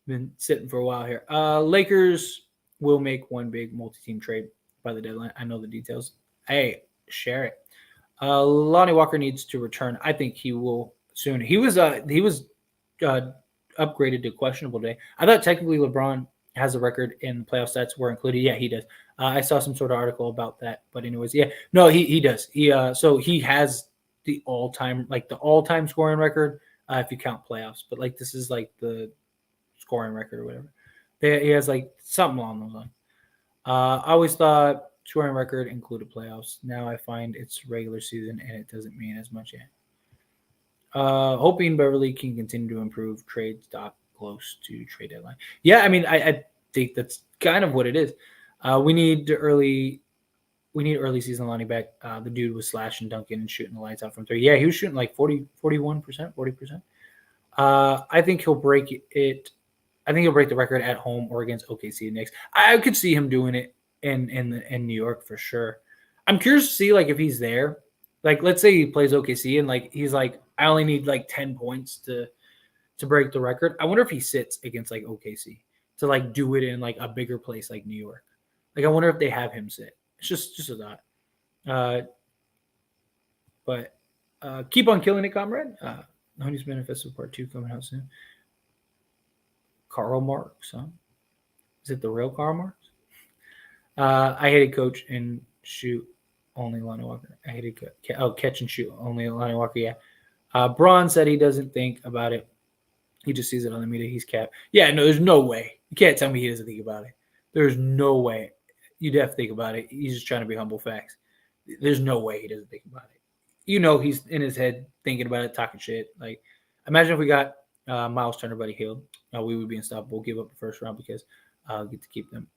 Been sitting for a while here. Lakers will make one big multi-team trade by the deadline. I know the details. Hey, share it. Lonnie Walker needs to return. I think he will soon. He was upgraded to questionable day. I thought technically LeBron has a record in playoff stats were included. Yeah, he does. I saw some sort of article about that. But anyways, yeah, no, he does. So he has the all time scoring record if you count playoffs. But like this is like the scoring record or whatever. He has like something along those lines. I always thought scoring record included playoffs. Now I find it's regular season and it doesn't mean as much yet. Hoping Beverly can continue to improve. Trade stock close to trade deadline. Yeah, I mean, I think that's kind of what it is. We need early season Lonnie back. The dude was slashing, dunking, and shooting the lights out from three. Yeah, he was shooting like 41%, 40%. I think he'll break it. I think he'll break the record at home or against OKC next. I could see him doing it in New York for sure. I'm curious to see like if he's there. Like, let's say he plays OKC and like he's like, I only need like 10 points to break the record. I wonder if he sits against like OKC to like do it in like a bigger place like New York. Like, I wonder if they have him sit. It's just a thought. But keep on killing it, comrade. Honey's Manifesto Part 2 coming out soon. Karl Marx, huh? Is it the real Karl Marx? I hated coach and shoot only Lonnie Walker. I hated catch and shoot only Lonnie Walker. Yeah. Braun said he doesn't think about it. He just sees it on the media. He's capped. Yeah, no, there's no way. You can't tell me he doesn't think about it. There's no way. You'd have to think about it. He's just trying to be humble facts. There's no way he doesn't think about it. You know he's in his head thinking about it, talking shit. Like, imagine if we got Miles Turner, Buddy Hield. We would be unstoppable. Give up the first round because I'll get to keep them.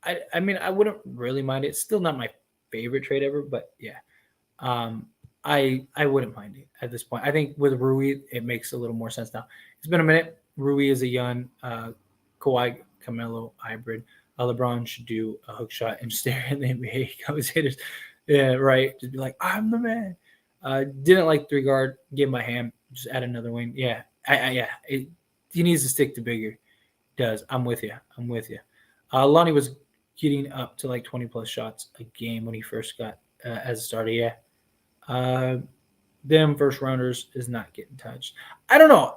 I mean, I wouldn't really mind it. It's still not my favorite trade ever, but yeah. I wouldn't mind it at this point. I think with Rui, it makes a little more sense now. It's been a minute. Rui is a young Kawhi Carmelo hybrid. LeBron should do a hook shot and stare at the NBA commentators. Yeah, right. Just be like, I'm the man. Didn't like 3-guard. Give him a hand. Just add another wing. Yeah, he needs to stick to bigger. He does. I'm with you. Lonnie was getting up to like 20-plus shots a game when he first got as a starter. Yeah. Them first rounders is not getting touched. I don't know.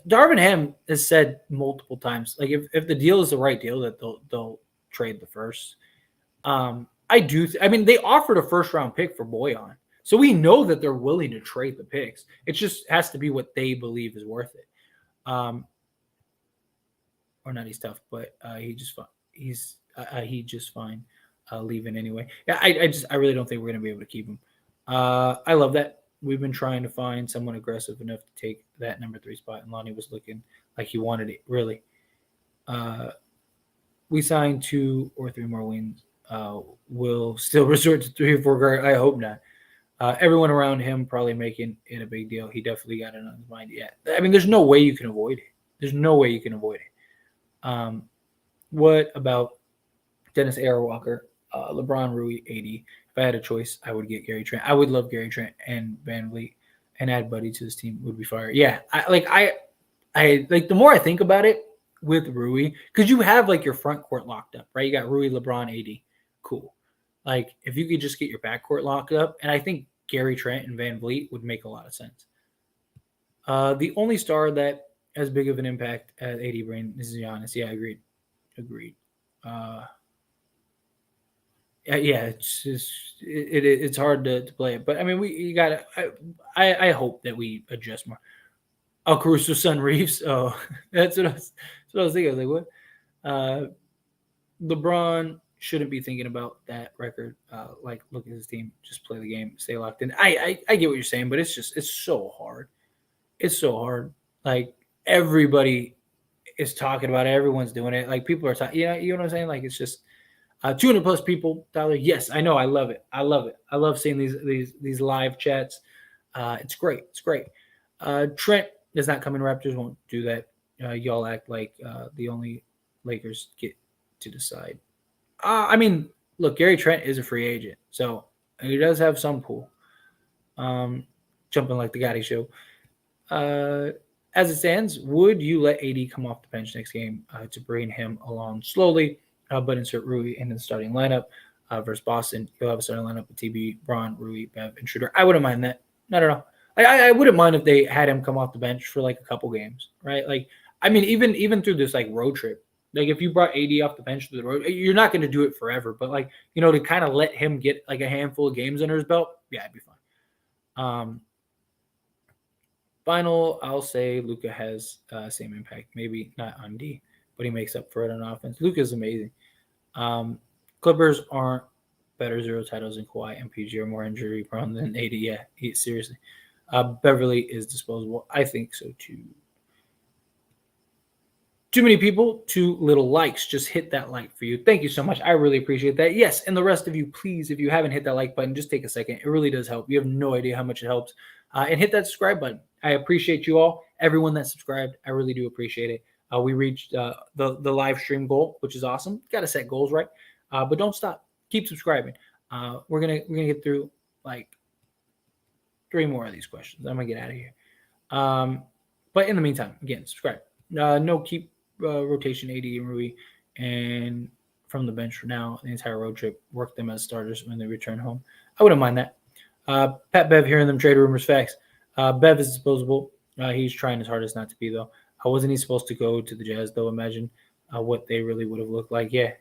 Darvin Ham has said multiple times, like if the deal is the right deal, that they'll trade the first. I do. I mean, they offered a first round pick for Boyan, so we know that they're willing to trade the picks. It just has to be what they believe is worth it. Or not. He's tough, but he just fine leaving anyway. Yeah, I really don't think we're gonna be able to keep him. I love that. We've been trying to find someone aggressive enough to take that number 3 spot, and Lonnie was looking like he wanted it, really. We signed 2 or 3 more wins. We'll still resort to 3 or 4 guard. I hope not. Everyone around him probably making it a big deal. He definitely got it on his mind. Yeah. I mean, there's no way you can avoid it. What about Dennis Airwalker, LeBron, Rui, AD? If I had a choice, I would get Gary Trent. I would love Gary Trent and Van Vliet, and add Buddy to his team would be fire. Yeah, I like the more I think about it with Rui, because you have like your front court locked up, right? You got Rui, LeBron, AD. Cool. Like if you could just get your backcourt locked up, and I think Gary Trent and Van Vliet would make a lot of sense. The only star that has big of an impact as AD Brain is Giannis. Yeah, agreed. Yeah, it's just it's hard to play it, but I mean you got to. I hope that we adjust more. Oh, Caruso's son Reeves. Oh, that's what I was thinking. I was like, what? LeBron shouldn't be thinking about that record. Like, look at his team. Just play the game. Stay locked in. I get what you're saying, but it's so hard. It's so hard. Like everybody is talking about it. Everyone's doing it. Like people are talking. Yeah, you know what I'm saying? Like it's just 200 plus people. Tyler, yes, I know. I love it. I love seeing these live chats. It's great. Trent is not coming. Raptors won't do that. Y'all act like the only Lakers get to decide. I mean, look, Gary Trent is a free agent, so he does have some pull. Jumping like the Gotti show. As it stands, would you let AD come off the bench next game to bring him along slowly, but insert Rui into the starting lineup versus Boston? You'll have a starting lineup with TB, Braun, Rui, Bev, and Schroeder. I wouldn't mind that. Not at all. I wouldn't mind if they had him come off the bench for like a couple games, right? Like I mean, even through this like road trip, like if you brought AD off the bench to the road, you're not going to do it forever, but like to kind of let him get like a handful of games under his belt, yeah, it'd be fine. Final, I'll say Luka has same impact, maybe not on D, but he makes up for it on offense. Luka's amazing. Clippers aren't better 0 titles than Kawhi and PG are more injury prone than AD. Yeah, seriously. Beverly is disposable. I think so too. Too many people, too little likes. Just hit that like for you. Thank you so much. I really appreciate that. Yes, and the rest of you, please, if you haven't hit that like button, just take a second. It really does help. You have no idea how much it helps. And hit that subscribe button. I appreciate you all. Everyone that subscribed, I really do appreciate it. We reached the live stream goal, which is awesome. Got to set goals, right? But don't stop. Keep subscribing. We're gonna get through like 3 more of these questions. I'm gonna get out of here. But in the meantime, again, subscribe. No keep rotation AD and Rui, and from the bench for now, the entire road trip. Work them as starters when they return home. I wouldn't mind that. Pat Bev hearing them trade rumors facts. Bev is disposable. He's trying his hardest not to be though. Wasn't he supposed to go to the Jazz though? Imagine what they really would have looked like. Yeah.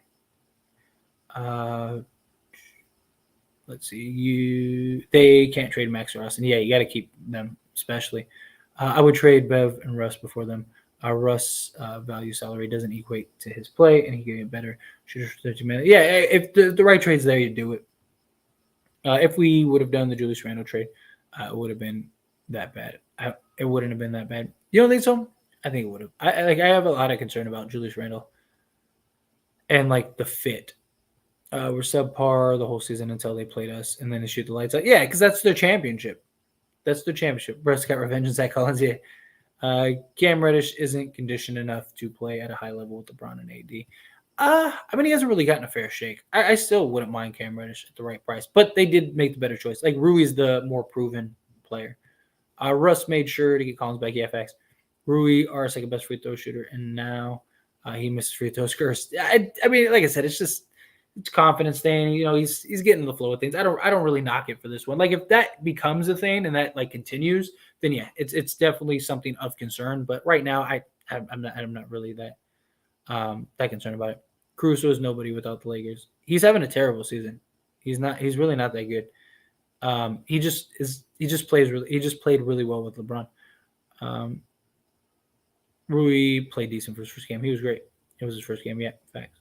Let's see. They can't trade Max or Austin. Yeah, you got to keep them, especially. I would trade Bev and Russ before them. Russ' value salary doesn't equate to his play, and he can get better shooters for 30 minutes. Yeah, if the right trade's there, you do it. If we would have done the Julius Randle trade, it would have been that bad. It wouldn't have been that bad. You don't think so? I think it would have. I have a lot of concern about Julius Randle and like the fit. We're subpar the whole season until they played us, and then they shoot the lights out. Yeah, because that's their championship. That's their championship. Brett's got revenge and Zach Collins. Yeah. Cam Reddish isn't conditioned enough to play at a high level with LeBron and AD. I mean, he hasn't really gotten a fair shake. I still wouldn't mind Cam Reddish at the right price, but they did make the better choice. Like Rui's the more proven player. Russ made sure to get Collins back. Yeah, facts. Rui, our second best free throw shooter, and now he misses free throws cursed. I mean, like I said, it's confidence thing. He's getting the flow of things. I don't really knock it for this one. Like if that becomes a thing and that like continues, then yeah, it's definitely something of concern. But right now, I'm not really that concerned about it. Caruso is nobody without the Lakers. He's having a terrible season. He's really not that good. He just played really well with LeBron. Rui played decent for his first game. He was great. It was his first game. Yeah, facts.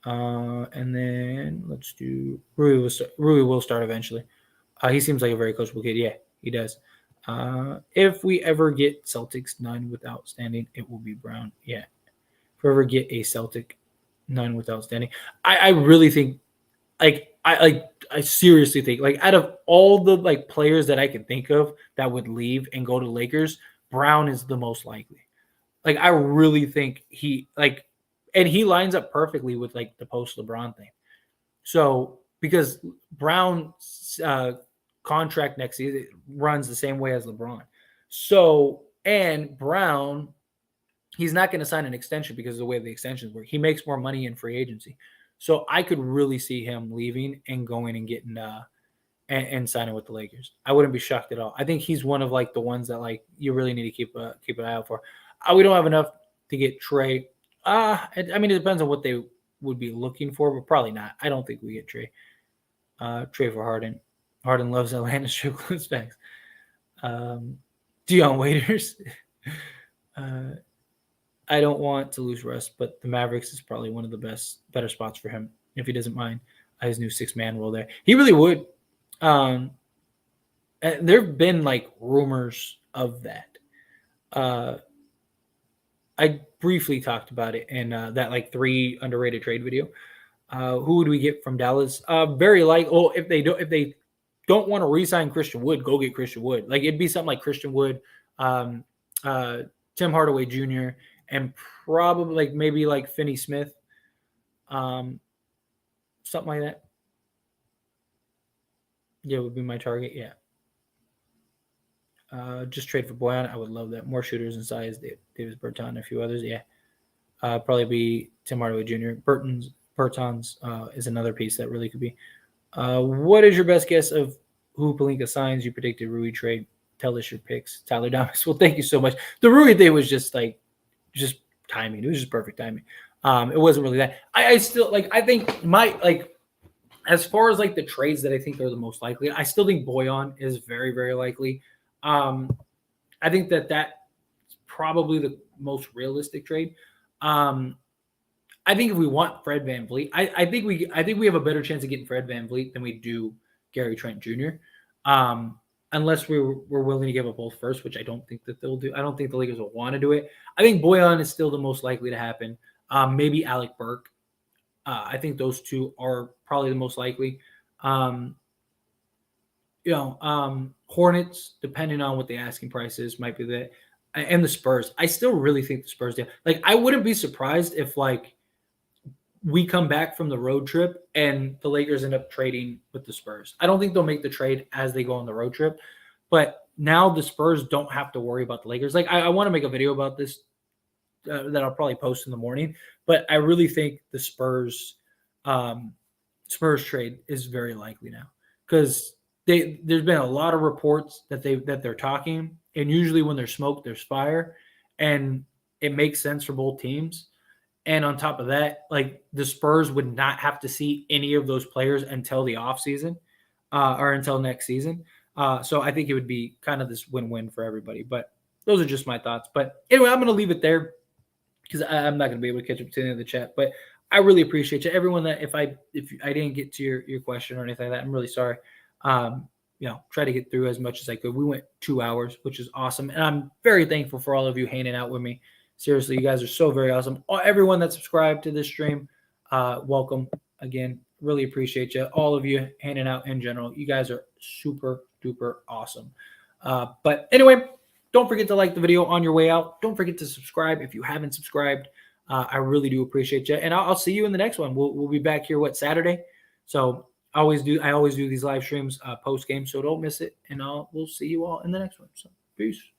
And then let's do Rui will start eventually. He seems like a very coachable kid. Yeah, he does. If we ever get Celtics none with outstanding, it will be Brown. Yeah. If we ever get a Celtic none with outstanding, I really think I seriously think like out of all the like players that I can think of that would leave and go to Lakers, Brown is the most likely. Like I really think and he lines up perfectly with like the post LeBron thing. So because Brown's contract next season runs the same way as LeBron. So and Brown, he's not going to sign an extension because of the way the extensions work. He makes more money in free agency. So I could really see him leaving and going and getting and signing with the Lakers. I wouldn't be shocked at all. I think he's one of like the ones that like you really need to keep an eye out for. We don't have enough to get Trae. I mean, it depends on what they would be looking for, but probably not. I don't think we get Trae. Trae for Harden. Harden loves Atlanta strip club specs. Dion Waiters. I don't want to lose Russ, but the Mavericks is probably one of the better spots for him if he doesn't mind his new 6-man role there. He really would. And there have been like rumors of that. I briefly talked about it in that like 3 underrated trade video. Who would we get from Dallas? Very like if they don't want to re-sign Christian Wood, go get Christian Wood. Like it'd be something like Christian Wood, Tim Hardaway Jr., and probably like maybe like Finney Smith, something like that. Yeah, would be my target. Yeah. Just trade for Boyan. I would love that. More shooters and size. Davis Berton, a few others. Yeah. Probably be Tim Hardaway Jr. Bertans is another piece that really could be. What is your best guess of who Pelinka signs? You predicted Rui trade. tell us your picks, Tyler Damas. Well, thank you so much. The Rui thing was just timing. It was just perfect timing. It wasn't really that. I still I think as far as the trades that I think are the most likely, I still think Bojan is very, very likely. I think that's probably the most realistic trade. I think if we want Fred VanVleet, I think we have a better chance of getting Fred VanVleet than we do Gary Trent Jr. Unless we're willing to give up both first, which I don't think that they'll do. I don't think the Lakers will want to do it. I think Bojan is still the most likely to happen. Maybe Alec Burke. I think those two are probably the most likely. Hornets, depending on what the asking price is, might be that. And the Spurs. I still really think the Spurs do. I wouldn't be surprised if we come back from the road trip and the Lakers end up trading with the Spurs. I don't think they'll make the trade as they go on the road trip, but now the Spurs don't have to worry about the Lakers. I want to make a video about this that I'll probably post in the morning, but I really think the Spurs trade is very likely now because there's been a lot of reports that they're talking, and usually when there's smoke, there's fire, and it makes sense for both teams. And on top of that, the Spurs would not have to see any of those players until the offseason or until next season. So I think it would be kind of this win-win for everybody. But those are just my thoughts. But anyway, I'm going to leave it there because I'm not going to be able to catch up to any of the chat. But I really appreciate you. Everyone that if I didn't get to your question or anything like that, I'm really sorry. Try to get through as much as I could. We went 2 hours, which is awesome. And I'm very thankful for all of you hanging out with me. Seriously, you guys are so very awesome. Everyone that subscribed to this stream, welcome again. Really appreciate you. All of you hanging out in general. You guys are super duper awesome. But anyway, don't forget to like the video on your way out. Don't forget to subscribe if you haven't subscribed. I really do appreciate you. And I'll see you in the next one. We'll be back here, Saturday? So I always do these live streams post game, so don't miss it. And we'll see you all in the next one. So peace.